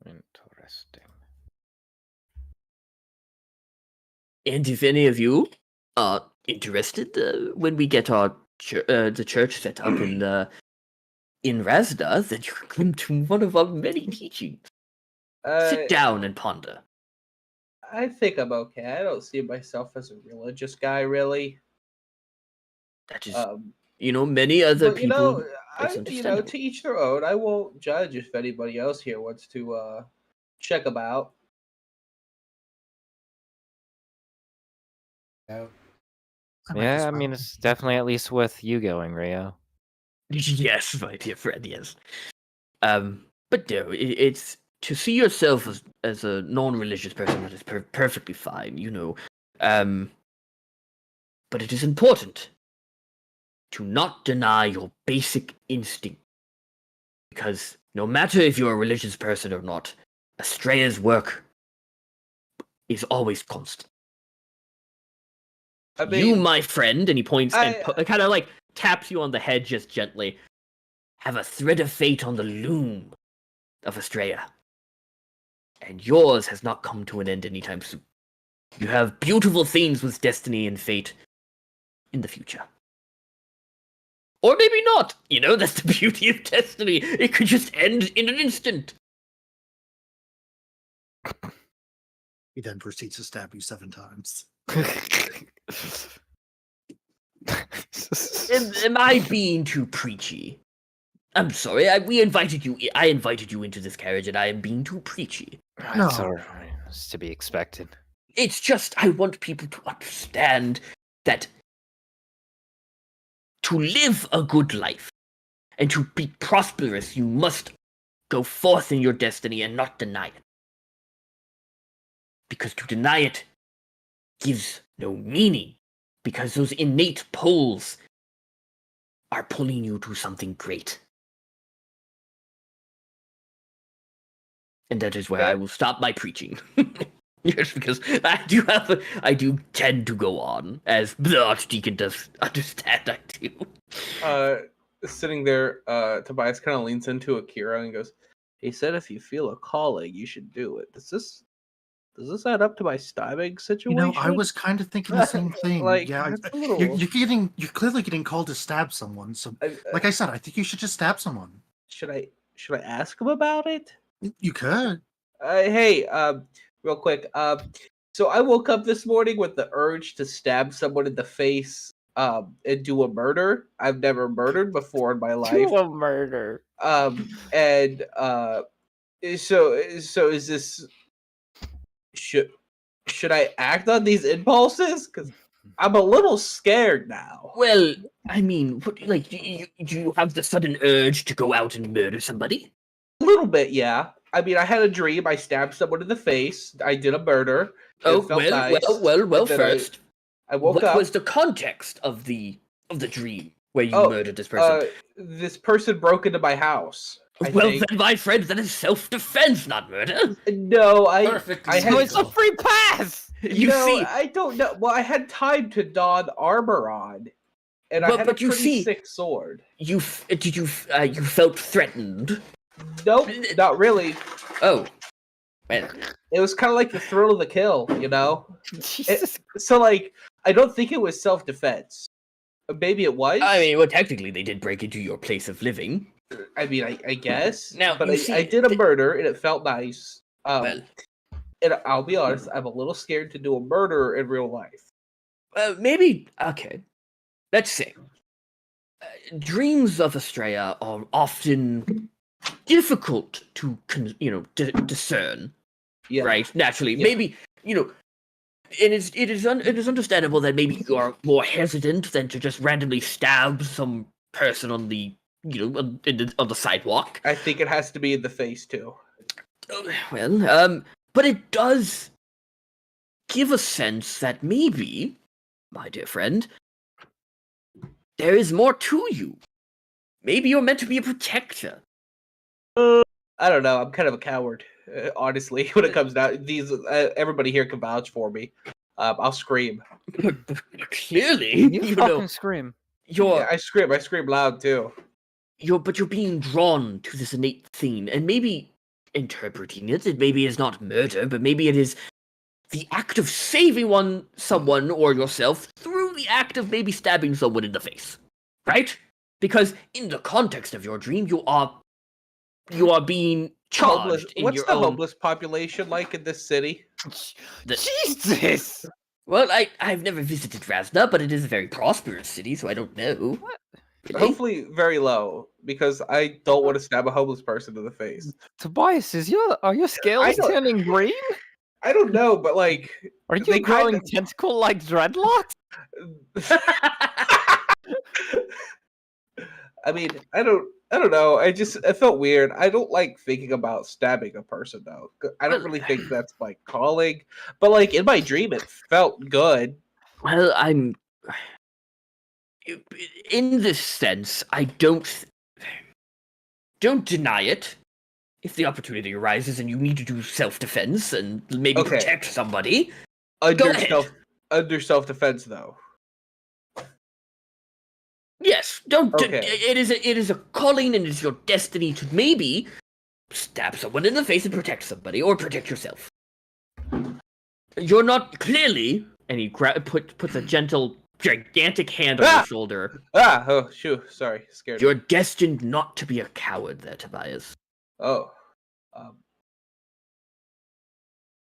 Interesting. And if any of you are interested, when we get our the church set up in Razda, then you can come to one of our many teachings. Sit down and ponder. I think I'm okay. I don't see myself as a religious guy, really. That is, Um, many other but people. It's to understandable. each their own. I won't judge if anybody else here wants to check them out. No. Yeah, I mean, it's definitely at least worth you going, Rio. Yes, my dear friend, yes. But no, it's to see yourself as a non-religious person, that is perfectly fine, but it is important to not deny your basic instinct Because no matter if you're a religious person or not, Astrea's work is always constant. I You, mean, my friend, and he points and I- kind of like taps you on the head just gently, have a thread of fate on the loom of Astrea. And yours has not come to an end anytime soon. You have beautiful things with destiny and fate in the future. Or maybe not. You know, that's the beauty of destiny. It could just end in an instant. He then proceeds to stab you 7 times. Am I being too preachy? I'm sorry. I invited you into this carriage, and I am being too preachy. That's No. all right. It's to be expected. It's just I want people to understand that to live a good life and to be prosperous, you must go forth in your destiny and not deny it. Because to deny it gives no meaning, because those innate pulls are pulling you to something great. And that is where I will stop my preaching. Yes, because I do tend to go on, as the Archdeacon does understand I do. Sitting there, Tobias kind of leans into Akira and goes, "He said if you feel a calling, you should do it. Does this add up to my stabbing You situation?" know, I was kind of thinking the same thing. Like, yeah, that's a little- you're clearly getting called to stab someone. So, like I said, I think you should just stab someone. should I ask him about it? You could. Hey, real quick. So I woke up this morning with the urge to stab someone in the face, and do a murder. I've never murdered before in my life. a murder. And so is this should I act on these impulses? Because I'm a little scared now. Well, I mean, like, do you have the sudden urge to go out and murder somebody? A little bit, yeah. I mean, I had a dream. I stabbed someone in the face. I did a murder. Oh, It felt well, nice. well. And then First, I woke what up. was the context of the dream where you Oh, murdered this person? This person broke into my house. I Well, think. then, my friend, that is self-defense, not murder. No, Perfect I So had. it's a free pass. You no, see, I don't know. Well, I had time to don armor on, and I Well, had a but you pretty see- sick sword. you felt threatened. Nope, not really. Oh, well, It was kind of like the thrill of the kill, you know. Jesus. So, like, I don't think it was self-defense. Maybe it was. I mean, well, technically, they did break into your place of living. I guess. Now, but you I see, did a murder, and it felt nice. Well, And I'll be honest, I'm a little scared to do a murder in real life. maybe okay. Let's say dreams of Astrea are often difficult to discern. Yeah. Right? Naturally, Yeah. maybe it is understandable that maybe you are more hesitant than to just randomly stab some person on the on the sidewalk. I think it has to be in the face too. Well, but it does give a sense that maybe, my dear friend, there is more to you. Maybe you're meant to be a protector. I don't know. I'm kind of a coward, honestly. When it comes down, everybody here can vouch for me. I'll scream. Clearly, You fucking scream. you're Yeah, I scream. I scream loud too. you're being drawn to this innate thing, and maybe interpreting it maybe is not murder, but maybe it is the act of saving someone or yourself through the act of maybe stabbing someone in the face, right? Because in the context of your dream, you are being Homeless. charged in What's your the own. homeless population like in this city? Jesus. Well, I've never visited Razna, but it is a very prosperous city, so I don't know. Really? Hopefully, very low, because I don't want to stab a homeless person in the face. Tobias, are your scales don't- turning green? I don't know, but like, Are They you growing kinda- tentacle-like dreadlocks? I mean, I don't know. I felt weird. I don't like thinking about stabbing a person though. I don't really think that's my calling. But like in my dream, it felt good. Well, I'm. In this sense, I don't. don't deny it. If the opportunity arises and you need to do self-defense and maybe Okay. protect somebody, Under ahead. self-defense, though. yes, don't. Okay. It is a calling and it's your destiny to maybe stab someone in the face and protect somebody or protect yourself. You're not clearly, and he puts a gentle, gigantic hand on your shoulder. Oh, shoo. Sorry. Scared. You're destined not to be a coward there, Tobias. Oh.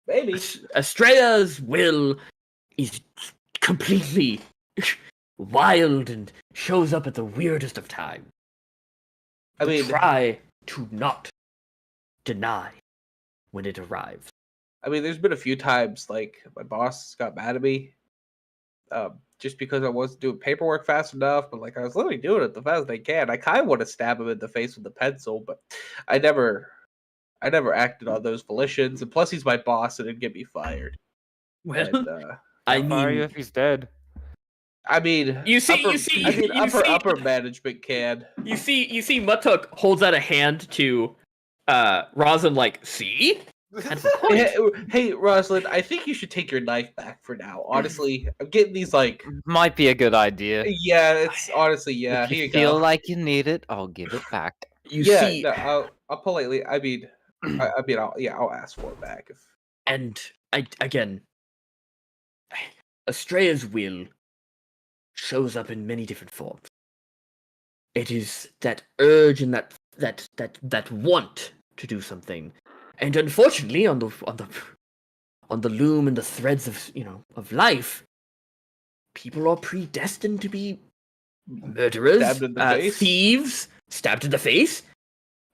Maybe. Estrella's will is completely wild and shows up at the weirdest of times. I mean, Try to not deny when it arrives. there's been a few times like my boss got mad at me, just because I wasn't doing paperwork fast enough. But like I was literally doing it the fastest I can. I kind of want to stab him in the face with the pencil, but I never acted on those volitions. And plus, he's my boss, and it'd get me fired. Well, And, I How fire you mean, if he's dead? I mean, You see- upper, you see- I mean, you see- upper management can. you see Matuk holds out a hand to Rosin, like, see? That's the point. Hey, Rosalind, I think you should take your knife back for now. Honestly, I'm getting these like. Might be a good idea. Yeah, it's honestly, yeah. If Here you you feel go. like you need it, I'll give it back. You Yeah, see, no, I'll politely. I'll ask for it back if. and again, Estrella's will shows up in many different forms. It is that urge and that want to do something, and unfortunately, on the loom and the threads of life, people are predestined to be murderers, Stabbed in the face? thieves, stabbed in the face,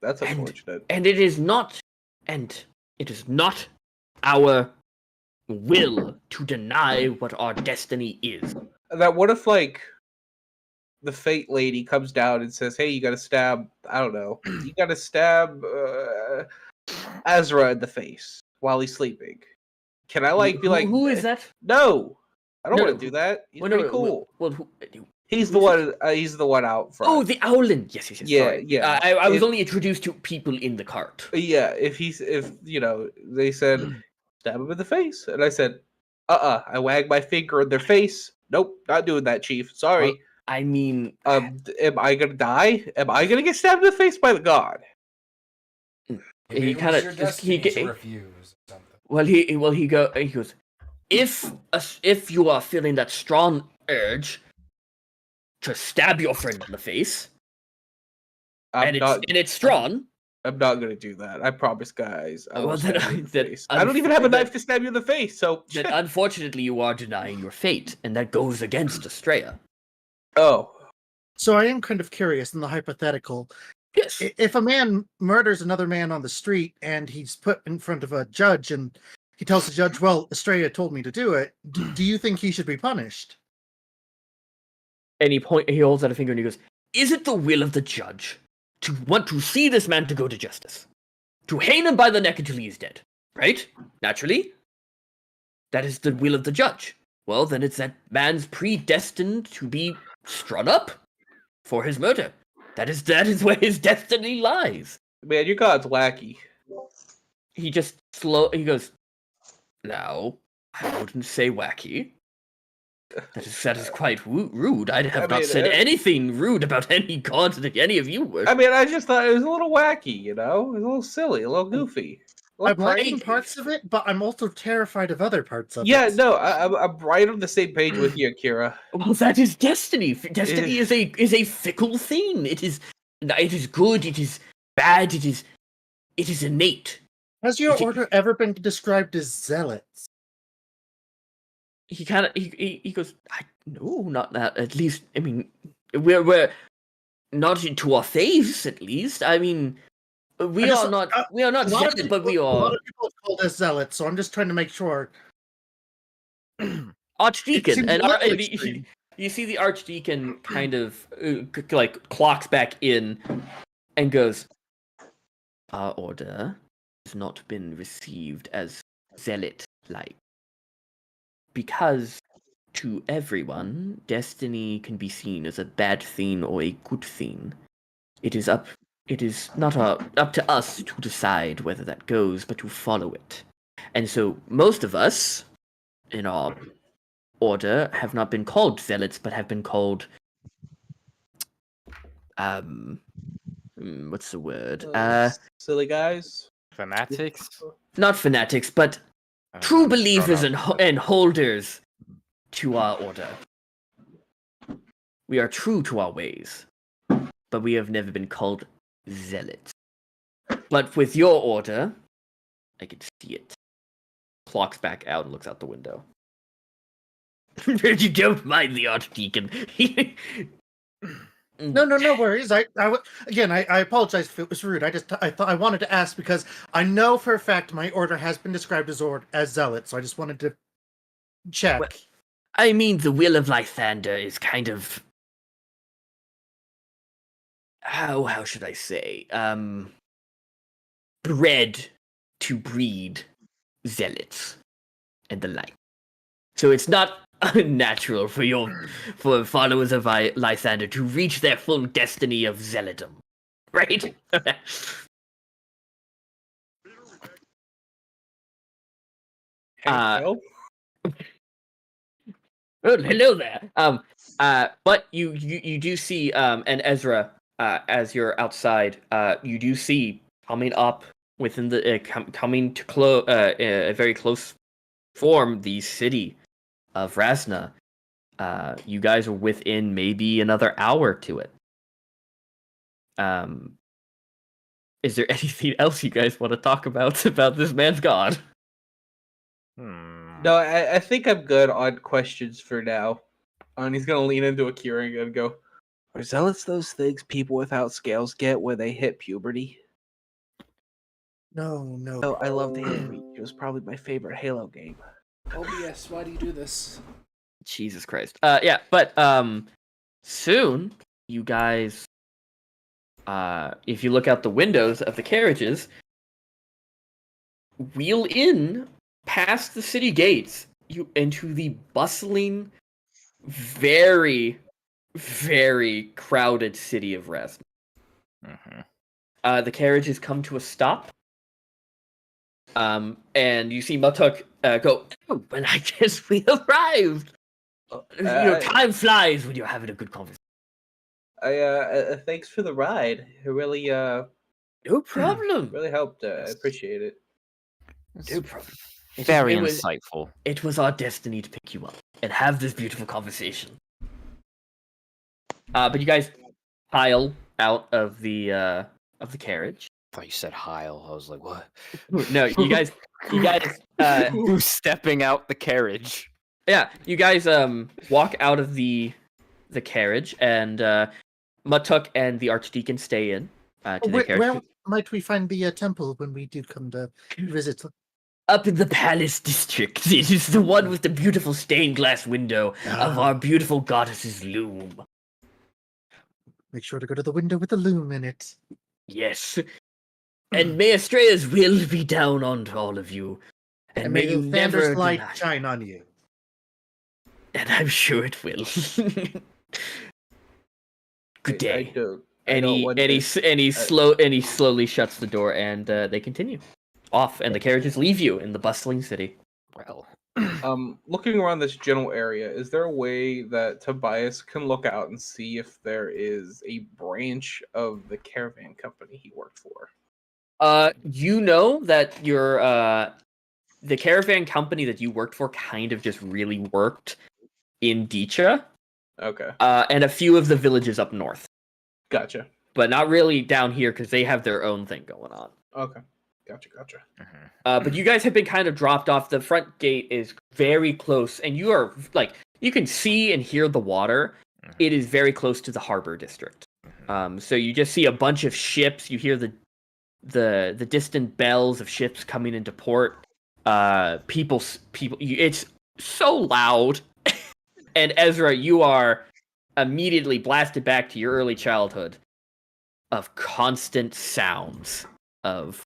That's unfortunate. and it is not our will to deny what our destiny is. That what if like the fate lady comes down and says, "Hey, you got to stab. I don't know. You got to stab Ezra in the face while he's sleeping." Can I like be like, who is that? No, I don't No, want to do that. He's Well, pretty cool. Well, He's the one. He's the one out front. oh, the Owlin. Yes. Yeah, Sorry. yeah. I was It- only introduced to people in the cart. Yeah, if they said stab him in the face, and I said, I wagged my finger in their face. Nope, not doing that, Chief. Sorry. Well, I mean, Am I gonna die? Am I gonna get stabbed in the face by the god? He It kinda was your just- destiny he- to refuse or something. well, he goes, if you are feeling that strong urge to stab your friend in the face, I'm not. and it's strong, I'm not gonna do that. I promise, guys. I Well, won't then stab you in the then face. I don't even have a unfor- knife to stab you in the face. So. then unfortunately you are denying your fate, and that goes against Estrella. Oh. So I am kind of curious in the hypothetical. Yes. If a man murders another man on the street and he's put in front of a judge and he tells the judge, "Well, Estrella told me to do it," do you think he should be punished? And he holds out a finger and he goes, "Is it the will of the judge to want to see this man to go to justice? To hang him by the neck until he is dead? Right? Naturally? That is the will of the judge. Well, then it's that man's predestined to be strung up for his murder. That is where his destiny lies." Man, your god's wacky. He just he goes, "No, I wouldn't say wacky. That is quite rude. I have not mean, said anything rude about any god that any of you were." I mean, I just thought it was a little wacky, you know? It was a little silly, a little goofy. I'm liking parts of it, but I'm also terrified of other parts of Yeah, it. no, I'm right on the same page with you, Akira. Well, that is destiny. Destiny is a fickle thing. It is good. It is bad. It is innate. Has your order ever been described as zealots? He kind of he goes, "No, not that. At least, I mean, we're not to our face. At least, I mean, we are not zealot, but we A lot are of people have called us zealots, so I'm just trying to make sure. archdeacon." seems And a little extreme. you see the archdeacon kind of like clocks back in and goes, "Our order has not been received as zealot-like. Because to everyone, destiny can be seen as a bad thing or a good thing. It is up it is not up to us to decide whether that goes, but to follow it. And so most of us in our order have not been called zealots, but have been called what's the word? Silly guys. Fanatics? Not fanatics, but true believers and holders to our order. We are true to our ways, but we have never been called zealots. But with your order, I can see it. Clocks back out and looks out the window. You don't mind the Archdeacon. No worries. Again, I apologize if it was rude. I thought I wanted to ask because I know for a fact my order has been described as zealot, so I just wanted to check. Well, I mean, the will of Lysander is kind of how should I say? Bred to breed zealots and the like. So it's not unnatural for followers of Lysander to reach their full destiny of zealotdom, right? Hey, Oh, hello there. But you do see, and Ezra, as you're outside, you do see coming up within the coming to a very close form the city of Rasna. You guys are within maybe another hour to it. Is there anything else you guys want to talk about this man's god? No, I think I'm good on questions for now. And he's gonna lean into a Kieran and go, "Are zealots those things people without scales get when they hit puberty?" No. Oh, I loved Halo Reach. It was probably my favorite Halo game. OBS, why do you do this? Jesus Christ. Yeah, but soon you guys, if you look out the windows of the carriages, wheel in past the city gates into the bustling, very, very crowded city of Rest. The carriages come to a stop. And you see Matuk go, "Oh, well, I guess we arrived. Time flies when you're having a good conversation." Thanks for the ride. It really, No problem. really helped. I appreciate it. No problem. Very It was- insightful. It was our destiny to pick you up and have this beautiful conversation. But you guys pile out of the carriage. I thought you said Heil. I was like, what? No, you guys, Who's stepping out the carriage? yeah, you guys walk out of the carriage, and Matuk and the Archdeacon stay in to the carriage. Where might we find the temple when we do come to visit? Up in the palace district. It is the one with the beautiful stained glass window of our beautiful goddess's loom. Make sure to go to the window with the loom in it. Yes. And may Astrea's will be down on all of you. And may you never Thander's light deny. shine on you. And I'm sure it will. Good day. And he slowly shuts the door, and they continue off, and the carriages leave you in the bustling city. Well, Looking around this general area, is there a way that Tobias can look out and see if there is a branch of the caravan company he worked for? You know that your the caravan company that you worked for kind of just really worked in Dicha, Okay, and a few of the villages up north, gotcha. but not really down here because they have their own thing going on. Okay, gotcha. But you guys have been kind of dropped off. The front gate is very close, and you are you can see and hear the water. It is very close to the harbor district. So you just see a bunch of ships. You hear the distant bells of ships coming into port. People. It's so loud. And Ezra, you are immediately blasted back to your early childhood of constant sounds of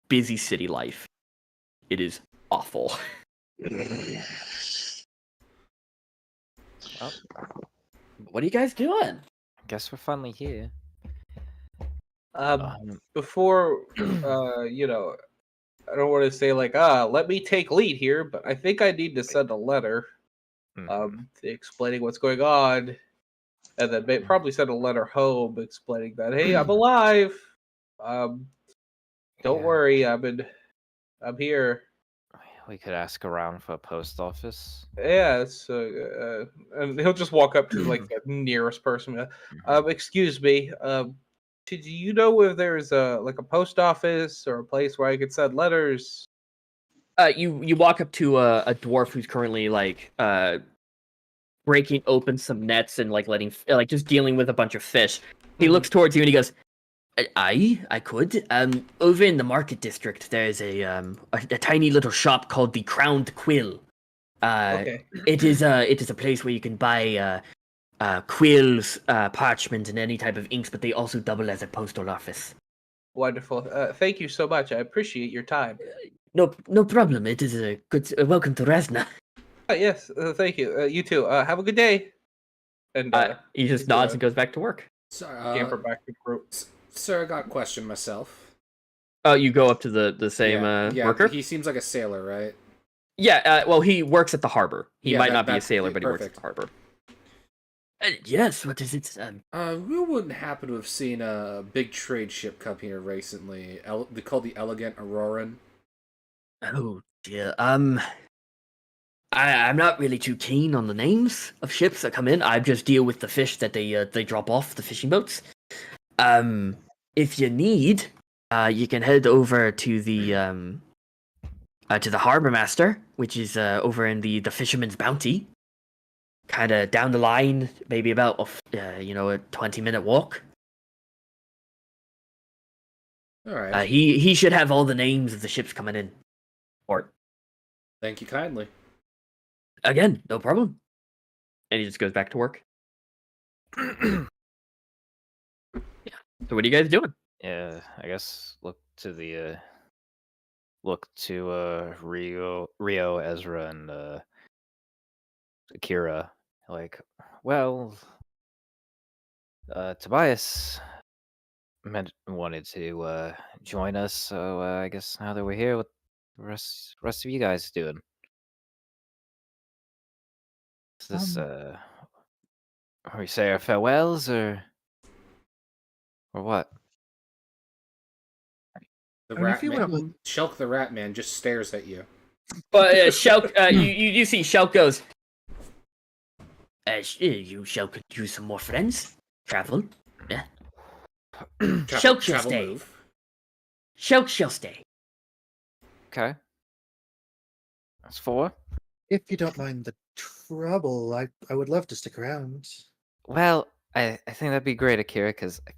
busy city life. It is awful. well, What are you guys doing? I guess we're finally here. Before, you know, I don't want to say like, let me take lead here, but I think I need to send a letter, explaining what's going on, and then probably send a letter home explaining that, hey, I'm alive. Don't Yeah. worry, I'm here. We could ask around for a post office. Yeah, and he'll just walk up to like the nearest person. Excuse me. Do you know if there's a post office or a place where I could send letters? You walk up to a dwarf who's currently breaking open some nets and letting just dealing with a bunch of fish. He looks towards you and he goes, I could. Over in the market district, there's a tiny little shop called the Crowned Quill. Okay. It is a place where you can buy quills, parchment, and any type of inks, but they also double as a postal office. Wonderful. Thank you so much. I appreciate your time. No problem. It is a good welcome to Resna. Yes, thank you. You too. Have a good day. And He just nods and goes back to work. Sorry, scamper back to the group. sir, I got a question myself. Oh, you go up to the same worker? He seems like a sailor, right? Yeah, well, he works at the harbor. He might not be a that's sailor, but he works at perfect. the harbor. Yes, what is it? We wouldn't happen to have seen a big trade ship come here recently. They called the Elegant Auroran. Oh dear. I'm not really too keen on the names of ships that come in. I just deal with the fish that they drop off the fishing boats. If you need, you can head over to the harbor master, which is over in the Fisherman's Bounty. Kind of down the line, maybe about a 20-minute walk. All right. He should have all the names of the ships coming in. Or Thank you kindly. again, no problem. And he just goes back to work. Yeah. So what are you guys doing? Yeah, I guess look to Rio, Ezra, and Akira. Like, well, Tobias wanted to join us, so I guess now that we're here, what the rest of you guys doing? Is this are we say our farewells or what? The I mean, if rat you man, would- Shelk the rat man just stares at you. But Shelk, you see Shelk goes. You Shelk could use some more friends. Travel. Yeah. Shelk shall stay. Move. Shelk shall stay. Okay, that's 4. If you don't mind the trouble, I would love to stick around. Well, I think that'd be great, Akira, because I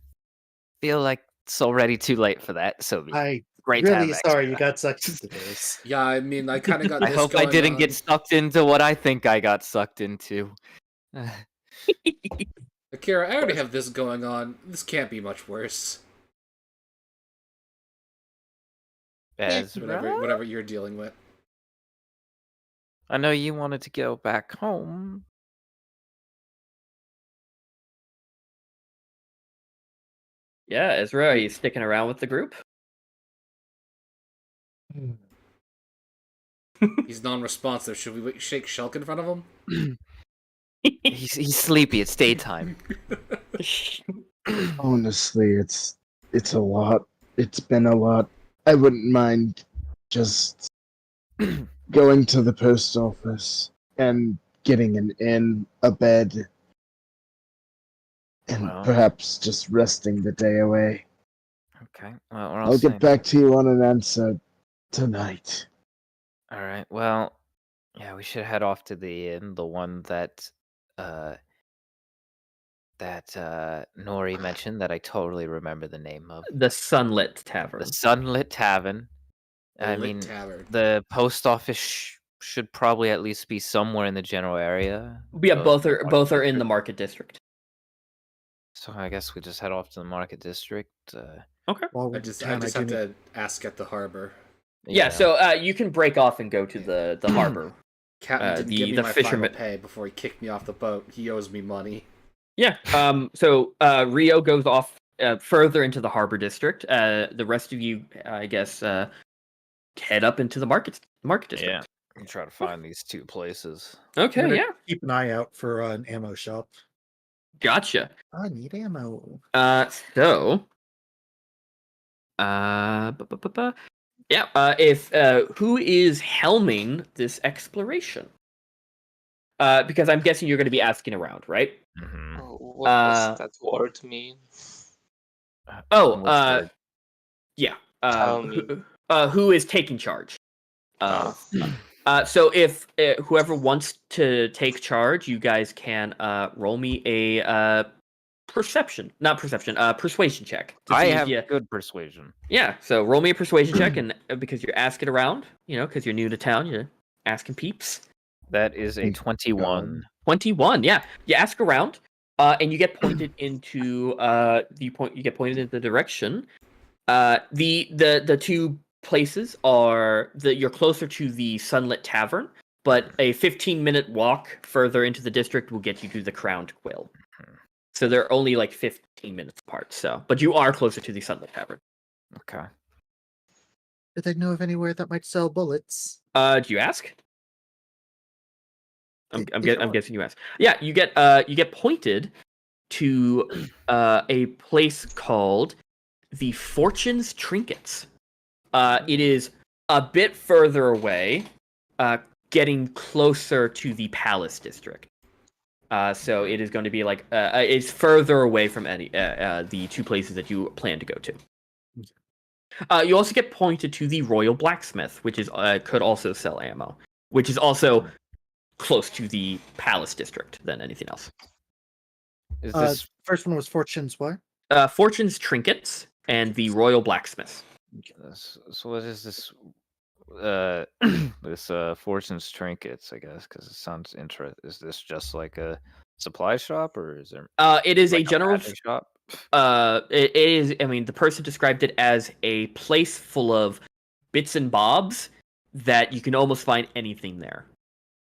feel like it's already too late for that. So it'd be I great to have really sorry extra. you got sucked into this. Yeah, I mean, I kind of got. I this hope I going didn't on. get sucked into what I think I got sucked into. Akira, I already have this going on. This can't be much worse. Ezra? Whatever you're dealing with. I know you wanted to go back home. Yeah, Ezra, are you sticking around with the group? He's non-responsive. Should we shake Shelk in front of him? He's sleepy. It's daytime. Honestly, it's a lot. It's been a lot. I wouldn't mind just going to the post office and getting an inn, a bed, and Well. perhaps just resting the day away. Okay. Well, we're all I'll saying- get back to you on an answer tonight. All right. Well, yeah, we should head off to the inn, the one that Nori mentioned that I totally remember the name of. The Sunlit Tavern. The Sunlit Tavern. I Lit mean, tavern. the post office should probably at least be somewhere in the general area. Yeah, of both the are market in the district. market district. So I guess we just head off to the market district. Okay. While I we just can, have do need- to ask at the harbor. Yeah, so you can break off and go to the harbor. Captain didn't the- give me the my fisherman- final pay before he kicked me off the boat. He owes me money. Yeah. So Rio goes off further into the harbor district. The rest of you, I guess, head up into the market district. Yeah. I'm trying to find these two places. I'm Okay, gonna yeah, keep an eye out for an ammo shop. gotcha. I need ammo. So, yeah. If who is helming this exploration? Because I'm guessing you're going to be asking around, right? Mm-hmm. What does that word mean? Yeah. Tell me. Who is taking charge? Ah. So if whoever wants to take charge, you guys can roll me a persuasion check. To I see have if you, good persuasion. yeah. So roll me a persuasion check, and because you're asking around, because you're new to town, you're asking peeps. That is a 21. 21, yeah. You ask around, and you get pointed into you get pointed in the direction. The two places are you're closer to the Sunlit Tavern, but a 15-minute walk further into the district will get you to the Crowned Quill. So they're only like 15 minutes apart. So, but you are closer to the Sunlit Tavern. Okay. Do they know of anywhere that might sell bullets? Do you ask? I'm Sure. guessing you ask. Yeah, you get pointed to a place called the Fortune's Trinkets. It is a bit further away, getting closer to the Palace District. So it is going to be like it's further away from any the two places that you plan to go to. You also get pointed to the Royal Blacksmith, which is could also sell ammo, which is also close to the Palace District than anything else. Is this First one was Fortune's what? Fortune's Trinkets and the Royal Blacksmith. so what is this this Fortune's Trinkets, I guess, because it sounds interesting. Is this just like a supply shop, or is there It is like a general magic shop? it is. I mean, the person described it as a place full of bits and bobs that you can almost find anything there.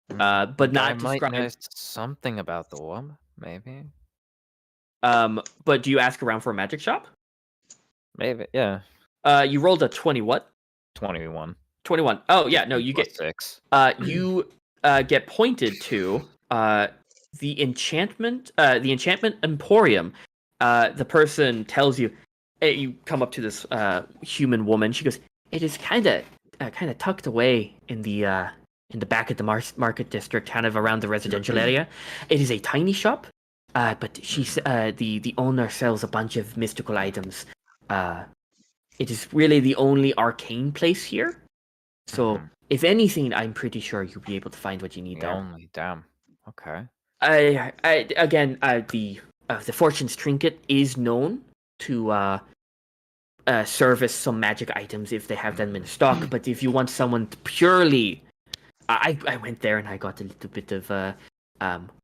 But I not might know described. something about the one, maybe. But do you ask around for a magic shop? Maybe, yeah. You rolled a 20. What? 21. 21. Oh yeah, no, you Plus get 6. you get pointed to the enchantment emporium. The person tells you, you come up to this human woman. She goes, "It is kind of tucked away in the back of the market district, kind of around the residential area. It is a tiny shop, but she's the owner sells a bunch of mystical items. It is really the only arcane place here. So, if anything, I'm pretty sure you'll be able to find what you need The there. only, damn. Okay. The Fortune's Trinket is known to service some magic items if they have them in stock. But if you want someone to purely, I went there and I got a little bit of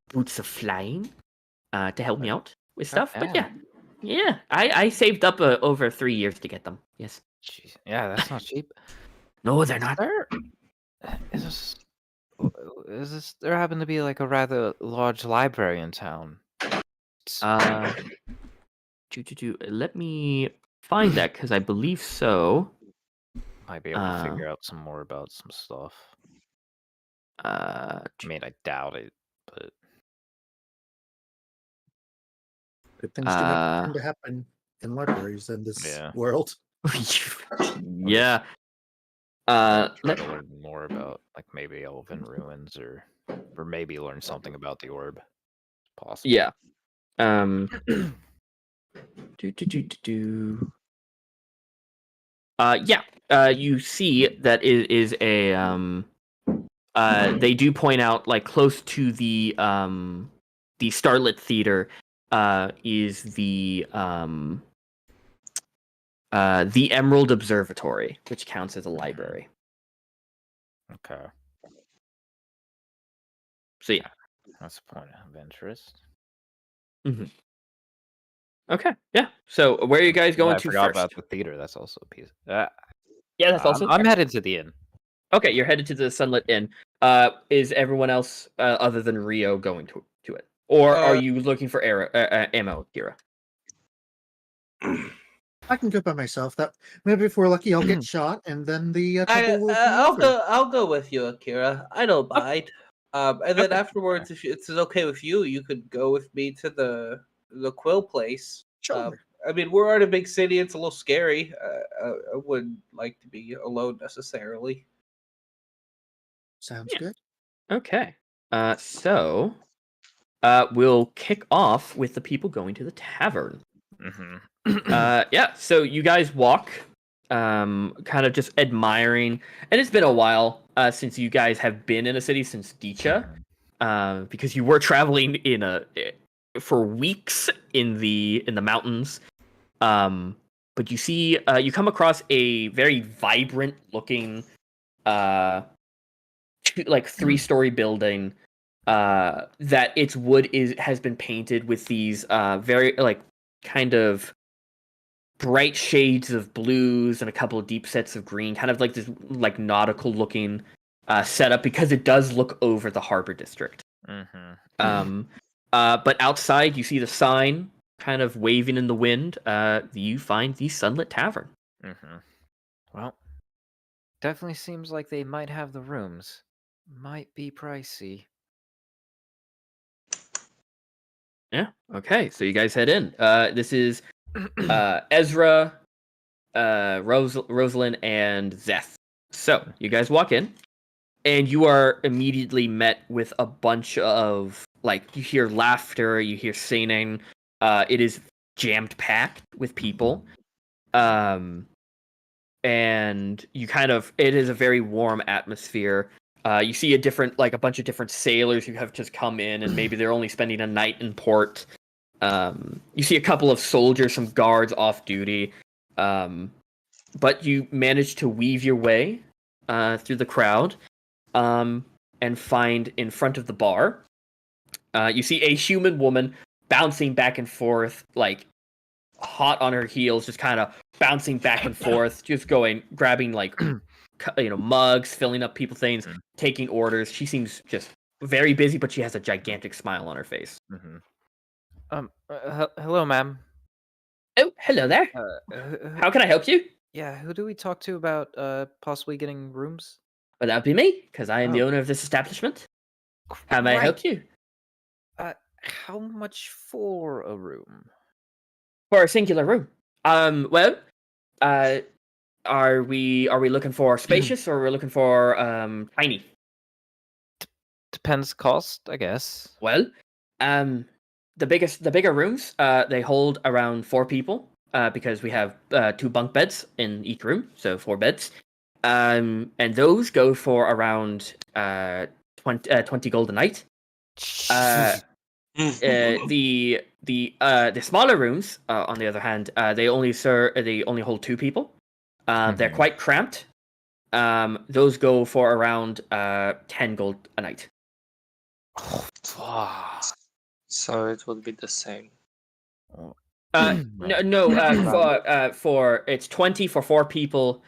boots of flying to help me out with stuff. But yeah, I saved up over 3 years to get them. Yes. Jeez. Yeah, that's not cheap. No, they're not. Is this there happen to be like a rather large library in town? Let me find that because I believe so. Might be able to figure out some more about some stuff. I mean, I doubt it, but Good things do not tend to happen in libraries in this world. Yeah. Try to learn more about like maybe Elven ruins or maybe learn something about the orb. Possible. Yeah. You see that it is a they do point out like close to the Starlit Theater is the Emerald Observatory, which counts as a library. Okay. So yeah, that's a point of interest. Mm-hmm. Okay, yeah. So where are you guys going to forgot first? about the theater. That's also a piece. Yeah, that's also. I'm headed to the inn. Okay, you're headed to the Sunlit Inn. Is everyone else other than Rio going to it, or are you looking for ammo, Kira? I can go by myself. That maybe if we're lucky, I'll get shot, and then the trouble will be I'll over. go. I'll go with you, Akira. I don't mind. And then Okay. afterwards, if it's okay with you, you could go with me to the Quill place. Sure. I mean, we're in a big city. It's a little scary. I wouldn't like to be alone necessarily. Sounds Yeah. good. Okay. So we'll kick off with the people going to the tavern. Yeah. So you guys walk, kind of just admiring, and it's been a while since you guys have been in a city since Dicha, because you were traveling for weeks in the mountains. But you see, you come across a very vibrant looking, like 3-story building. That its wood has been painted with these very kind of bright shades of blues and a couple of deep sets of green, kind of like this nautical looking setup, because it does look over the harbor district. But outside you see the sign kind of waving in the wind. You find the Sunlit Tavern. Well, definitely seems like they might have the rooms. Might be pricey. Yeah. Okay. So you guys head in. This is Ezra, Rosalind, and Zeth. So you guys walk in, and you are immediately met with a bunch of you hear laughter, you hear singing. It is jammed packed with people, and it is a very warm atmosphere. You see a bunch of different sailors who have just come in, and maybe they're only spending a night in port. You see a couple of soldiers, some guards off duty, but you manage to weave your way through the crowd, and find in front of the bar. You see a human woman bouncing back and forth, hot on her heels, just kind of bouncing back and forth, just grabbing mugs, filling up people's things, taking orders. She seems just very busy, but she has a gigantic smile on her face. Hello, ma'am. Oh, hello there. How can I help you? Yeah, who do we talk to about possibly getting rooms? Well, that'd be me, because I am the Oh. owner of this establishment. How may I help you? How much for a room? For a singular room. Well, are we looking for spacious, or are we looking for tiny? Depends cost, I guess. Well, the bigger rooms, they hold around 4 people, because we have 2 bunk beds in each room, so 4 beds. And those go for around 20 gold a night. The smaller rooms, on the other hand, they only hold 2 people. They're quite cramped. Those go for around 10 gold a night. So it would be the same. No. For it's 20 for 4 people,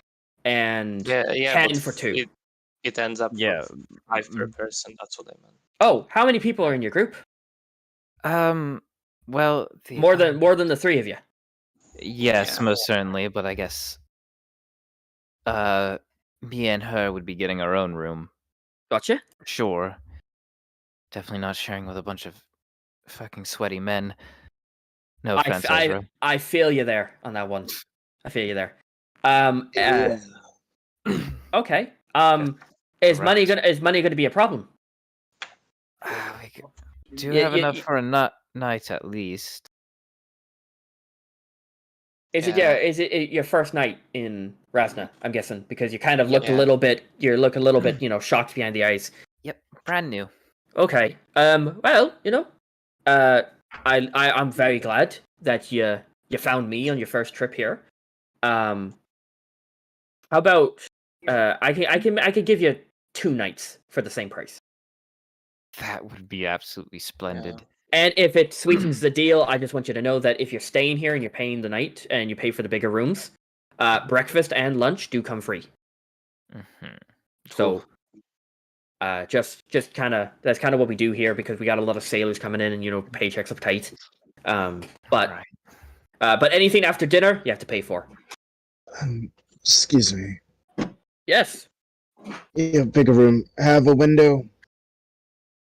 and 10 but for 2. It ends up Yeah, 5 per person. That's what I meant. Oh, how many people are in your group? Well, More than the 3 of you. yes, Yeah. most certainly, but I guess me and her would be getting our own room. Gotcha. Sure. Definitely not sharing with a bunch of fucking sweaty men. No offense, Ezra. I feel you there on that one. I feel you there. Okay. Is money gonna be a problem? We do Yeah, have yeah, enough yeah. for a night at least. Is Yeah. it your first night in Rasna? I'm guessing, because you kind of looked a Yeah. little bit. You look a little bit, shocked behind the eyes. Yep, brand new. Okay. Well, I'm very glad that you found me on your first trip here. How about I could give you 2 nights for the same price. That would be absolutely splendid. And if it sweetens the deal, I just want you to know that if you're staying here and you're paying the night and you pay for the bigger rooms, breakfast and lunch do come free. So, just kind of that's kind of what we do here, because we got a lot of sailors coming in, and paychecks up tight. But Right. But anything after dinner, you have to pay for. Excuse me. Yes. Yeah, bigger room. Have a window.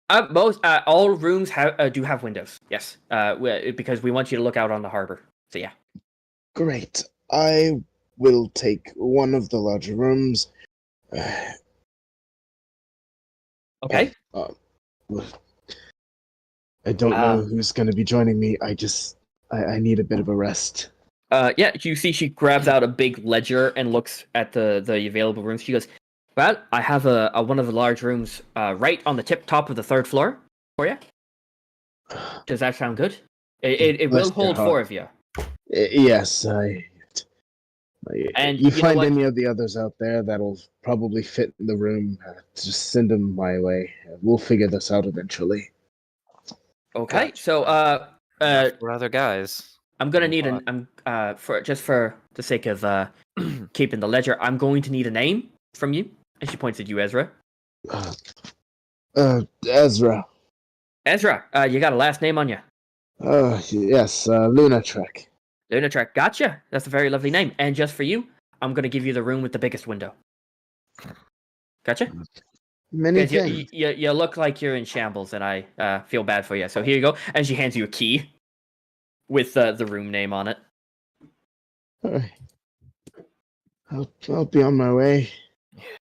All rooms do have windows. Yes. Because we want you to look out on the harbor. So yeah. Great. I will take one of the larger rooms. Okay. I don't know Um, who's going to be joining me. I need a bit of a rest. Yeah. You see, she grabs out a big ledger and looks at the available rooms. She goes, "Well, I have a one of the large rooms right on the top of the 3rd floor for you. Does that sound good? It will Bless your hold heart. 4 of you. Yes, And you you know find what? any of the others out there that'll probably fit in the room, just send them my way. We'll figure this out eventually. Okay. Gotcha. So Enough for other guys. I'm gonna on the need for the sake of keeping the ledger, I'm going to need a name from you. And she points at you, Ezra. Ezra. Ezra, you got a last name on you. Yes, Luna Trek. Lunatrek, gotcha. That's a very lovely name. And just for you, I'm gonna give you the room with the biggest window. Gotcha. Many Because things. you look like you're in shambles, and I feel bad for you. So here you go. And she hands you a key with the room name on it. Alright. I'll be on my way.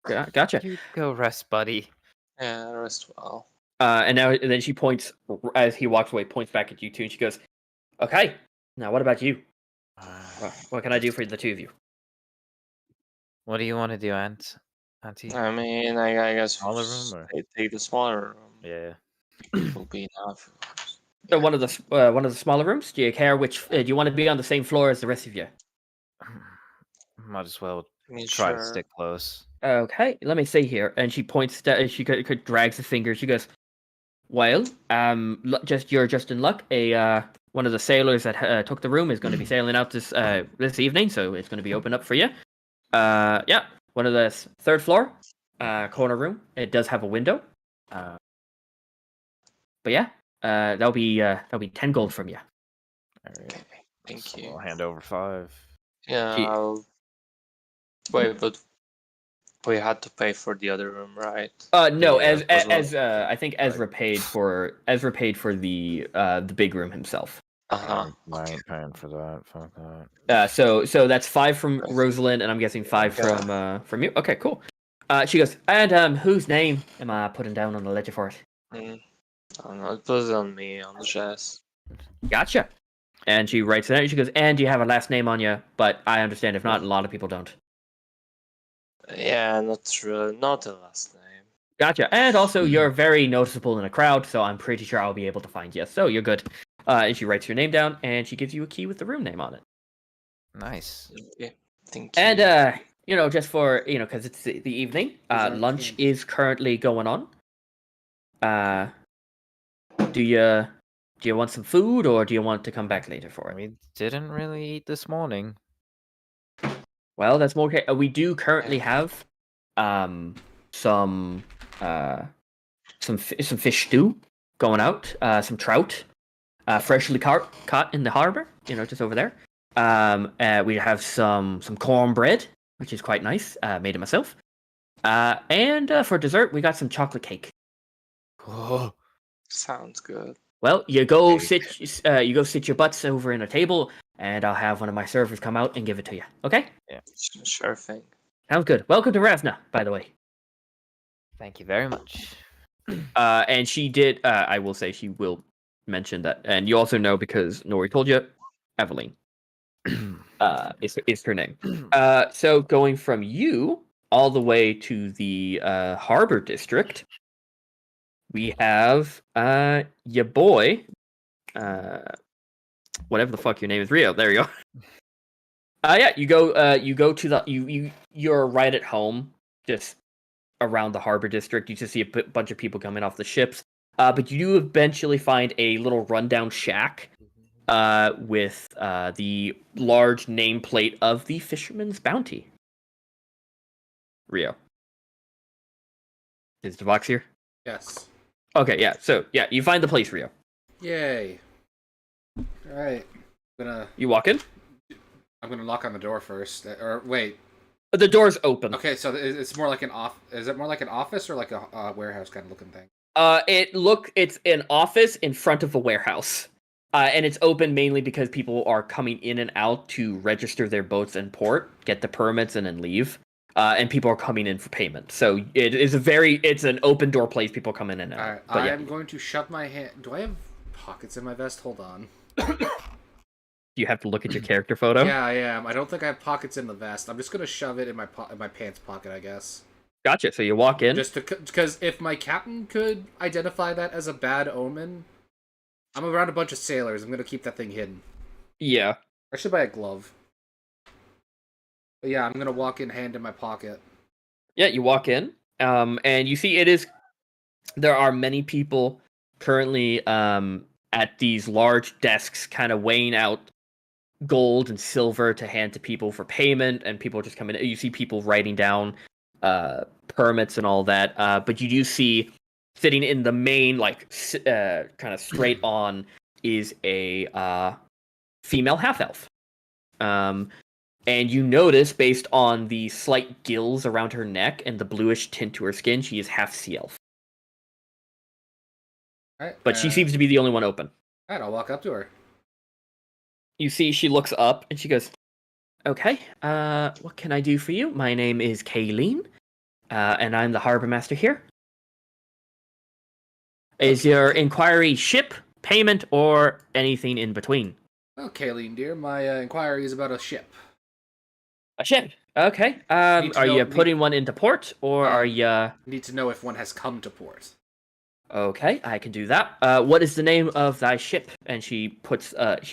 Gotcha. You go rest, buddy. Yeah, rest well. And then she points as he walks away, points back at you two, and she goes, "Okay, now what about you? What can I do for the two of you?" What do you want to do, Auntie? I mean, I guess Smaller room, or? take the smaller room. Yeah. Will be enough. So one of the smaller rooms. Do you care which? Do you want to be on the same floor as the rest of you? Might as well I mean, try to sure. stick close. Okay, let me see here. And she points. She drags a finger. She goes, "Well, you're just in luck. One of the sailors that took the room is going to be sailing out this evening, so it's going to be open up for you. Yeah, one of the 3rd floor, corner room. It does have a window. But yeah, that'll be 10 gold from you. Alright. Okay, thank So you. I'll hand over 5. Yeah, She- I'll... Wait, but we had to pay for the other room, right? No, Yeah, as I think Ezra paid for the big room himself. Uh-huh. I ain't paying for that. Fuck that. So that's 5 from Rosalind, and I'm guessing 5 Okay. from you. Okay, cool. She goes, and whose name am I putting down on the ledger for it? I don't know, it was on me, on the chest. Gotcha. And she writes it out. She goes, and do you have a last name on you? But I understand if not, a lot of people don't. Yeah, not true, not the last name. Gotcha. And also, you're very noticeable in a crowd, so I'm pretty sure I'll be able to find you. So you're good. And she writes your name down, and she gives you a key with the room name on it. Nice. Okay, thank you. And just for because it's the evening, lunch is currently going on. Do you want some food, or do you want to come back later for it? We didn't really eat this morning. Well, that's more okay. We do currently have some fish stew going out, some trout, freshly caught in the harbor, just over there. We have some cornbread, which is quite nice, made it myself. And for dessert, we got some chocolate cake. Oh, Sounds good. Well, you go Cake. sit your butts over in a table, and I'll have one of my servers come out and give it to you. Okay? Sure thing. Sounds good. Welcome to Ravna, by the way. thank you very much. And she did. I will say she will mention that, and you also know because Nori told you, Eveline is her name. So going from you all the way to the harbor district, we have your boy, whatever the fuck your name is, Rio. There you go. Yeah, you go to the you're right at home, just around the harbor district. You just see a bunch of people coming off the ships. But you do eventually find a little rundown shack with the large nameplate of the Fisherman's Bounty. Rio. Is Devox here? Yes. Okay, yeah. So, yeah, you find the place, Rio. Yay. Alright. You walk in. I'm gonna knock on the door first. Or wait. The door's open. Okay, so it's more like an Is it more like an office or like a warehouse kind of looking thing? It's an office in front of a warehouse. And it's open mainly because people are coming in and out to register their boats in port, get the permits, and then leave. And people are coming in for payment. So it's an open door place. People come in and out. Alright, But I'm going to shove my hand. Do I have pockets in my vest? Hold on. you have to look at your character photo. Yeah, I am. I don't think I have pockets in the vest. I'm just gonna shove it in my pants pocket, I guess. Gotcha. So you walk in. Just because if my captain could identify that as a bad omen, I'm around a bunch of sailors. I'm gonna keep that thing hidden. Yeah. I should buy a glove. But yeah, I'm gonna walk in, hand in my pocket. Yeah, you walk in, and you see there are many people currently at these large desks, kind of weighing out gold and silver to hand to people for payment, and people just come in. You see people writing down permits and all that, but you do see sitting in the main, kind of straight on, is a female half-elf. And you notice, based on the slight gills around her neck and the bluish tint to her skin, she is half sea elf. Alright, But she seems to be the only one open. Alright, I'll walk up to her. You see, she looks up and she goes, "Okay, what can I do for you? My name is Kayleen, and I'm the harbor master here. Is your inquiry ship, payment, or anything in between?" Well, Kayleen, dear, my inquiry is about a ship. A ship. Okay. Need to Are you know- putting one into port, or are you? Need to know if one has come to port. Okay, I can do that. What is the name of thy ship? And she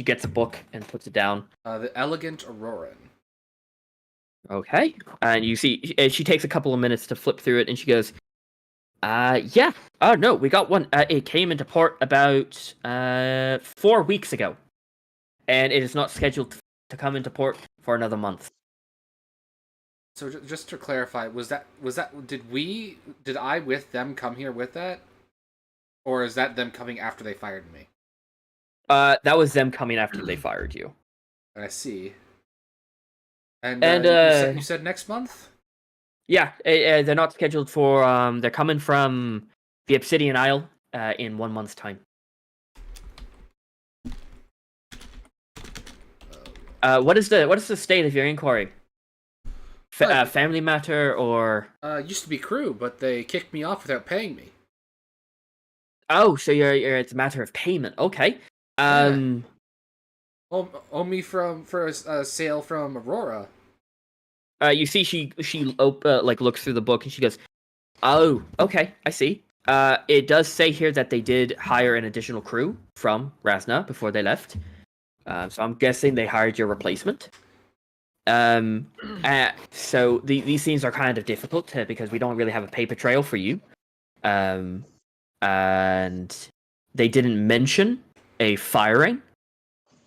gets a book and puts it down. The Elegant Auroran. Okay, and you see, she takes a couple of minutes to flip through it, and she goes, yeah. Oh no, we got one. It came into port about 4 weeks ago, and it is not scheduled to come into port for another month." So just to clarify, did I with them come here with that? Or is that them coming after they fired me? That was them coming after they fired you. I see. And you said next month? Yeah, they're not scheduled for. They're coming from the Obsidian Isle in 1 month's time. What is the state of your inquiry? Family matter or? Used to be crew, but they kicked me off without paying me. Oh, so it's a matter of payment. Okay. Owe me for a sale from Aurora. You see, she looks through the book and she goes, "Oh, okay, I see. It does say here that they did hire an additional crew from Razna before they left. So I'm guessing they hired your replacement. So these things are kind of difficult because we don't really have a paper trail for you. And they didn't mention a firing,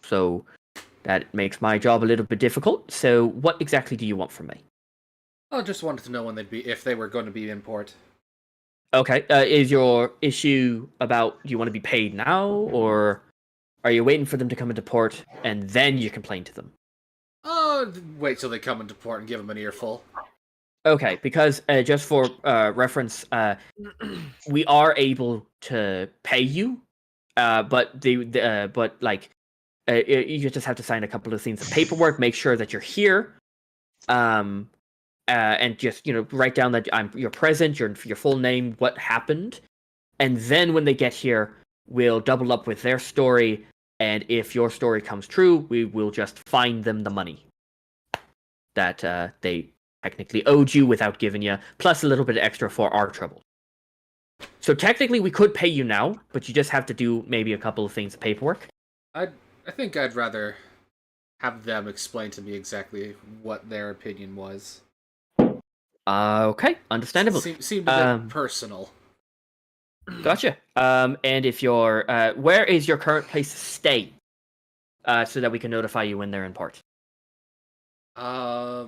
so that makes my job a little bit difficult. So what exactly do you want from me?" I just wanted to know if they were going to be in port. Okay, is your issue about, do you want to be paid now, or are you waiting for them to come into port and then you complain to them? Wait till they come into port and give them an earful. Okay, because just for reference, we are able to pay you, but you just have to sign a couple of things of paperwork, make sure that you're here, and just write down that you're present, your full name, what happened, and then when they get here, we'll double up with their story, and if your story comes true, we will just fine them the money that they technically owed you without giving you, plus a little bit extra for our trouble. So technically we could pay you now, but you just have to do maybe a couple of things of paperwork. I think I'd rather have them explain to me exactly what their opinion was. Okay, understandable. Seemed a bit personal. Gotcha. And if you're, where is your current place to stay? So that we can notify you when they're in port. I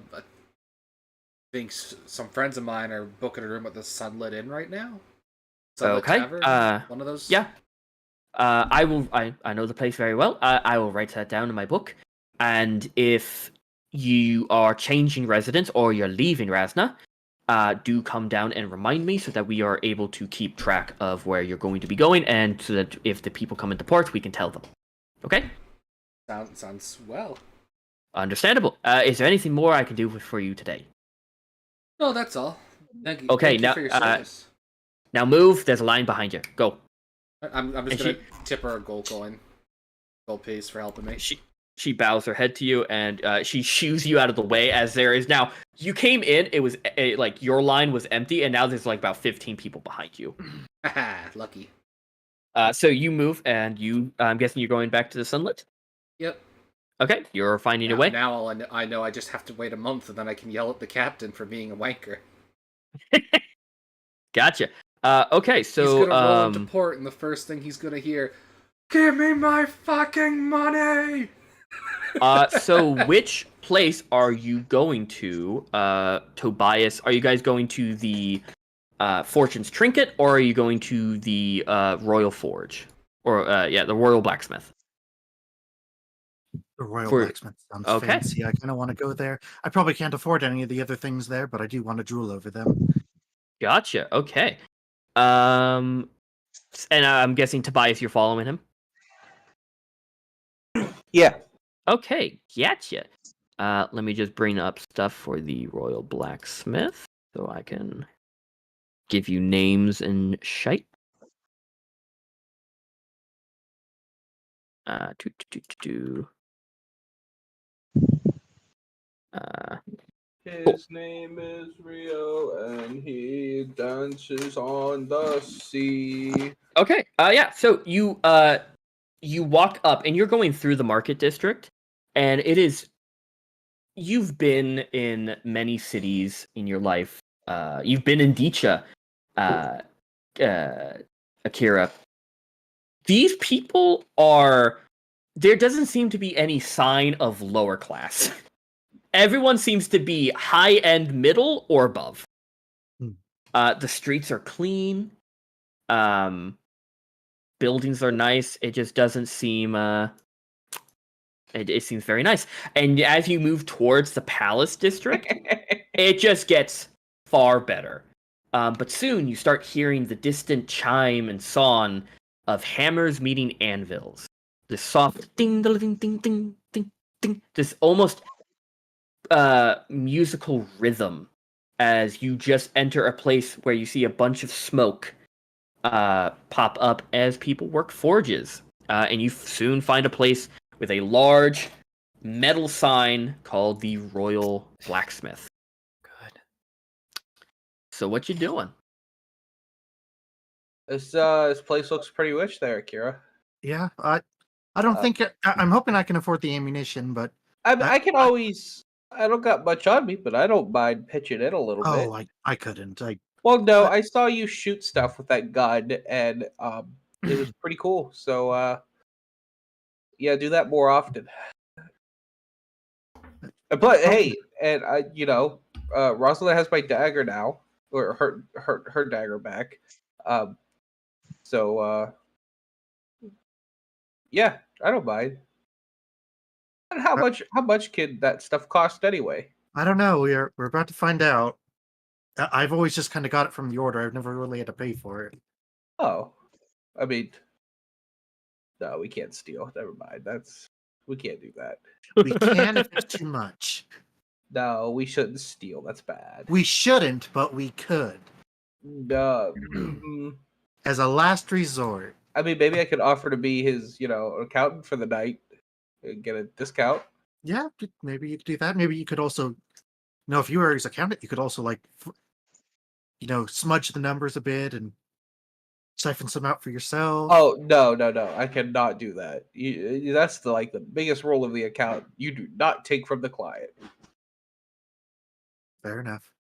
think some friends of mine are booking a room at the Sunlit Inn right now. Sunlit Okay. Tavern? One of those. Yeah. I will. I know the place very well. I will write that down in my book. And if you are changing residence or you're leaving Razna, do come down and remind me so that we are able to keep track of where you're going to be going, and so that if the people come into port, we can tell them. Okay? Sounds well. Understandable. Is there anything more I can do for you today? No, that's all. Thank you. Okay, Thank you now, for your service. Now move. There's a line behind you. Go. I'm just and gonna tip her a gold coin, gold piece for helping me. She bows her head to you, and she shoos you out of the way. As there is now, you came in. It was like your line was empty, and now there's like about 15 people behind you. Haha, lucky. So you move, and I'm guessing you're going back to the Sunlit. Yep. Okay, you're finding a way. Now all I know, I just have to wait a month, and then I can yell at the captain for being a wanker. Gotcha. Okay, so he's gonna roll into port, and the first thing he's gonna hear, "Give me my fucking money!" So which place are you going to, Tobias? Are you guys going to the Fortune's Trinket, or are you going to the Royal Forge, or the Royal Blacksmith? The Royal Blacksmith sounds fancy. I kind of want to go there. I probably can't afford any of the other things there, but I do want to drool over them. Gotcha. Okay. And I'm guessing Tobias, you're following him. Yeah. Okay, gotcha. Let me just bring up stuff for the Royal Blacksmith so I can give you names and shite. His name is Rio, and he dances on the sea. Okay. Yeah. So you walk up, and you're going through the market district, and it is. You've been in many cities in your life. You've been in Dicha, Akira. These people are. There doesn't seem to be any sign of lower class. Everyone seems to be high-end, middle, or above. The streets are clean. Buildings are nice. It just doesn't seem. It seems very nice. And as you move towards the Palace District, it just gets far better. But soon you start hearing the distant chime and song of hammers meeting anvils. This soft ding, ding, ding, ding, ding, ding. This almost musical rhythm as you just enter a place where you see a bunch of smoke pop up as people work forges. And you soon find a place with a large metal sign called the Royal Blacksmith. Good. So what you doing? This place looks pretty rich there, Akira. Yeah, I don't think I'm hoping I can afford the ammunition, but I can always. I don't got much on me, but I don't mind pitching in a little bit. oh, I couldn't. Well, no, I saw you shoot stuff with that gun, and it was pretty cool. So, yeah, do that more often. But hey, and Rosalind has my dagger now, or her dagger back. So, yeah, I don't mind. And how much can that stuff cost anyway? I don't know. We're about to find out. I've always just kind of got it from the order. I've never really had to pay for it. Oh, I mean, no, we can't steal. Never mind. We can't do that. We can if it's too much. No, we shouldn't steal. That's bad. We shouldn't, but we could. No. As a last resort. I mean, maybe I could offer to be his, accountant for the night and get a discount. Yeah, maybe you could do that. Maybe you could also, if you were his accountant, you could also smudge the numbers a bit and siphon some out for yourself. Oh, no. I cannot do that. That's the biggest role of the account. You do not take from the client. Fair enough.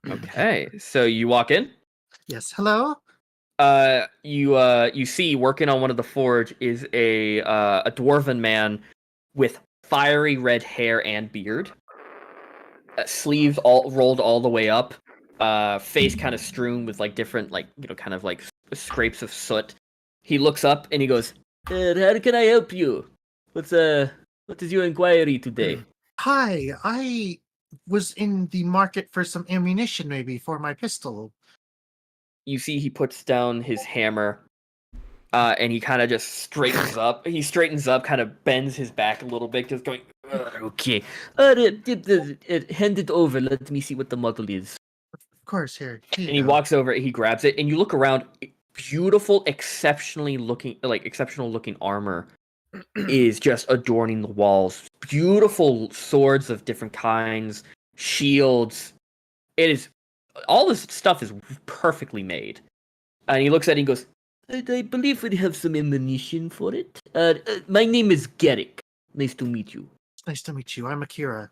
Okay, so you walk in. Yes. Hello. You see working on one of the forge is a dwarven man with fiery red hair and beard, sleeves all rolled all the way up, face kind of strewn with different kind of scrapes of soot. He looks up and he goes, "How can I help you? What is your inquiry today?" Hi, I was in the market for some ammunition, maybe for my pistol. You see, he puts down his hammer, and he kind of just straightens up. He straightens up, kind of bends his back a little bit, just going, "Okay, hand it over. Let me see what the model is." Of course, here you And he go. walks over, he grabs it, and you look around. Beautiful, exceptional looking armor is just adorning the walls. Beautiful swords of different kinds, shields. It is all this stuff is perfectly made. And he looks at it and goes, I believe we have some ammunition for it. My name is Garrick. Nice to meet you. It's nice to meet you. I'm Akira.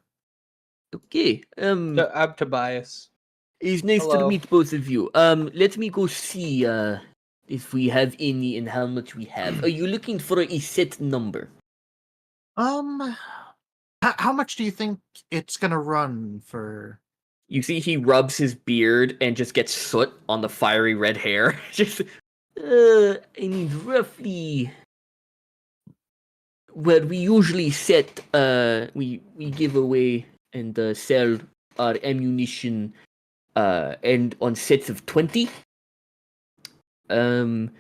Okay. I'm Tobias. It's nice to Hello. meet both of you. Let me go see if we have any and how much we have. Are you looking for a set number? How much do you think it's gonna run for? You see he rubs his beard and just gets soot on the fiery red hair. Just I mean roughly well we usually set we give away and sell our ammunition and on sets of 20. And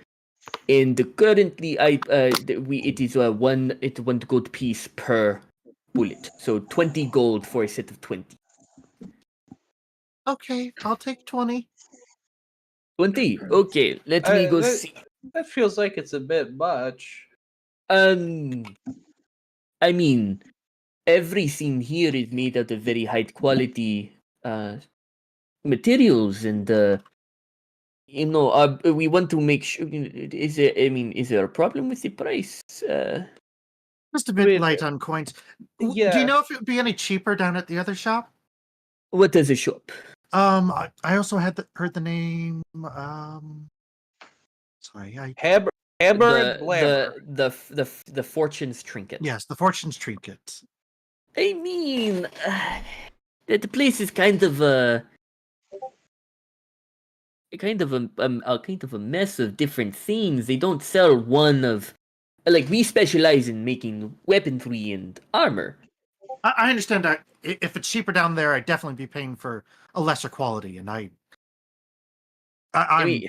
currently it is one gold piece per bullet. So 20 gold for a set of 20. Okay, I'll take 20. 20. Okay, let me go see. That feels like it's a bit much. I mean, everything here is made out of very high quality materials, and we want to make sure. Is there a problem with the price? Just a bit Wait, light on coins. Do yeah. you know if it would be any cheaper down at the other shop? What does a shop? I also heard the name. Sorry, Hammer and Glamour. The fortune's trinket. yes, the Fortune's Trinket. I mean, the place is kind of a mess of different things. They don't sell one of like we specialize in making weaponry and armor. I understand that if it's cheaper down there, I'd definitely be paying for a lesser quality, and I mean,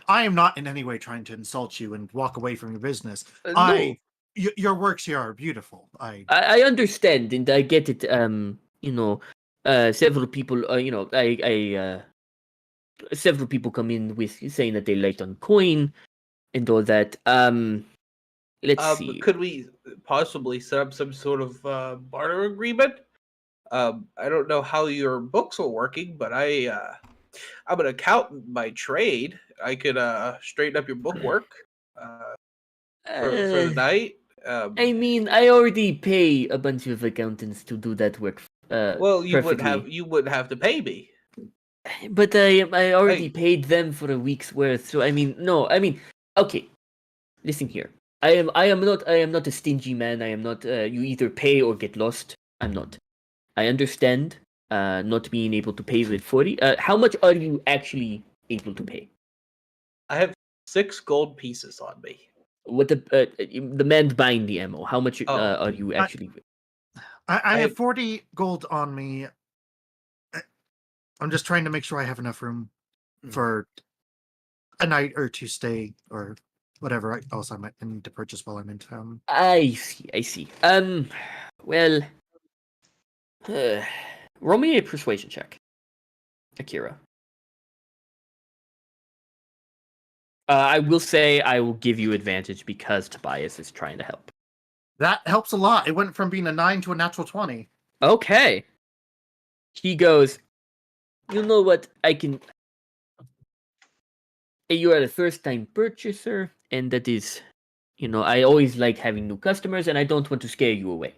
I am not in any way trying to insult you and walk away from your business. no, Your works here are beautiful. I understand and I get it. Several people, several people come in with saying that they light on coin and all that. Let's see. Could we possibly set up some sort of barter agreement? I don't know how your books are working, but I'm an accountant by trade. I could straighten up your bookwork for the night. I mean, I already pay a bunch of accountants to do that work. Well, you perfectly. wouldn't have to pay me. But I already paid them for a week's worth. So I mean, no, I mean, okay. Listen here. I am not a stingy man. I am not. You either pay or get lost. I'm not. I understand. Not being able to pay with 40. How much are you actually able to pay? I have 6 gold pieces on me. What the man buying the ammo? How much are you actually? I have 40 gold on me. I'm just trying to make sure I have enough room for a night or to stay or whatever else I might need to purchase while I'm in town. I see. Well, roll me a persuasion check, Akira. I will say I will give you advantage because Tobias is trying to help. That helps a lot. It went from being a 9 to a natural 20. Okay. He goes, you know what? You are a first-time purchaser, and that is, I always like having new customers, and I don't want to scare you away.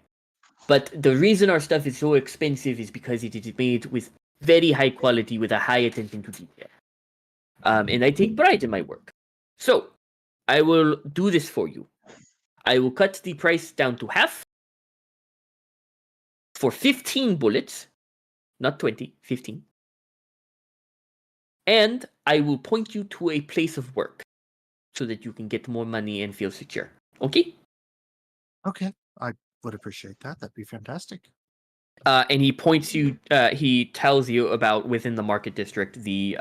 But the reason our stuff is so expensive is because it is made with very high quality, with a high attention to detail. And I take pride in my work. So, I will do this for you. I will cut the price down to half for 15 bullets, not 20, 15. and I will point you to a place of work so that you can get more money and feel secure. Okay? Okay, I would appreciate that. That'd be fantastic. And he points you. He tells you about within the market district. The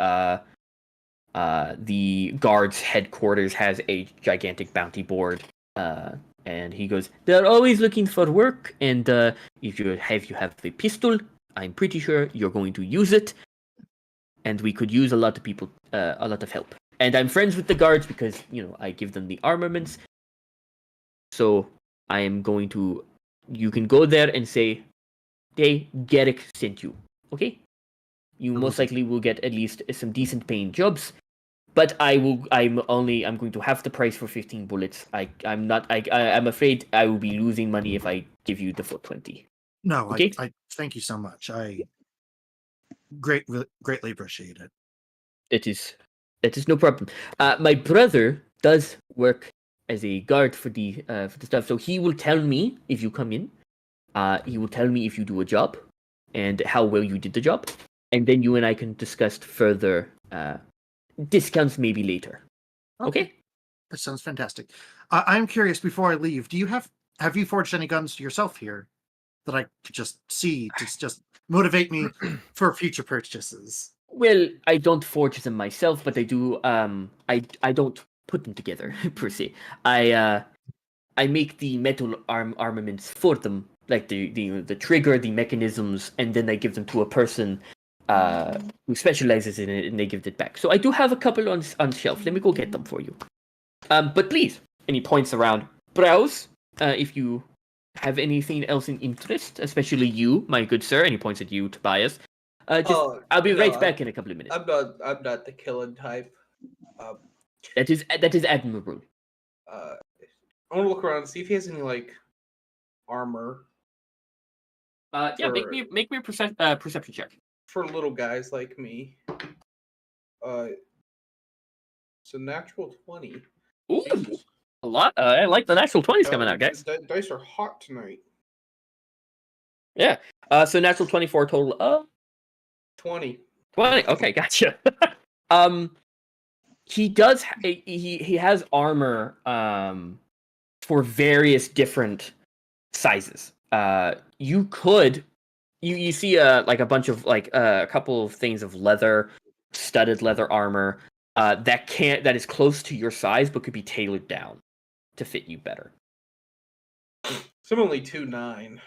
guards' headquarters has a gigantic bounty board. And he goes, "They're always looking for work, and if you have a pistol, I'm pretty sure you're going to use it. And we could use a lot of people, a lot of help. And I'm friends with the guards because I give them the armaments. So I am going to. You can go there and say, "Hey, Garrick sent you." Okay? You most likely will get at least some decent paying jobs. But I'm going to have the price for 15 bullets. I'm afraid I will be losing money if I give you the full 20. No, Okay. I thank you so much. I greatly appreciate it. It is no problem. My brother does work as a guard for the stuff, so he will tell me if you come in. He will tell me if you do a job and how well you did the job, and then you and I can discuss further discounts maybe later. Okay? That sounds fantastic. I'm curious. Before I leave, have you forged any guns yourself here that I could just see to just motivate me for future purchases? Well, I don't forge them myself, but I do. I don't put them together per se. I make the metal armaments for them, like the trigger, the mechanisms, and then I give them to a person who specializes in it, and they give it back. So I do have a couple on shelf. Let me go get them for you. But please, and he points around, browse if you have anything else in interest, especially you, my good sir. And he points at you, Tobias. I'll be right back in a couple of minutes. I'm not the killing type. That is admirable. I want to look around and see if he has any armor. Yeah, make me a perception check. For little guys like me. It's a natural 20. Ooh, a lot. I like the natural 20s coming out, guys. Dice are hot tonight. Yeah. So natural 24 total. 20. 20. Okay, gotcha. He does. He has armor. For various different sizes. You could. You see like a bunch of a couple of things of leather, studded leather armor. That is close to your size, but could be tailored down to fit you better. So I'm only 2'9".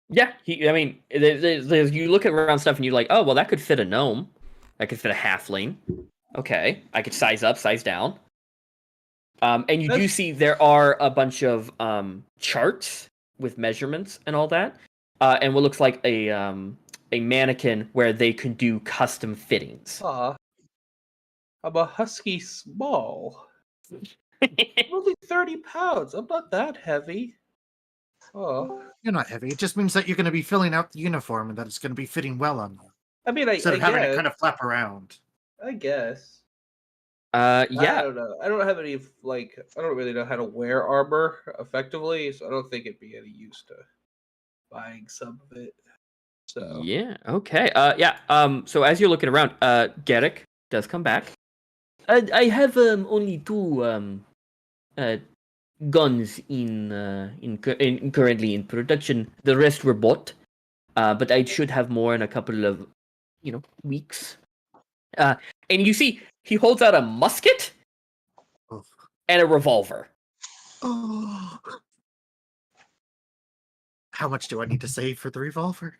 Yeah, there's you look around stuff and you're like, oh well, that could fit a gnome, that could fit a halfling. Okay, I could size up, size down. And you do see there are a bunch of charts with measurements and all that, and what looks like a mannequin where they can do custom fittings. I'm a husky small. I'm only 30 pounds. I'm not that heavy. Oh. You're not heavy. It just means that you're going to be filling out the uniform and that it's going to be fitting well on you. I mean, instead of having it kind of flap around. I guess. Yeah. I don't know. I don't have any I don't really know how to wear armor effectively, so I don't think it'd be any use to buying some of it. So yeah. Okay. Yeah. So as you're looking around, Garrick does come back. I have only 2 guns in currently in production. The rest were bought, but I should have more in a couple of weeks. And you see, he holds out a musket and a revolver. Oh. How much do I need to save for the revolver?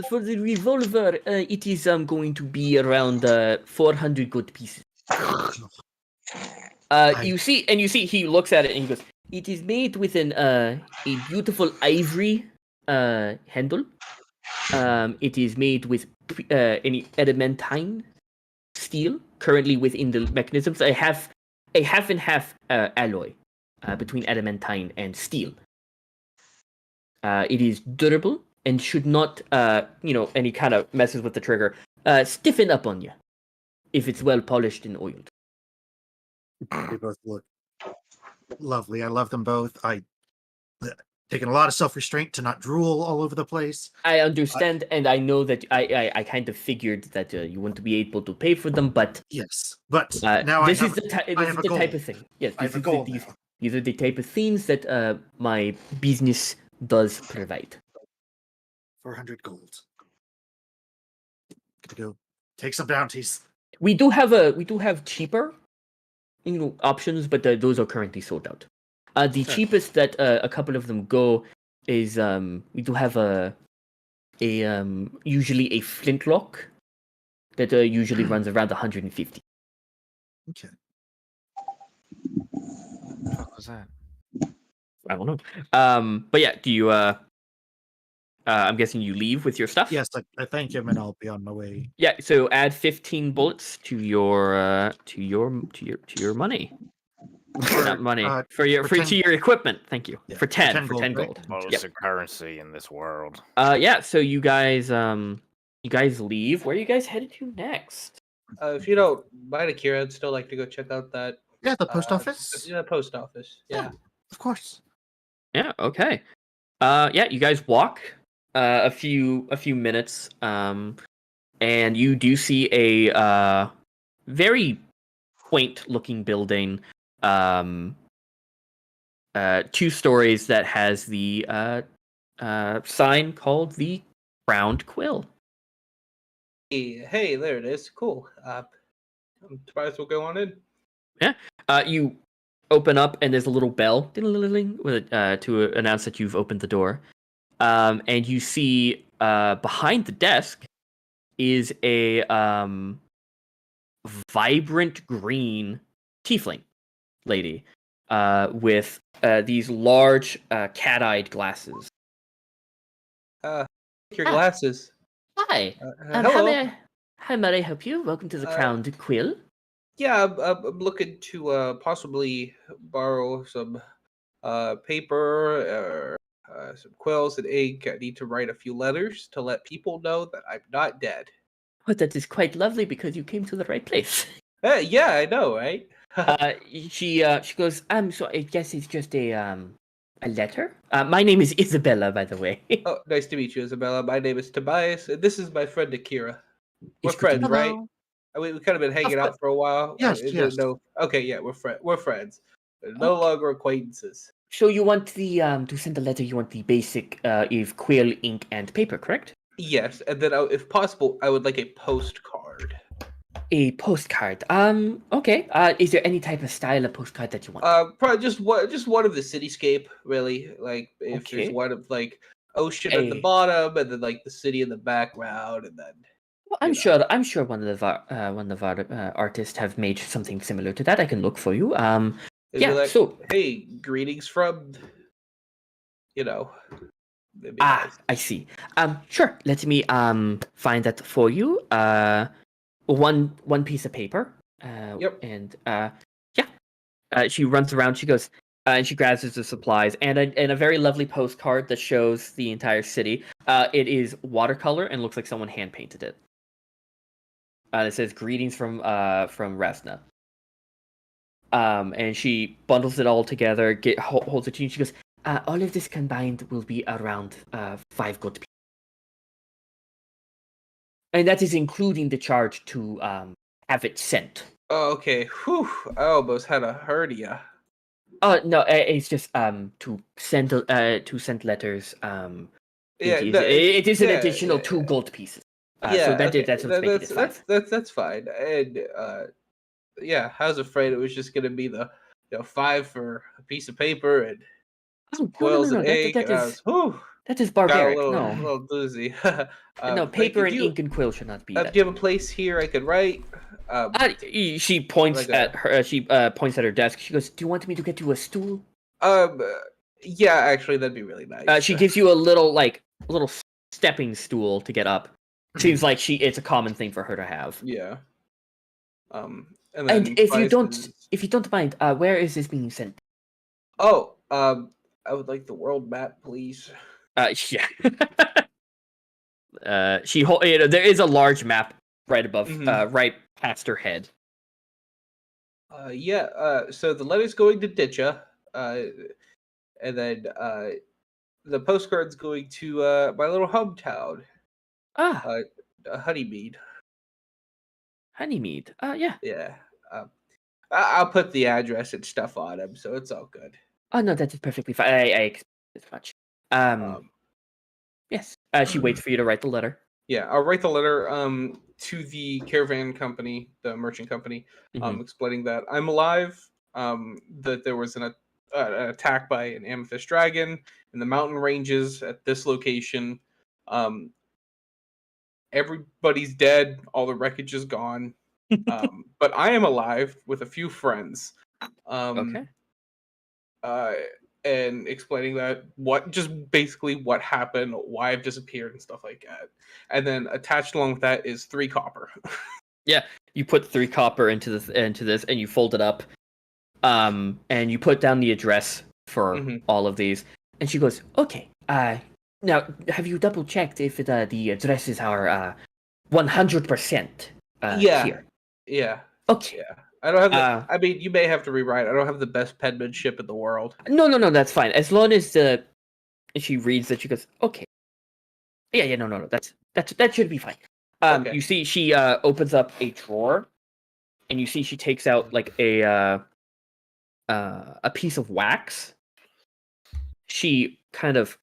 For the revolver, it is going to be around 400 gold pieces. You see, he looks at it and he goes, "It is made with a beautiful ivory handle. It is made with any adamantine steel currently within the mechanisms. I have a half and half alloy between adamantine and steel. It is durable and should not, any kind of messes with the trigger, stiffen up on you if it's well polished and oiled." They both look lovely. I love them both. taken a lot of self-restraint to not drool all over the place. I understand, and I know that I kind of figured that you wouldn't be able to pay for them, but Yes, but now this I is have, this I is have a the type goal. of thing. Yes, I have this a is goal these now. these are the type of things that my business does provide. 400 gold. Gonna go take some bounties. We do have cheaper, options, but those are currently sold out. The Fair. cheapest that a couple of them go is we do have a usually a flintlock that usually runs around 150. Okay. What the fuck was that? I don't know. But yeah, do you I'm guessing you leave with your stuff? Yes, I thank him, and I'll be on my way. Yeah, so add 15 bullets to your money. Not money. For your for 10 to your equipment. Thank you. Yeah, for 10 for 10 right? gold. Most currency in this world. Yeah, so you guys leave. Where are you guys headed to next? If you don't mind, Akira, I'd still like to go check out that Yeah, the post office. yeah, post office. Yeah. Of course. Yeah, okay. Yeah, you guys walk a few minutes and you do see a very quaint looking building, 2 stories, that has the sign called the Crowned Quill. Hey, there it is. Cool. I'm surprised we'll go on in. You open up and there's a little bell ding-a-ling-a-ling, to announce that you've opened the door. And you see behind the desk is a vibrant green tiefling lady with these large cat-eyed glasses. Your Ah. glasses. Hi. Hello. How may I help you? Welcome to the Crowned Quill. Yeah, I'm looking to possibly borrow some paper or some quills and ink. I need to write a few letters to let people know that I'm not dead. Well, that is quite lovely because you came to the right place. Yeah, I know, right? She goes, so I guess it's just a letter. My name is Isabella, by the way. Oh, nice to meet you, Isabella. My name is Tobias, and this is my friend Akira. We're It's good to friends, meet right? you. We kind of been hanging out for a while. Yes, yes. No. Okay, yeah, we're friends. No Okay. longer acquaintances. So you want the to send a letter? You want the basic if quill, ink, and paper, correct? Yes, and then if possible, I would like a postcard. A postcard. Okay. Is there any type of style of postcard that you want? Probably just one of the cityscape, really. Like if there's Okay. one of like ocean at the bottom, and then like the city in the background, and then. Well, I'm sure one of the artists have made something similar to that. I can look for you. It'd be like, So hey, greetings from. It'd be nice. I see. Sure. Let me find that for you. One piece of paper. Yep. And yeah. She runs around. She goes. And she grabs the supplies and a very lovely postcard that shows the entire city. It is watercolor and looks like someone hand painted it. It says greetings from Rasna. And she bundles it all together, holds it to you, and she goes, all of this combined will be around 5 gold pieces. And that is including the charge to have it sent. Oh, okay. Whew. I almost had a hernia. No, it's just to send letters. It is an additional 2 gold pieces. So that's what's making it 5. That's fine. And yeah, I was afraid it was just gonna be the 5 for a piece of paper and some quills and ink. That is got a barbaric. little doozy. No, paper and ink and quill should not be. Do you have a place here I could write? She points at her. She points at her desk. She goes, "Do you want me to get you a stool?" Yeah, actually, that'd be really nice. She gives you a little stepping stool to get up. Seems like it's a common thing for her to have. Yeah. And if you don't mind, where is this being sent? Oh, I would like the world map, please. Yeah. There is a large map right above, right past her head. Yeah. So the letter's going to Ditcha, and then the postcard's going to my little hometown, Ah, Honeymead. Honeymead. Yeah. Yeah. I'll put the address and stuff on him, so it's all good. Oh no, that's perfectly fine. I expect as much. Yes. She waits for you to write the letter. Yeah, I'll write the letter to the caravan company, the merchant company, Mhm. explaining that I'm alive, that there was an attack by an amethyst dragon in the mountain ranges at this location. Everybody's dead, all the wreckage is gone, but I am alive with a few friends. Okay. Uh, and explaining that basically what happened, why I've disappeared, and stuff like that. And then attached along with that is 3 copper. You put 3 copper into this, and you fold it up. And you put down the address for Mhm. all of these. And she goes, "Okay. Now have you double checked if the addresses are 100% Yeah. here?" Yeah, Okay. yeah. I don't have the. Uh, I mean, you may have to rewrite. I don't have the best penmanship in the world. No, that's fine. As long as she reads that, she goes, "Okay." Yeah, no. That should be fine. Okay. You see, she opens up a drawer, and you see she takes out like a piece of wax. She kind of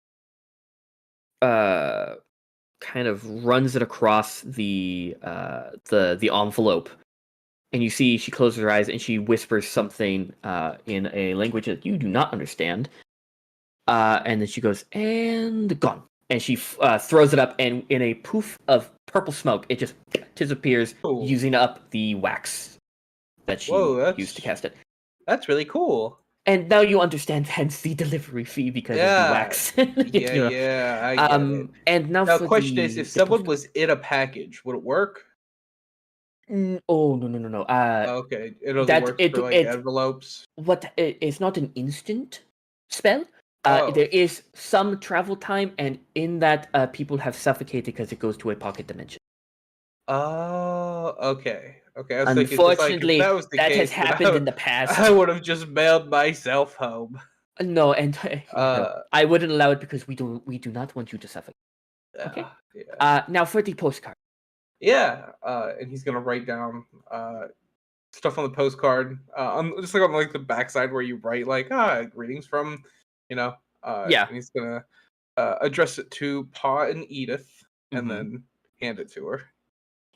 runs it across the envelope, and you see she closes her eyes and she whispers something in a language that you do not understand. And then she goes, "And gone." And she throws it up, and in a poof of purple smoke, it just disappears, Cool. using up the wax that she Whoa, used to cast it. That's really cool. And now you understand, hence the delivery fee because of the Yeah. wax. Yeah, I get it. And now Now, for question is, if the someone was in a package, would it work? Oh no. Okay, it only that works it for like it envelopes. it's not an instant spell. Oh. There is some travel time, and in that, people have suffocated because it goes to a pocket dimension. Oh, okay. Okay, I was thinking, 'cause, like, if Unfortunately, that was the that has case, then happened in the past. I would have just mailed myself home. No, and no, Uh, I wouldn't allow it because we do not want you to suffocate. Okay. yeah. Now for the postcard. Yeah, and he's gonna write down stuff on the postcard. Just like on like the backside where you write like greetings from, you know. Yeah. And he's gonna address it to Pa and Edith, and Mhm. then hand it to her.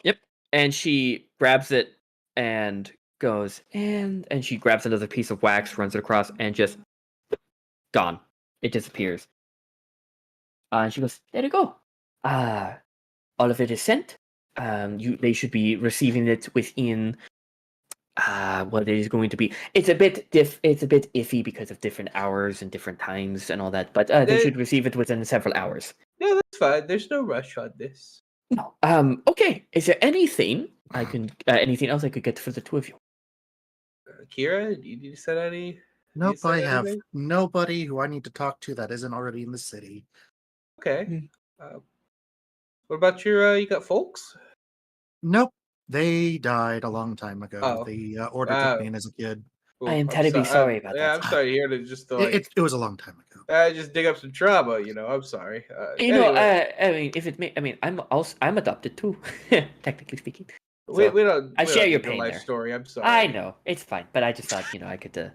Yep. And she grabs it and goes, and she grabs another piece of wax, runs it across, and just gone. It disappears. And she goes, "There you go. All of it is sent. They should be receiving it within what it is going to be. It's a bit iffy because of different hours and different times and all that, but they should receive it within several hours." Yeah, that's fine. There's no rush on this. No. Okay. Is there anything I can anything else I could get for the two of you? Kira, do you need to set any? Nope, said I have anything? nobody who I need to talk to that isn't already in the city. Okay. What about your? You got folks? Nope, they died a long time ago. Oh. The order took me in as a kid. I am I'm terribly sorry about yeah, that. I'm sorry to hear to just like It was a long time ago. just dig up some trauma. I'm sorry. You know, Anyway, I mean, if it may, I mean, I'm adopted too, technically speaking. we So, don't. I we share don't your need the pain life there. story. I'm sorry. I know it's fine, but I just thought I could.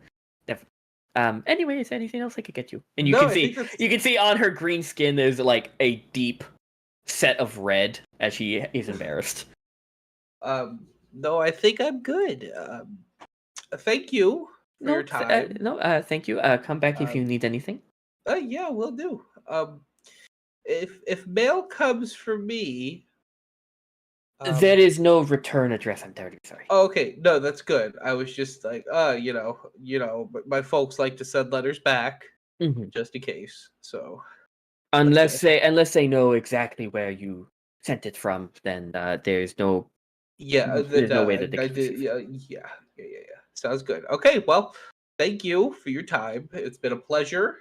Anyway, is there anything else I could get you? And you No, can I see think that's- you can see on her green skin there's like a deep set of red as she is embarrassed. No, I think I'm good. Thank you for your time. Thank you. Come back if you need anything. Yeah, we'll do. If mail comes for me, There is no return address. I'm terribly sorry. oh, okay, no, that's good. I was just like, but my folks like to send letters back Mhm. just in case. So Unless they know exactly where you sent it from, then there's no yeah, there's no way that they I can did. receive. Yeah. Sounds good. Okay, well, thank you for your time. It's been a pleasure.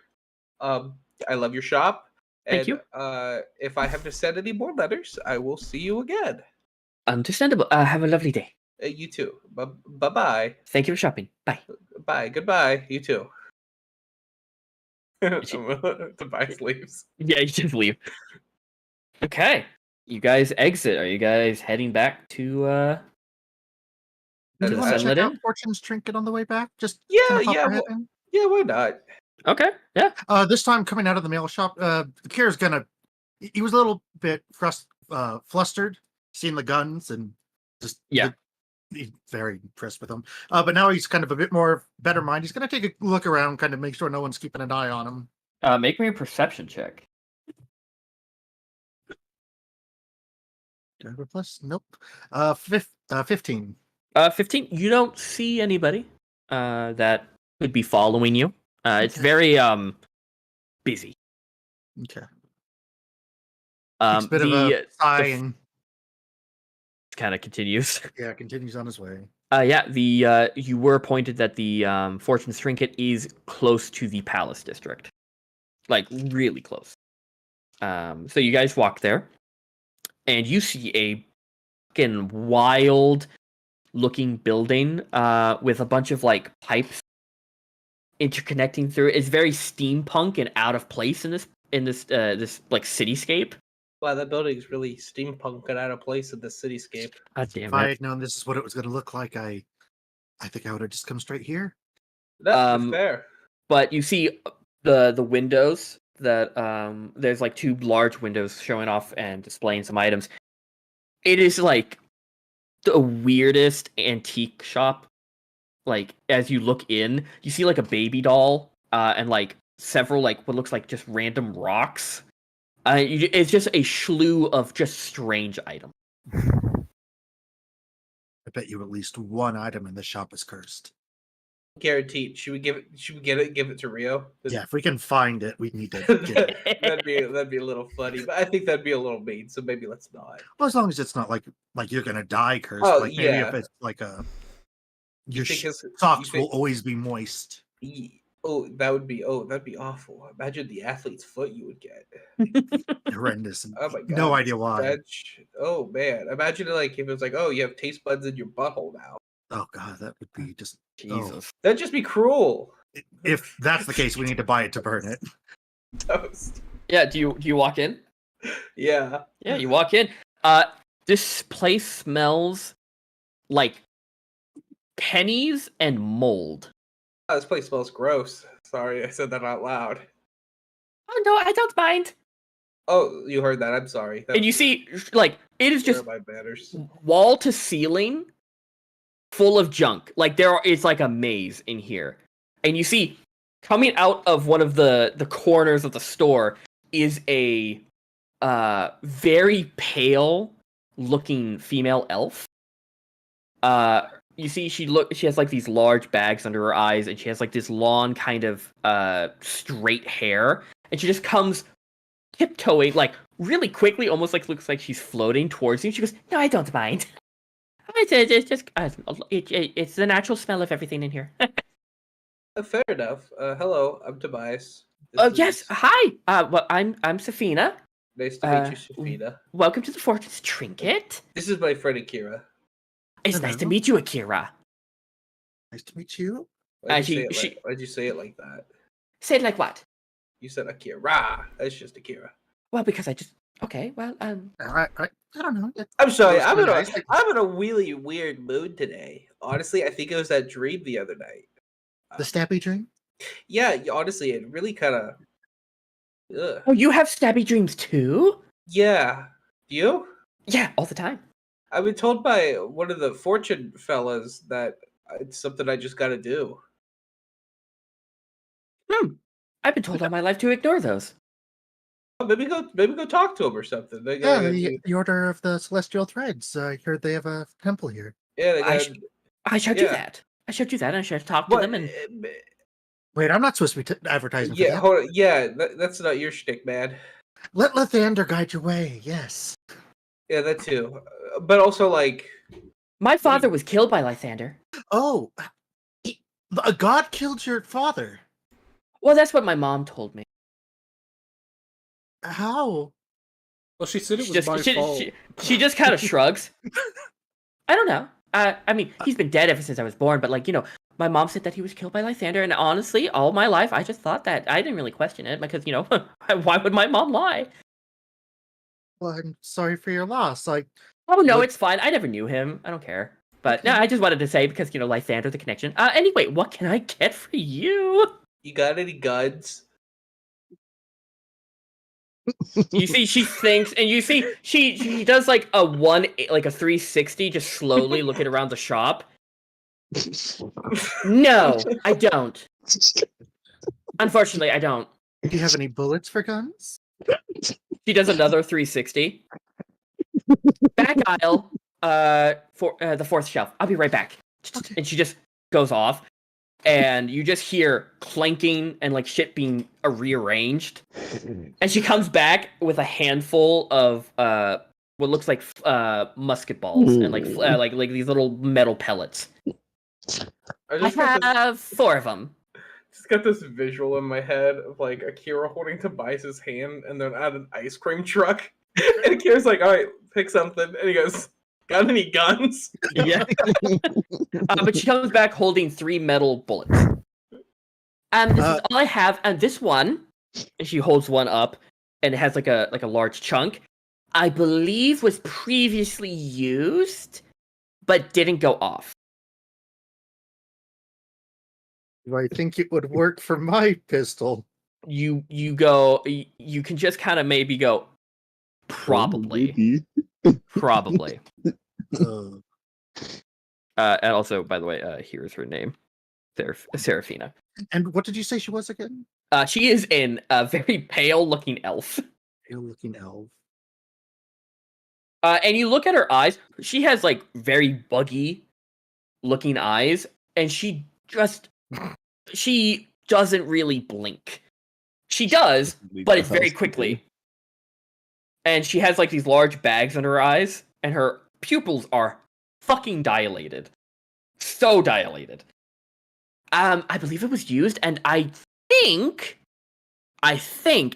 I love your shop. Thank And you. if I have to send any more letters, I will see you again. Understandable. Have a lovely day. You too. Bye bye. Thank you for shopping. Bye. Bye. Goodbye. You too. Tobias leaves. Yeah, you just leave. Okay. You guys exit. Are you guys heading back to Do you I- want to I- check out Sunlit? Fortune's trinket on the way back? Just Yeah, kind of pop yeah, our head well- in? Yeah, why not? Okay, yeah. This time coming out of the mail shop, Kira's gonna. He was a little bit flustered seeing the guns and just Yeah. he's very impressed with them. But now he's kind of a bit more better mind. He's gonna take a look around, kind of make sure no one's keeping an eye on him. Make me a perception check. Do I have a plus? Nope. 15. 15. You don't see anybody that could be following you. It's Okay. very busy. Okay. Takes a bit of a sigh and kind of continues. yeah, continues on his way. Yeah, the you were pointed that the Fortune's Trinket is close to the Palace District, like really close. So you guys walk there, and you see a fucking wild-looking building with a bunch of like pipes interconnecting through. It's very steampunk and out of place in this this like cityscape. Wow, that building's really steampunk and out of place in the cityscape. God damn If I it! had known this is what it was going to look like, I think I would have just come straight here. That's fair. But you see the windows that there's like two large windows showing off and displaying some items. It is like the weirdest antique shop. Like as you look in, you see like a baby doll and like several like what looks like just random rocks. It's just a slew of just strange items. I bet you at least one item in the shop is cursed. Guaranteed. Should we give it to Rio? Yeah, if we can find it, we need to get it. that'd be a little funny, but I think that'd be a little mean, so maybe let's not. Well, as long as it's not like you're gonna die cursed. Oh, Like maybe if yeah. it's like a You your think it's- socks you will think- always be moist. that'd be awful. Imagine the athlete's foot you would get. Horrendous. And Oh my god. no idea why. Oh man. Imagine like if it was like, oh, you have taste buds in your butthole now. Oh god, that would be just Jesus. That'd just be cruel. If that's the case, we need to buy it to burn it. Toast. Yeah. Do you walk in? Yeah. Yeah, you walk in. This place smells like pennies and mold. Oh, this place smells gross. Sorry, I said that out loud. Oh no, I don't mind. Oh, you heard that. I'm sorry. And you see, like, it is just my manners. wall to ceiling, full of junk. Like it's like a maze in here. And you see, coming out of one of the corners of the store is a very pale looking female elf. You see, she has like these large bags under her eyes, and she has like this long kind of straight hair, and she just comes tiptoeing like really quickly, almost like looks like she's floating towards you. She goes, "No, I don't mind. It's just it's the natural smell of everything in here." Fair enough. Hello, I'm Tobias. Yes, hi. Well, I'm Safina. Nice to meet you, Shafina. Welcome to the Fortune's Trinket. This is my friend Akira. It's nice to Hello. meet you, Akira. Nice to meet you. Why'd you say it like that? Say it like what? You said Akira. That's just Akira. Well, because I just okay. Well, I don't know. I'm sorry. That was pretty nice. I'm in a really weird mood today. Honestly, I think it was that dream the other night. The stabby dream. Yeah, honestly, it really kind of. oh, you have stabby dreams too? Yeah. You? Yeah, all the time. I've been told by one of the fortune fellas that it's something I just got to do. I've been told all my life to ignore those. Oh, maybe go talk to him or something. They Yeah, got- the Order of the Celestial Threads. I heard they have a temple here. yeah, they I got- should- I should do Yeah. that. I should do that. I should talk to What- them and Wait, I'm not supposed to be advertising for yeah, that. hold on. Yeah, that's not your shtick, man. Let Lathander guide your way. Yes. Yeah, that too. But also, like, my father was killed by Lysander. Oh, a god killed your father. Well, that's what my mom told me. How? Well, she said it She was just, my fault. she just kind of shrugs. I don't know. I mean, he's been dead ever since I was born, but like, you know, My mom said that he was killed by Lysander, and honestly, all my life, I just thought that. I didn't really question it, because, why would my mom lie? Well, I'm sorry for your loss. Like, Oh, no, What- it's fine. I never knew him. I don't care. But, Okay. no, I just wanted to say, because, Lysander, the connection. Anyway, what can I get for you? You got any guns? You see, she thinks, and you see, she does, like, a 360, just slowly looking around the shop. No, I don't. Unfortunately, I don't. do you have any bullets for guns? She does another 360. Back aisle, for the fourth shelf. I'll be right back. Okay. And she just goes off, and you just hear clanking and like shit being rearranged. And she comes back with a handful of what looks like musket balls and like these little metal pellets. I I just got this, have 4 of them. just got this visual in my head of like Akira holding Tobias's hand and then at an ice cream truck. And Akira's like, all right, pick something. And he goes, got any guns? Yeah. But she comes back holding 3 metal bullets. This is all I have. And this one, and she holds one up, and it has like a large chunk. I believe was previously used, but didn't go off. Do I think it would work for my pistol? You go. You can just kind of maybe go. Probably. Probably. Uh, And also, by the way, here's her name, Serafina. and what did you say she was again? She is a very pale-looking elf. Pale-looking elf. And you look at her eyes. She has like very buggy-looking eyes, and she doesn't really blink. She does, but it's very quickly. And she has like these large bags under her eyes, and her pupils are fucking dilated. So dilated. I believe it was used, and I think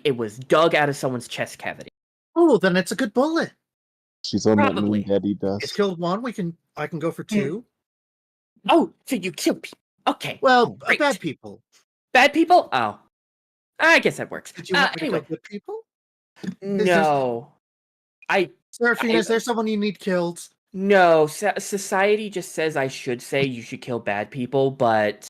it was dug out of someone's chest cavity. Oh, then it's a good bullet. She's on that Probably. moon daddy It's dust. killed one. I can go for 2. Oh, so you kill people. Okay. Well, great. bad people. Bad people? Oh. I guess that works. Did you want me to Anyway, kill good people? no. Seraphina, is there someone you need killed? No, society just says I should say you should kill bad people, but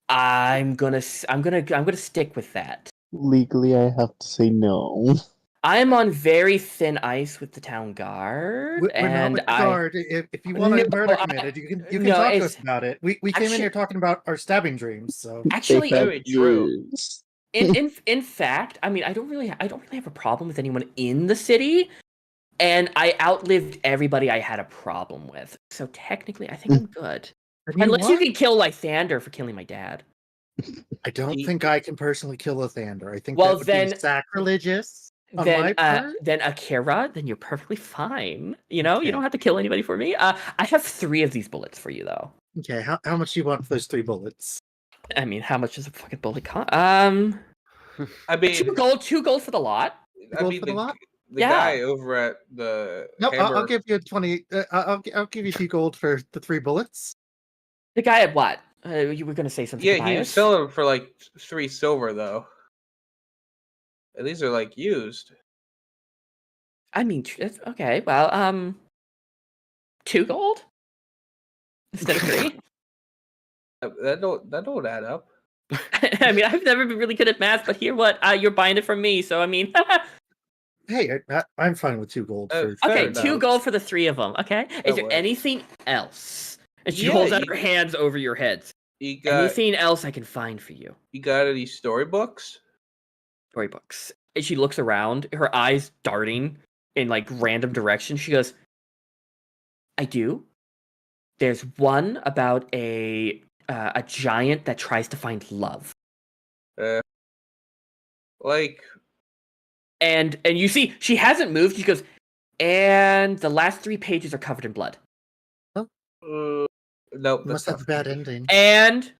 I'm gonna stick with that. Legally, I have to say no. I'm on very thin ice with the town guard, We're not and with the guard. If you want No, a murder I- committed, you can no, talk to it's- us about it. We came in here talking about our stabbing dreams. So actually, They very true. years. in fact, I mean, I don't really have a problem with anyone in the city, and I outlived everybody I had a problem with. So technically, I think I'm good. And you Unless know you what? can kill Lysander for killing my dad. I don't He- think I can personally kill Lathander. I think Well, that would be then- sacrilegious on my part. Then Akira, then you're perfectly fine. You know, you Okay. don't have to kill anybody for me. I have 3 of these bullets for you, though. Okay, how much do you want for those 3 bullets? I mean, how much does a fucking bullet cost? I mean, 2 gold for the lot. I Gold mean for the lot? the Yeah. guy over at the No, I'll hammer- give you 20. I'll give you 2 gold for the 3 bullets. The guy at what? You were gonna say something. Yeah, he Tobias? was selling them for like 3 silver though. And these are like used. I mean, okay. Well, 2 gold instead of 3. That don't add up. I mean, I've never been really good at math, but here, what? You're buying it from me, so I mean, Hey, I'm fine with 2 gold. Oh, For, okay, Fair 2 enough. gold for the 3 of them. Okay. Is That there works. anything else? And she Yeah, holds out you- her hands over your heads. You got Anything else I can find for you? you got any storybooks? Storybooks. And she looks around, her eyes darting in like random directions. She goes, "I do. There's one about a giant that tries to find love." Like And you see, she hasn't moved. She goes, and the last 3 pages are covered in blood. nope, must that's have a bad ending. And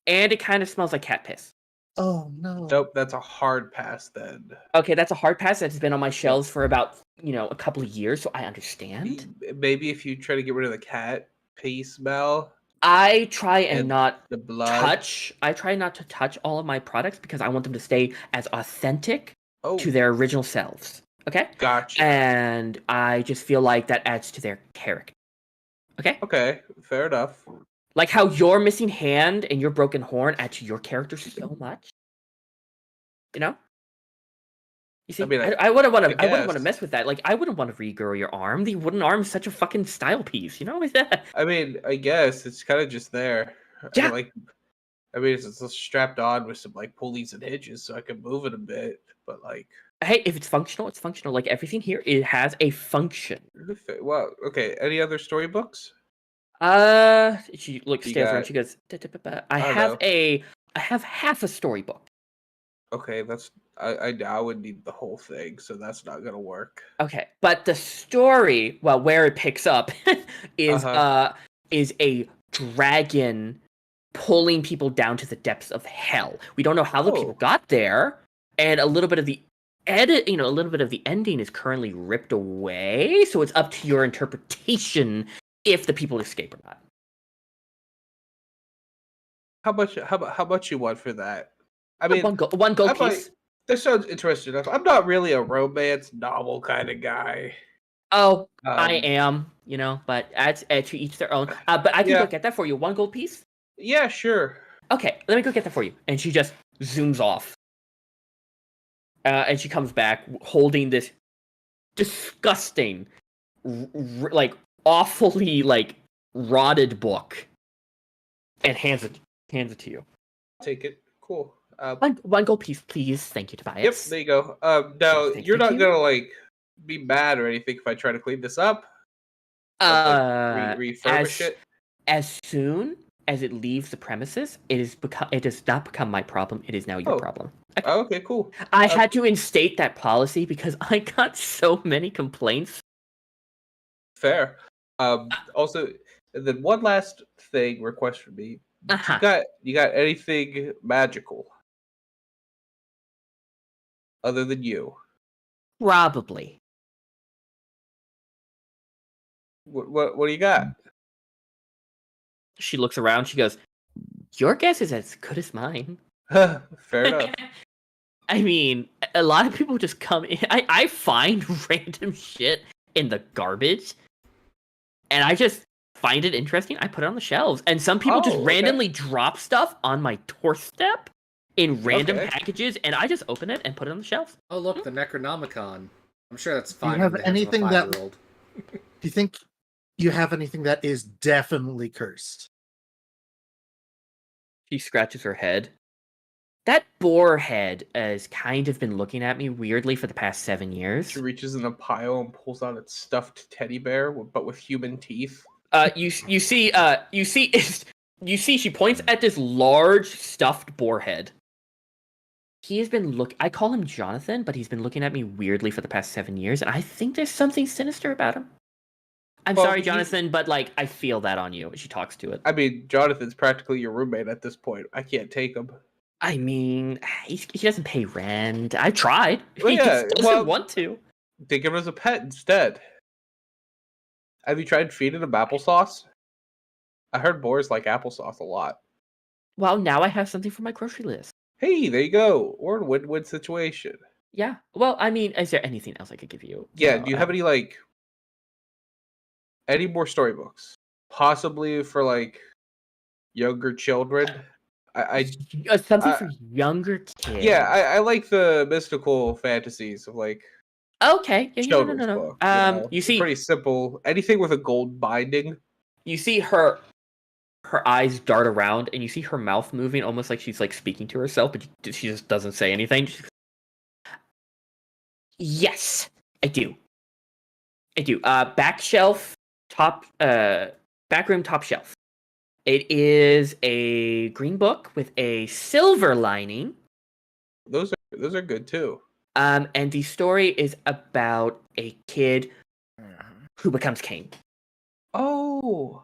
it kind of smells like cat piss. Oh no. nope, that's a hard pass then. Okay, that's a hard pass that's been on my shelves for about, a couple of years, so I understand. Maybe if you try to get rid of the cat pee smell, I try and And not the blood. touch. I try not to touch all of my products because I want them to stay as authentic Oh, to their original selves. Okay? gotcha. And I just feel like that adds to their character. Okay? Okay, fair enough. Like how your missing hand and your broken horn add to your character so much. You know? You see, I mean, I wouldn't want to. I wouldn't want to guess. mess with that. Like, I wouldn't want to regrow your arm. The wooden arm is such a fucking style piece. You know? I mean, I guess it's kind of just there. Yeah. I mean, it's strapped on with some like pulleys and hinges, so I can move it a bit. But like, Hey, if it's functional, it's functional. Like everything here, it has a function. well, okay. Any other storybooks? She looks You stares around. got- She goes, "Da-da-ba-ba. I don't have know. I have half a storybook. Okay, that's I would need the whole thing, so that's not gonna work. Okay, but the story, well, where it picks up Uh-huh. is a dragon pulling people down to the depths of hell. We don't know how the people Oh. got there, and a little bit of the edit, a little bit of the ending is currently ripped away, so it's up to your interpretation if the people escape or not. How much you want for that? I mean, One gold I might- piece. this sounds interesting enough. I'm not really a romance novel kind of guy. Oh, I Um, am, but to each their own. But I can Yeah. go get that for you. One gold piece. Yeah, sure. Okay, let me go get that for you. And she just zooms off. And she comes back holding this disgusting, like awfully like rotted book, and hands it to you. Take it. Cool. One gold piece, please. Thank you, Tobias. Yep, there you go. Now Thank you're not you. gonna like be mad or anything if I try to clean this up. Refurbish it. As soon as it leaves the premises, it does not become my problem. It is now your Oh. problem. Oh, okay, cool. I had to instate that policy because I got so many complaints. Fair. Also, and then one last thing request from me. Uh-huh. You got anything magical other than you? Probably. What do you got? She looks around. She goes, "Your guess is as good as mine." Fair enough. I mean, a lot of people just come in. I find random shit in the garbage, and I just find it interesting. I put it on the shelves, and some people just Oh, okay. randomly drop stuff on my doorstep in random Okay. packages, and I just open it and put it on the shelves. Oh, look, the Necronomicon. I'm sure that's Do you fine. have in the hands of a anything that- 5-year-old. Do you think you have anything that is definitely cursed? She scratches her head. That boar head has kind of been looking at me weirdly for the past 7 years. She reaches in a pile and pulls out its stuffed teddy bear, but with human teeth. You see she points at this large stuffed boar head. He has been I call him Jonathan, but he's been looking at me weirdly for the past 7 years, and I think there's something sinister about him. I'm Well, sorry, Jonathan, but like I feel that on you. She talks to it. I mean, Jonathan's practically your roommate at this point. I can't take him. I mean, he doesn't pay rent. I tried. Well, He yeah, just doesn't well- want to. Take him as a pet instead. Have you tried feeding him applesauce? I heard boars like applesauce a lot. Well, now I have something for my grocery list. Hey, there you go. We're in a win-win situation. Yeah. Well, I mean, is there anything else I could give you? Yeah, do you have any more storybooks? Possibly for like younger children? something I- for younger kids? Yeah, I like the mystical fantasies of like Okay. Yeah, no, children's no. book. You see, pretty simple. Anything with a gold binding. you see her eyes dart around, and you see her mouth moving, almost like she's like speaking to herself, but she just doesn't say anything. Yes, I do. Back shelf, back room, top shelf. It is a green book with a silver lining. Those are good too. And the story is about a kid who becomes king. Oh,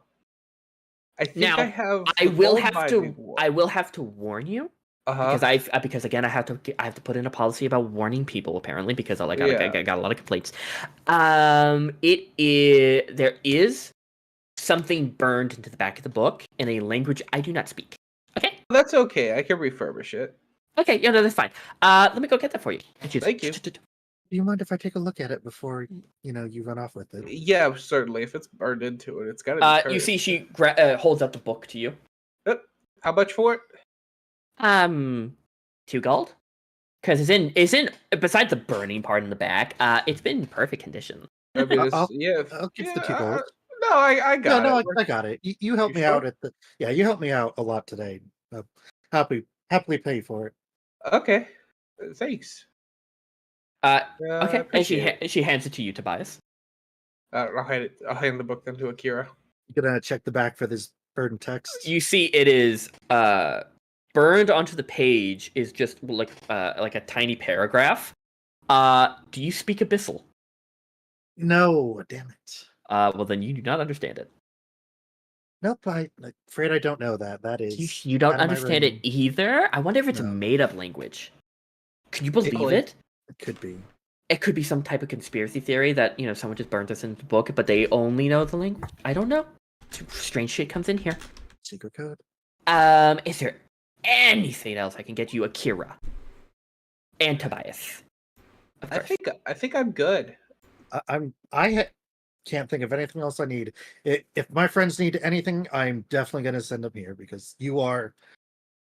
I think Now, I have. I the will gold have binding to. one. I will have to warn you Uh-huh. because again I have to put in a policy about warning people apparently because I Yeah. got a lot of complaints. There is something burned into the back of the book in a language I do not speak. Okay. That's okay. I can refurbish it. Okay. Yeah, no, that's fine. Let me go get that for you. Thank you. Do you mind if I take a look at it before you run off with it? Yeah, certainly. If it's burned into it, it's gotta be. You cursed. see, she holds out the book to you. How much for it? 2 gold. Because it's in besides the burning part in the back. It's been in perfect condition. I mean, I'll yeah. give the yeah, 2 gold. No, I got No, it. I got it. You helped You me sure? out you helped me out a lot today. Happily pay for it. Okay. Thanks. Okay, I and appreciate she hands it to you, Tobias. I'll hand the book then to Akira. You gonna check the back for this burden text? You see, it is burned onto the page is just like a tiny paragraph. Do you speak Abyssal? No, damn it. Well, then you do not understand it. Nope, I'm afraid I don't know that. That is You don't out of my understand it range. either? I wonder if it's a No. made-up language. Can you believe Probably. it? It could be. It could be some type of conspiracy theory that, someone just burned this into the book, but they only know the language. I don't know. Strange shit comes in here. Secret code. Is there anything else I can get you, Akira? And Tobias. Of course. I think I'm good. Can't think of anything else I need. If my friends need anything, I'm definitely gonna send them here because you are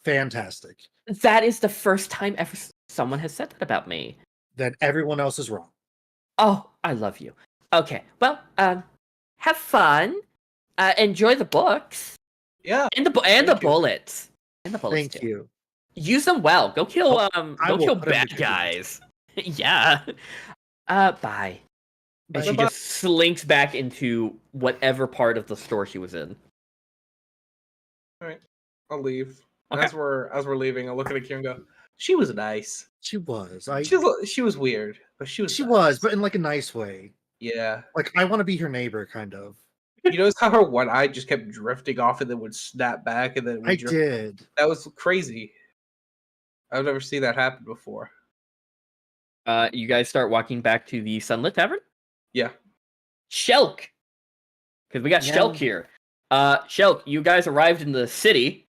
fantastic. That is the first time ever someone has said that about me. Then everyone else is wrong. Oh, I love you. Okay, well, have fun. Enjoy the books. Yeah. And the Thank you. bullets. And the bullets Thank too. you. Use them well. Go kill I go will kill put 'em bad to good use. guys. Yeah. Bye. And she Bye-bye. just slinks back into whatever part of the store she was in. All right. I'll leave. Okay. As we're leaving, I'll look at Akira and go, she was nice. She was. She was weird, but she was She nice. was, but in like a nice way. Yeah. Like I want to be her neighbor, kind of. You notice how her one eye just kept drifting off and then would snap back and then would I drift. did. That was crazy. I've never seen that happen before. You guys start walking back to the Sunlit Tavern? Yeah. Shelk! Because we got Yeah. Shelk here. Shelk, you guys arrived in the city.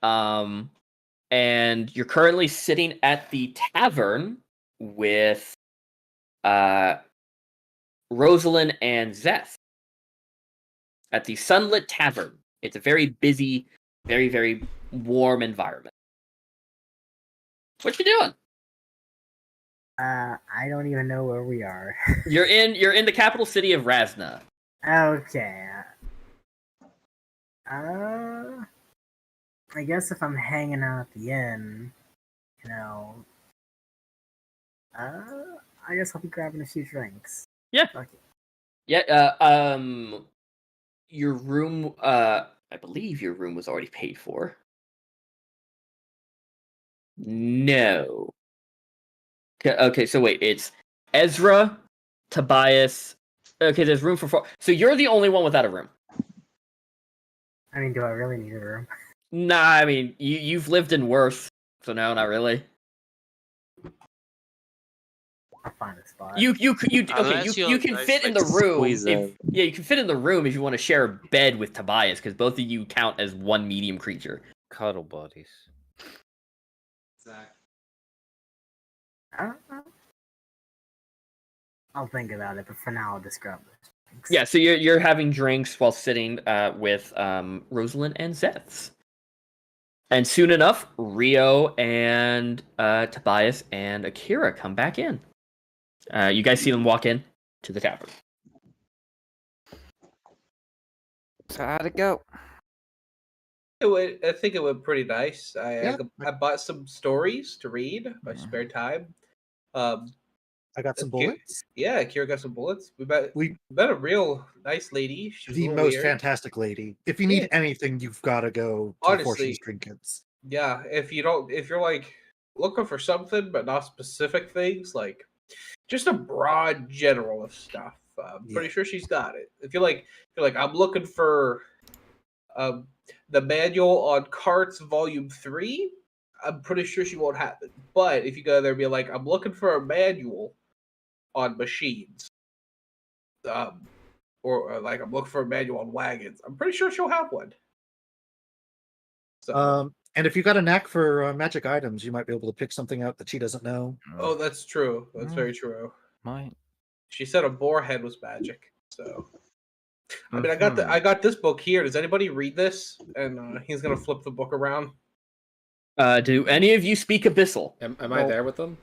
And you're currently sitting at the tavern with Rosalind and Zeth. At the Sunlit Tavern. It's a very busy, very, very warm environment. What you doing? I don't even know where we are. You're in the capital city of Razna. Okay. I guess if I'm hanging out at the inn, I guess I'll be grabbing a few drinks. Yeah. Fuck it. Yeah, your room, I believe your room was already paid for. No. Okay, so wait, it's Ezra, Tobias. Okay, there's room for 4. So you're the only one without a room. I mean, do I really need a room? Nah, I mean, you've lived in worse, so no, not really. I'll find a spot. You can Unless you fit guys, in like, the room. squeeze in. You can fit in the room if you want to share a bed with Tobias, because both of you count as one medium creature. Cuddle buddies. I'll think about it, but for now, I'll just grab this. Thanks. Yeah, so you're having drinks while sitting with Rosalind and Zeths. And soon enough, Rio and Tobias and Akira come back in. You guys see them walk in to the tavern. So how'd it go? I think it went pretty nice. Yeah. I bought some stories to read in my spare time. I got some Akira- bullets. Yeah, Akira got some bullets. We We met a real nice lady. She was a the little most weird. fantastic lady. If you need Yeah. anything, you've got to go to Honestly, Fortune's Trinkets. Yeah, if you're like looking for something but not specific things, like just a broad general of stuff. I'm pretty sure she's got it. If you're like I'm looking for the manual on carts volume 3, I'm pretty sure she won't have it. But if you go there and be like, I'm looking for a manual on machines, or like I'm looking for a manual on wagons. I'm pretty sure she'll have one. So, And if you got a knack for magic items, you might be able to pick something out that she doesn't know. oh, that's true. That's very true. Might. She said a boar head was magic. So, I mean, Mhm. I got this book here. Does anybody read this? And he's gonna flip the book around. Do any of you speak Abyssal? Am I there with them?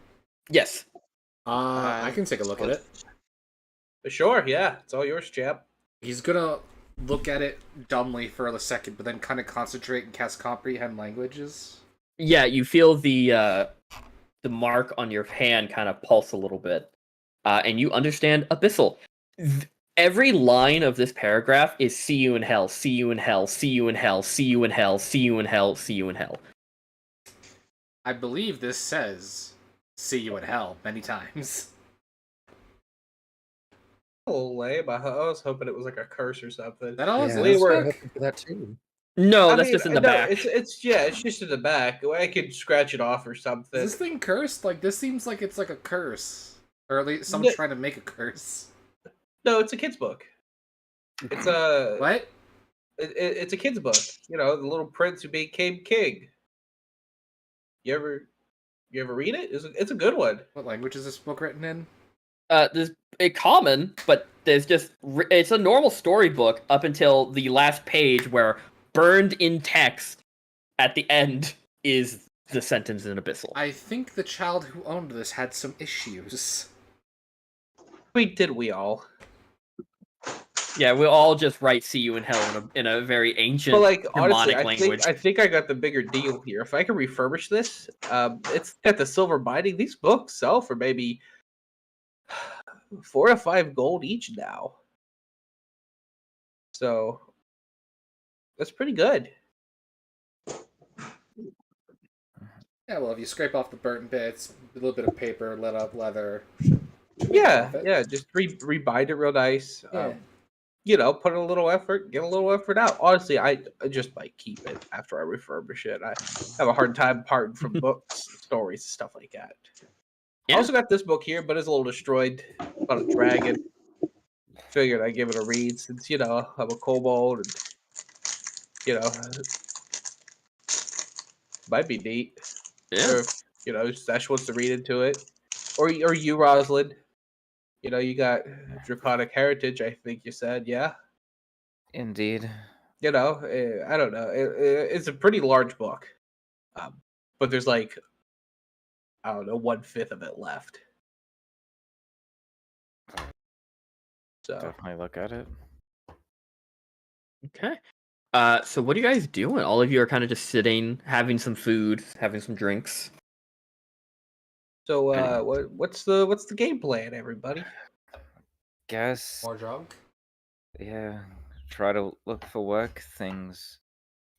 Yes. I can take a look at it. Sure, yeah, it's all yours, chap. He's gonna look at it dumbly for a second, but then kind of concentrate and cast comprehend languages. Yeah, you feel the mark on your hand kind of pulse a little bit, and you understand Abyssal. Every line of this paragraph is "see you in hell, see you in hell, see you in hell, see you in hell, see you in hell, see you in hell." I believe this says "see you in hell" many times. A little lame. I was hoping it was like a curse or something. That all Yeah, in we this were- I was book? hoping for that too. No, I that's mean, just in the no, back. It's just in the back. I could scratch it off or something. Is this thing cursed? Like, this seems like it's like a curse. Or at least someone's No. trying to make a curse. No, it's a kid's book. It's a What? it's a kid's book. You know, the little prince who became king. You ever read it? It's a good one. What language is this book written in? There's a common, but there's just it's a normal storybook up until the last page where burned in text at the end is the sentence in Abyssal. I think the child who owned this had some issues. Did we all? Yeah, we'll all just write "see you in hell" in a very ancient But like honestly, demonic language. I think I got the bigger deal here. If I can refurbish this, it's got the silver binding. These books sell for maybe 4 to 5 gold each now. So that's pretty good. Yeah, well, if you scrape off the burnt bits, a little bit of paper, lit up leather. should make Yeah, profit. yeah. Just rebind it real nice. Yeah. You know, put in a little effort, get a little effort out. Honestly, I just might keep it after I refurbish it. I have a hard time parting from books, stories, stuff like that. Yeah. I also got this book here, but it's a little destroyed. About a dragon. Figured I'd give it a read since, you know, I'm a kobold and, you know, might be neat. Yeah. Or, you know, Sesh wants to read into it. Or you, Rosalind. You know, you got Draconic Heritage, I think you said, yeah? Indeed. You know, I don't know. It's a pretty large book. But there's like, I don't know, 1/5 of it left. So, Definitely look at it. Okay. So what are you guys doing? All of you are kind of just sitting, having some food, having some drinks. what's the game plan, everybody? Guess. More drunk? Yeah. Try to look for work. Things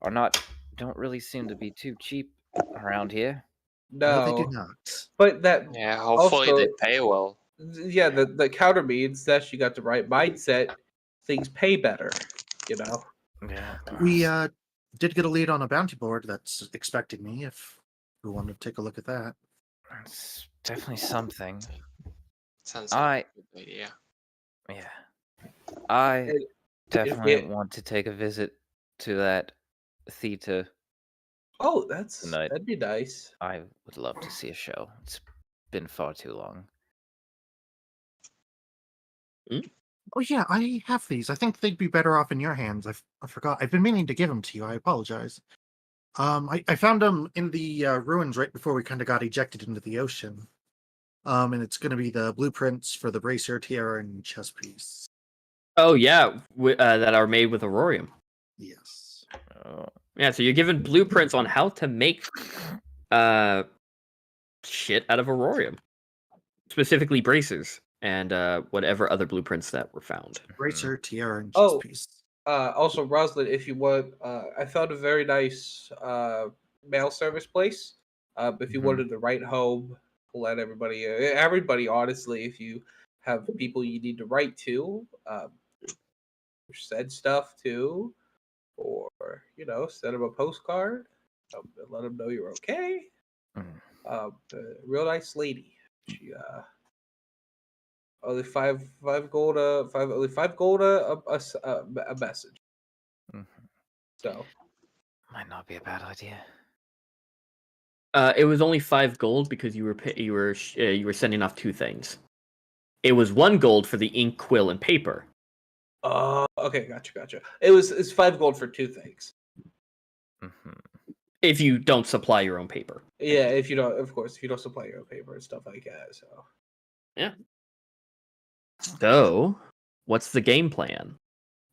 don't really seem to be too cheap around here. No, they do No, not. but that Yeah, hopefully they also, pay well. yeah, the counter means that you got the right mindset. Things pay better, you know. Yeah. We did get a lead on a bounty board that's expecting me. If we want to take a look at that. It's definitely something. Sounds like I a good idea. yeah. I It- definitely it- want to take a visit to that theater. Oh, Tonight. that'd be nice. I would love to see a show. It's been far too long. Oh yeah, I have these. I think they'd be better off in your hands. I forgot. I've been meaning to give them to you. I apologize. I found them in the ruins right before we kind of got ejected into the ocean. And it's going to be the blueprints for the bracer, tiara, and chest piece. Oh yeah, that are made with aurorium. Yes. Oh, Yeah, so you're given blueprints on how to make shit out of aurorium, specifically bracers and whatever other blueprints that were found. Bracer, tiara, and chest Oh. piece. Also, Rosalind, if you want, I found a very nice mail service place. If you Mhm. wanted to write home, let everybody, honestly, if you have people you need to write to, send stuff to, or, you know, send them a postcard, and let them know you're okay. Mm. Real nice lady. She Only five gold. Only 5 gold. A message. Mhm. So Might not be a bad idea. It was only 5 gold because you were sending off 2 things. It was 1 gold for the ink, quill, and paper. okay, gotcha. It's 5 gold for 2 things. Hmm. If you don't supply your own paper. Yeah, if you don't, of course, if you don't supply your own paper and stuff like that. So So, what's the game plan?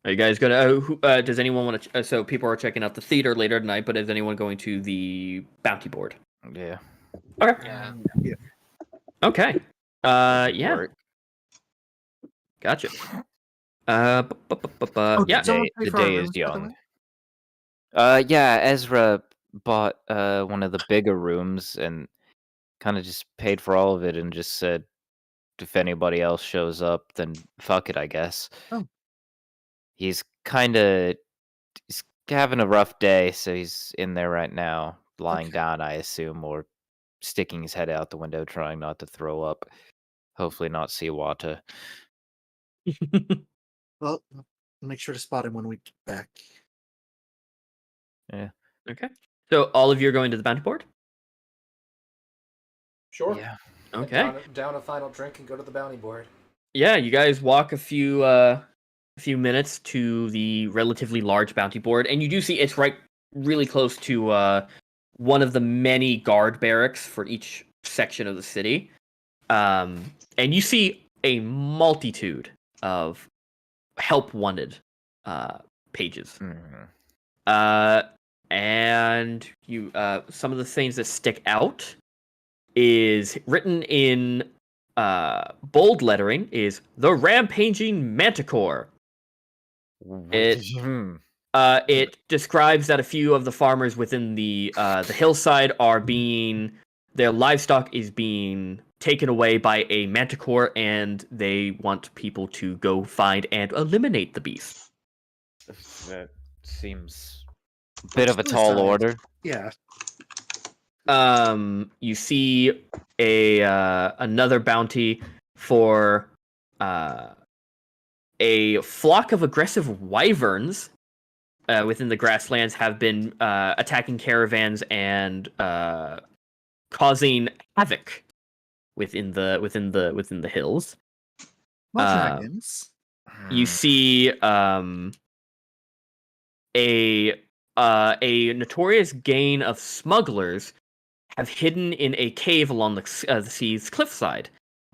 Are you guys gonna? Does anyone want to? So people are checking out the theater later tonight, but is anyone going to the bounty board? Yeah. Okay. Yeah. Okay. Yeah. Work. Gotcha. Oh, Yeah. did someone pay The for our day is rooms, by the young. way? Yeah, Ezra bought one of the bigger rooms and kind of just paid for all of it and just said if anybody else shows up, then fuck it, I guess. Oh. He's he's having a rough day, so he's in there right now, lying Okay. down, I assume, or sticking his head out the window, trying not to throw up. Hopefully not see water. Well, I'll make sure to spot him when we get back. Yeah. Okay. So all of you are going to the bounty board. sure. Yeah. Okay. Down a final drink and go to the bounty board. Yeah, you guys walk a few minutes to the relatively large bounty board, and you do see it's really close to one of the many guard barracks for each section of the city. And you see a multitude of help wanted pages. Mhm. And you some of the things that stick out is written in bold lettering is the rampaging manticore. It it describes that a few of the farmers within the hillside are their livestock is being taken away by a manticore, and they want people to go find and eliminate the beast. That seems a bit of a tall Suicide. order. Yeah. You see a another bounty for a flock of aggressive wyverns within the grasslands have been attacking caravans and causing havoc within the hills. More dragons. You see a notorious gang of smugglers have hidden in a cave along the sea's cliffside,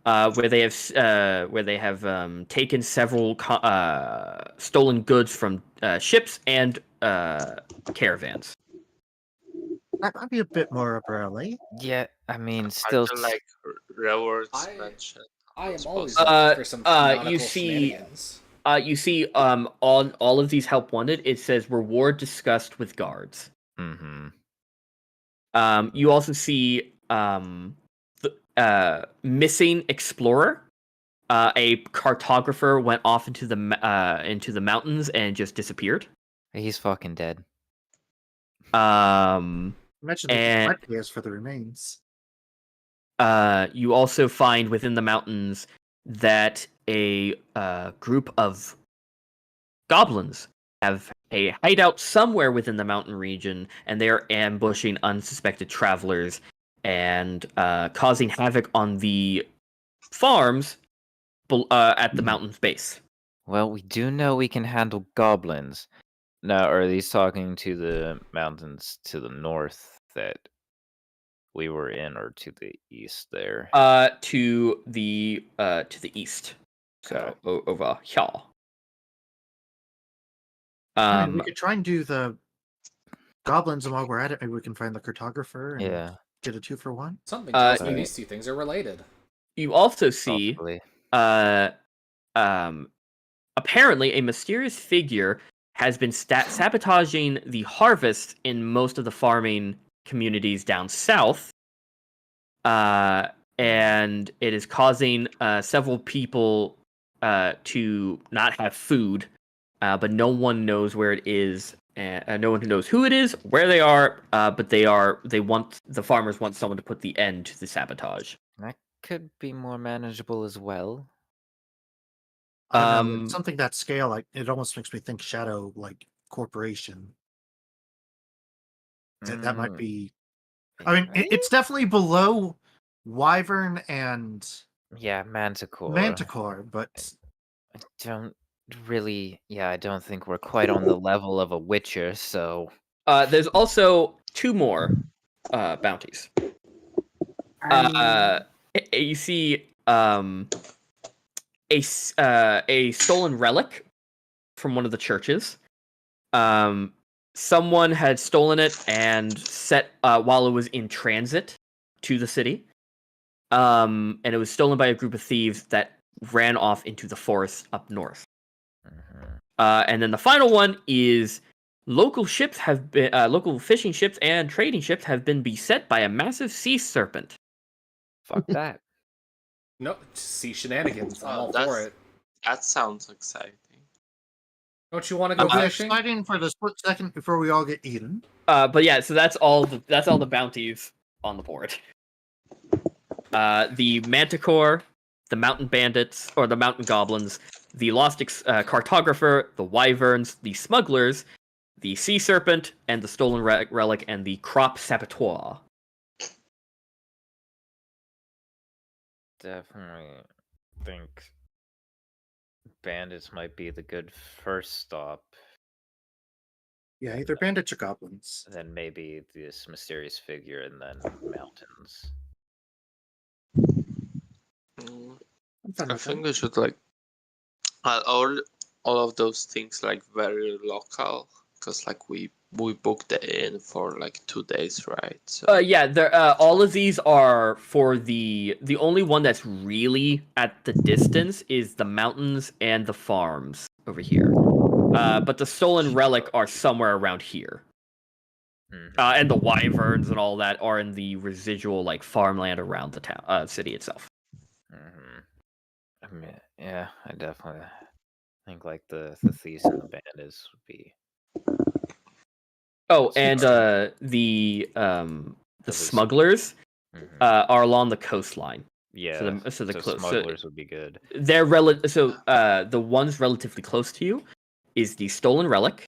where they have taken several stolen goods from ships and caravans. That might be a bit more up our alley. Yeah, I mean, Are still. there like rewards I- mentioned? I am As always possible? looking for some canonical you see- shenanigans. You see, on all of these help wanted, it says reward discussed with guards. Mm-hmm. You also see the missing explorer. A cartographer went off into the mountains and just disappeared. He's fucking dead. Imagine the And- collect is for the remains. You also find within the mountains that a group of goblins have a hideout somewhere within the mountain region, and they are ambushing unsuspected travelers and causing havoc on the farms at the mountain's base. Well, we do know we can handle goblins. Now, are these talking to the mountains to the north that we were in, or to the east there? To the east. So over here. I mean, we could try and do the goblins, and while we're at it, maybe we can find the cartographer and Yeah, get a 2-for-1. Something tells me you- these two things are related. You also see possibly. apparently a mysterious figure has been sabotaging the harvest in most of the farming communities down south, and it is causing several people to not have food, but no one knows where it is, and no one knows who it is, where they are, but the farmers want someone to put the end to the sabotage. That could be more manageable as well. I don't know, something that scale, like it almost makes me think Shadow like Corporation. That might be. I mean, it's definitely below Wyvern and Yeah, Manticore. Manticore, but I don't really. Yeah, I don't think we're quite on the level of a Witcher. So There's also 2 more bounties. You see a stolen relic from one of the churches. Someone had stolen it and set while it was in transit to the city. And it was stolen by a group of thieves that ran off into the forest up north. And then the final one is local fishing ships and trading ships have been beset by a massive sea serpent. fuck that. No, sea shenanigans. I'm all for that's- it. That sounds exciting. Don't you want to go it'll be fishing? exciting for the split second before we all get eaten. But yeah, so that's all the bounties on the board. The Manticore, the Mountain Bandits, or the Mountain Goblins, the Lost Cartographer, the Wyverns, the Smugglers, the Sea Serpent, and the Stolen Relic, and the Crop Saboteur. Definitely think bandits might be the good first stop. Yeah, either bandits or goblins. Then maybe this mysterious figure, and then mountains. Mm, I'm fine I with think that. we should like all of those things like very local, because like we booked the inn for like 2 days, right? So Yeah, all of these are for the only one that's really at the distance is the mountains and the farms over here. But the Stolen Relic are somewhere around here. And the Wyverns and all that are in the residual like farmland around the town, city itself. I mean, yeah, I definitely think like the thieves and the bandits would be. Oh, and the least- smugglers are along the coastline. Yeah, So the close smugglers would be good. They're the ones relatively close to you is the Stolen Relic,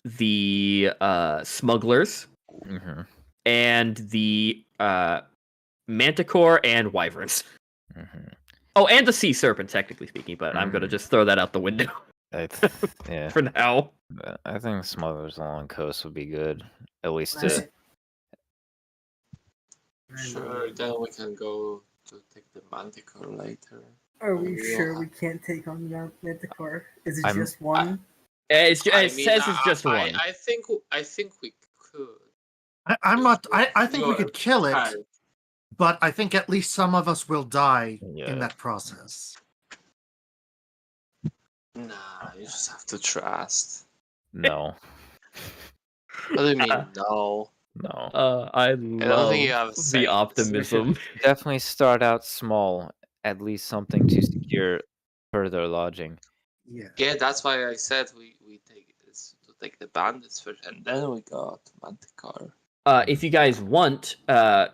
the smugglers, and the Manticore and Wyverns. Oh, and the Sea Serpent, technically speaking, but I'm gonna just throw that out the window Yeah. for now. I think smugglers along the coast would be good, at least Right. to. sure, then we can go to take the Manticore later. Are we Yeah. sure we can't take on the Manticore? Is it I'm- just one? It I says it's just one. I think we could. I'm not. I think we You're could kill it, right. but I think at least some of us will die Yeah. in that process. Nah, you just have to trust. No. What do you mean no? No. I don't love think you have the sense. optimism. Definitely start out small, at least something to secure further lodging. Yeah. Yeah, that's why I said we take this to take the bandits first, and then we got Manticore. If you guys want,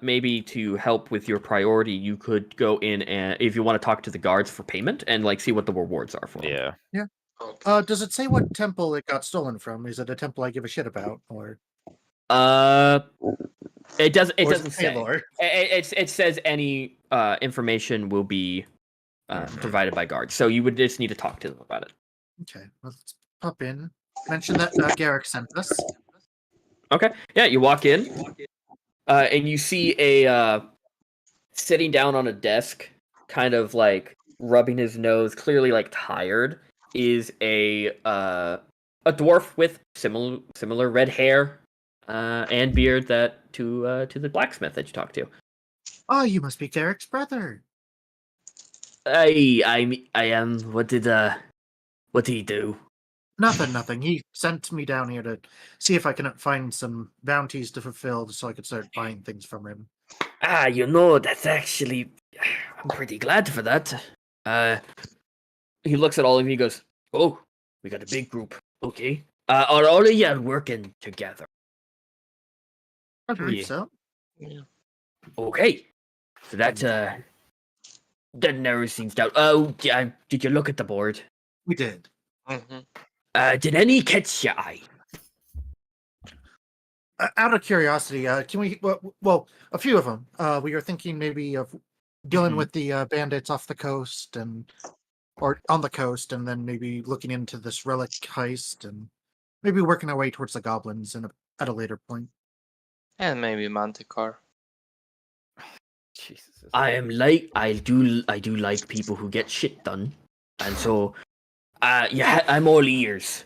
maybe to help with your priority, you could go in and if you want to talk to the guards for payment and like see what the rewards are for them. Yeah. Does it say what temple it got stolen from? Is it a temple I give a shit about, or It doesn't. It or is doesn't say. Taylor? It says any information will be provided by guards. So you would just need to talk to them about it. Okay, let's pop in. Mention that Garrick sent us. Okay. Yeah, you walk in, and you see a sitting down on a desk, kind of like rubbing his nose, clearly like tired, is a dwarf with similar red hair and beard that to the blacksmith that you talked to. Oh, you must be Garrick's brother. I am. What did he do? Nothing. He sent me down here to see if I can find some bounties to fulfill so I could start buying things from him. That's actually, I'm pretty glad for that. He looks at all of you. He goes, "Oh, we got a big group. Okay. Are all of you working together? I believe Yeah. so. Yeah. Okay. So that That narrows things down. Oh, did you look at the board? We did. Did any catch your eye? Out of curiosity, can we? Well, a few of them. We are thinking maybe of dealing Mhm. with the bandits off the coast or on the coast, and then maybe looking into this relic heist, and maybe working our way towards the goblins at a later point. And maybe Manticore. Jesus. I do like people who get shit done, and so, I'm all ears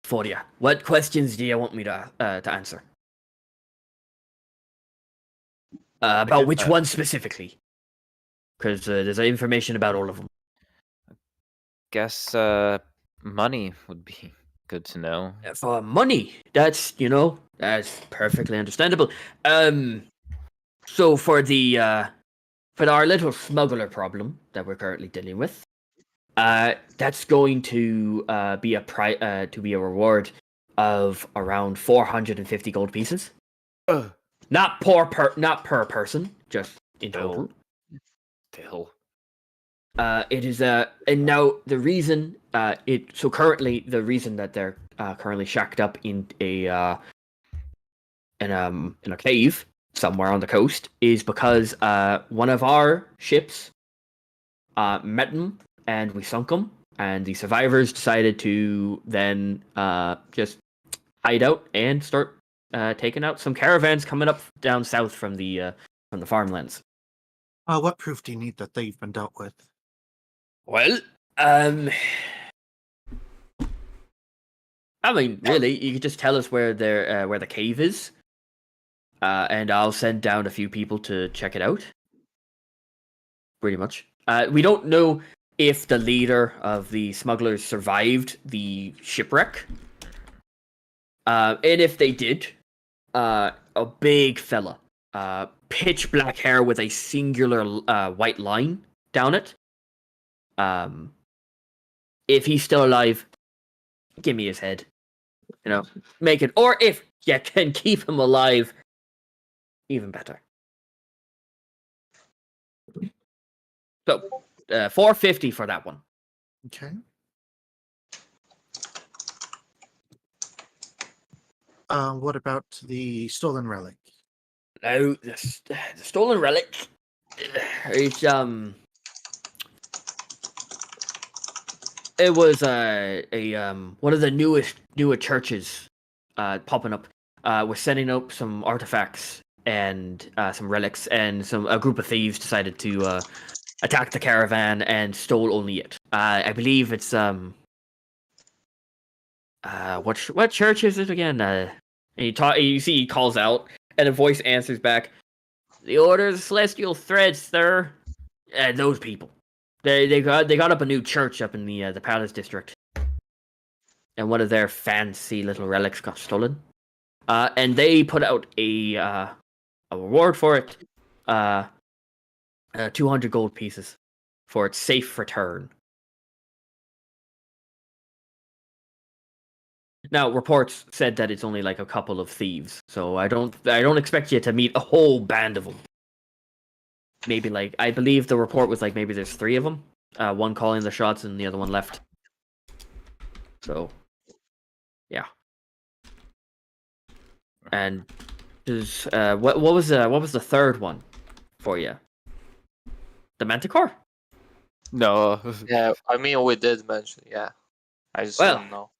for you. What questions do you want me to answer? About which one specifically? Because there's information about all of them. Guess money would be good to know. For money, that's perfectly understandable. So for our little smuggler problem that we're currently dealing with, that's going to be a reward of around 450 gold pieces. Not per person, just in total. Still. It is and now the reason currently the reason that they're currently shacked up in a cave somewhere on the coast is because one of our ships met them and we sunk them, and the survivors decided to then just hide out and start taking out some caravans coming up down south from the farmlands. What proof do you need that they've been dealt with? Well, I mean, really, you could just tell us where the cave is, and I'll send down a few people to check it out. Pretty much. We don't know if the leader of the smugglers survived the shipwreck, and if they did, a big fella, pitch black hair with a singular white line down it. If he's still alive, give me his head. Make it. Or if you can keep him alive, even better. So, 450 for that one. Okay. What about the stolen relic? Now, the stolen relic is it was one of the newer churches popping up. Was sending up some artifacts and some relics, and a group of thieves decided to attack the caravan and stole only it. I believe it's what church is it again? And you see he calls out, and a voice answers back, "The Order of the Celestial Thread, sir." Those people. They got up a new church up in the Palace District, and one of their fancy little relics got stolen. And they put out a reward for it, 200 gold pieces for its safe return. Now, reports said that it's only like a couple of thieves, so I don't expect you to meet a whole band of them. Maybe I believe the report was maybe there's 3 of them, one calling the shots and the other one left. So, yeah. And there's what was the third one for you? The Manticore? No. Yeah, I mean we did mention. Yeah, I just don't know.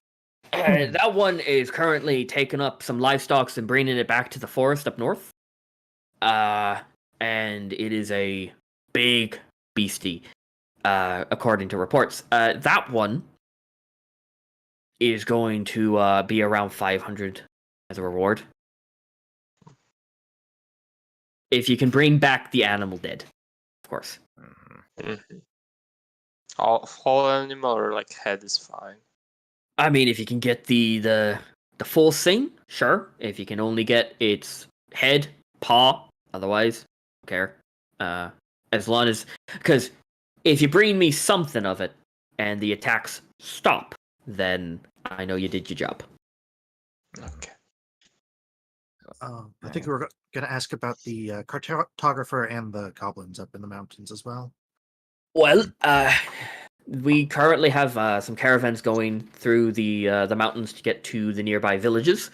That one is currently taking up some livestock and bringing it back to the forest up north. And it is a big beastie, according to reports. That one is going to be around 500 as a reward. If you can bring back the animal dead, of course. Mm-hmm. Whole animal or head is fine. I mean, if you can get the full thing, sure. If you can only get its head, paw, otherwise, don't care. As long as, because if you bring me something of it and the attacks stop, then I know you did your job. Okay. I think we were going to ask about the cartographer and the goblins up in the mountains as well. Well, we currently have some caravans going through the mountains to get to the nearby villages,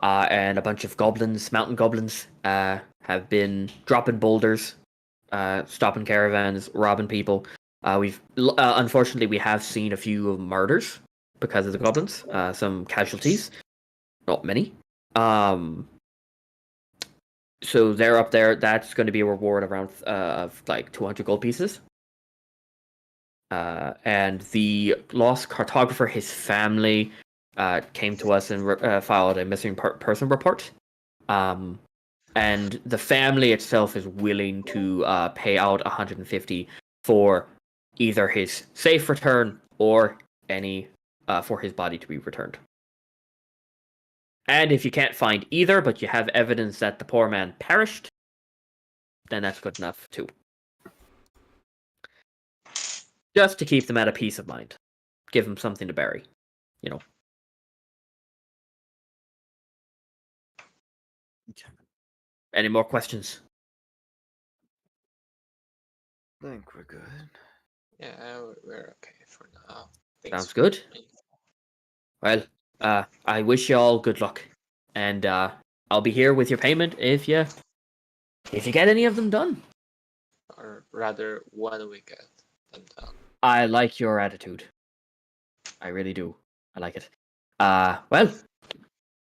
and a bunch of goblins, mountain goblins, have been dropping boulders, stopping caravans, robbing people. Unfortunately we have seen a few murders because of the goblins, some casualties, not many. So they're up there. That's going to be a reward around of like 200 gold pieces. And the lost cartographer, his family, came to us and filed a missing person report. And the family itself is willing to pay out 150 for either his safe return or any for his body to be returned. And if you can't find either, but you have evidence that the poor man perished, then that's good enough too. Just to keep them at a peace of mind. Give them something to bury, you know. Okay. Any more questions? I think we're good. Yeah, we're okay for now. Sounds good. Well, I wish you all good luck, and I'll be here with your payment if you get any of them done. Or rather, when we get them done. I like your attitude. I really do. I like it. Well,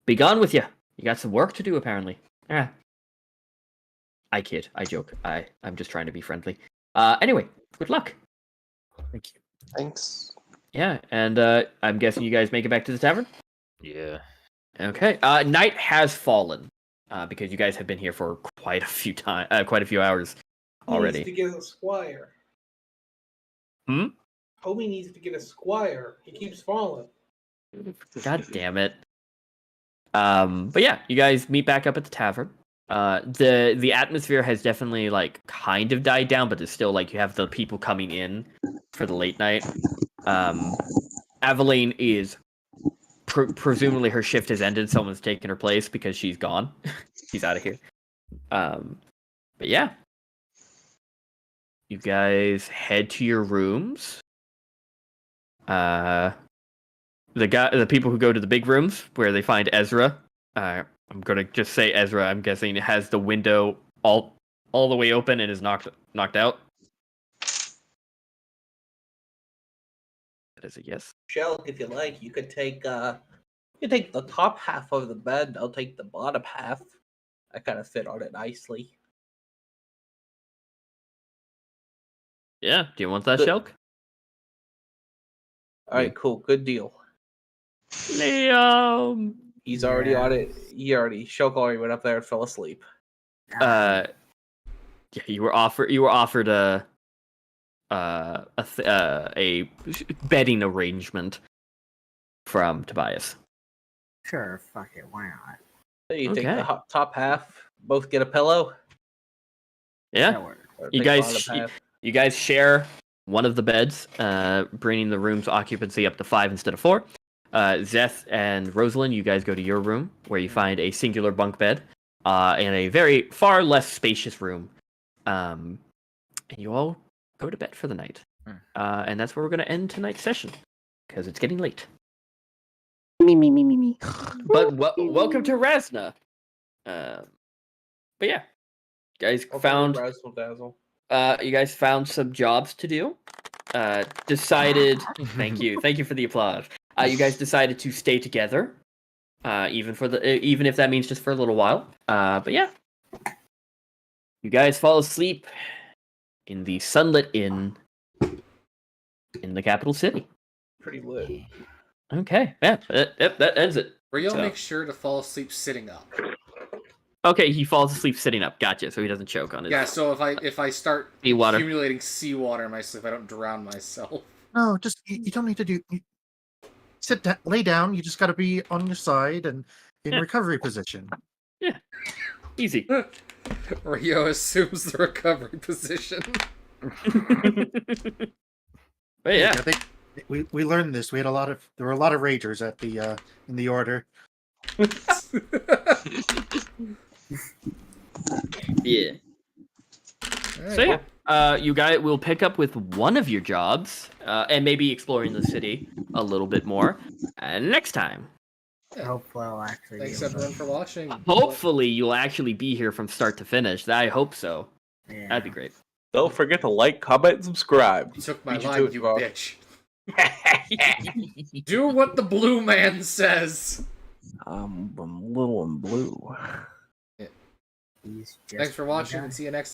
be gone with you. You got some work to do, apparently. Yeah. I kid. I joke. I'm just trying to be friendly. Anyway, good luck. Thank you. Thanks. Yeah, and I'm guessing you guys make it back to the tavern? Yeah. Okay. Night has fallen, because you guys have been here for quite a few hours already. He needs to get a squire. Hmm? Homie needs to get a squire. He keeps falling. God damn it. But yeah, you guys meet back up at the tavern. The atmosphere has definitely like kind of died down, but it's still like you have the people coming in for the late night. Aveline is presumably her shift has ended. Someone's taken her place because she's gone. She's out of here. But yeah, you guys head to your rooms. The people who go to the big rooms where they find Ezra. I'm gonna just say Ezra. I'm guessing it has the window all the way open and is knocked out. That is a yes. Shelk, if you like, you could take the top half of the bed. I'll take the bottom half. I kind of fit on it nicely. Yeah. Do you want that, Good. Shelk? All right, cool, good deal. Liam. He's already on it. Shelk already went up there and fell asleep. Yeah, you were offered a bedding arrangement from Tobias. Sure, fuck it, why not? Hey, you take Okay. the top half. Both get a pillow. Yeah. That works. Or You take guys bottom half. You guys share one of the beds, bringing the room's occupancy up to 5 instead of 4. Zeth and Rosalind, you guys go to your room, where you find a singular bunk bed in a very far less spacious room. And you all go to bed for the night. And that's where we're going to end tonight's session, because it's getting late. Me. But welcome to Razna. But yeah, you guys found some jobs to do. Decided. Thank you for the applause. You guys decided to stay together, even if that means just for a little while. But yeah, you guys fall asleep in the sunlit inn in the capital city. Pretty lit. Okay, yeah, that ends it. Rio So- make sure to fall asleep sitting up. Okay, he falls asleep sitting up. Gotcha. So he doesn't choke on his. Yeah, so if I start Seawater. accumulating seawater in my sleep, I don't drown myself. No, just you don't need to do. Sit down, lay down. You just got to be on your side and in Yeah. recovery position. Easy. Rio assumes the recovery position. But yeah. I think we learned this. There were a lot of ragers at the in the order. Yeah. Alright, So yeah, you guys will pick up with one of your jobs, and maybe exploring the city a little bit more next time. Hopefully, I'll actually. Thanks be able everyone for watching. Hopefully, you'll actually be here from start to finish. I hope so. Yeah. That'd be great. Don't forget to like, comment, and subscribe. You took my Beat you line, to it, you Bob. bitch. Do what the blue man says. I'm little and blue. He's just Thanks for a watching guy. and see you next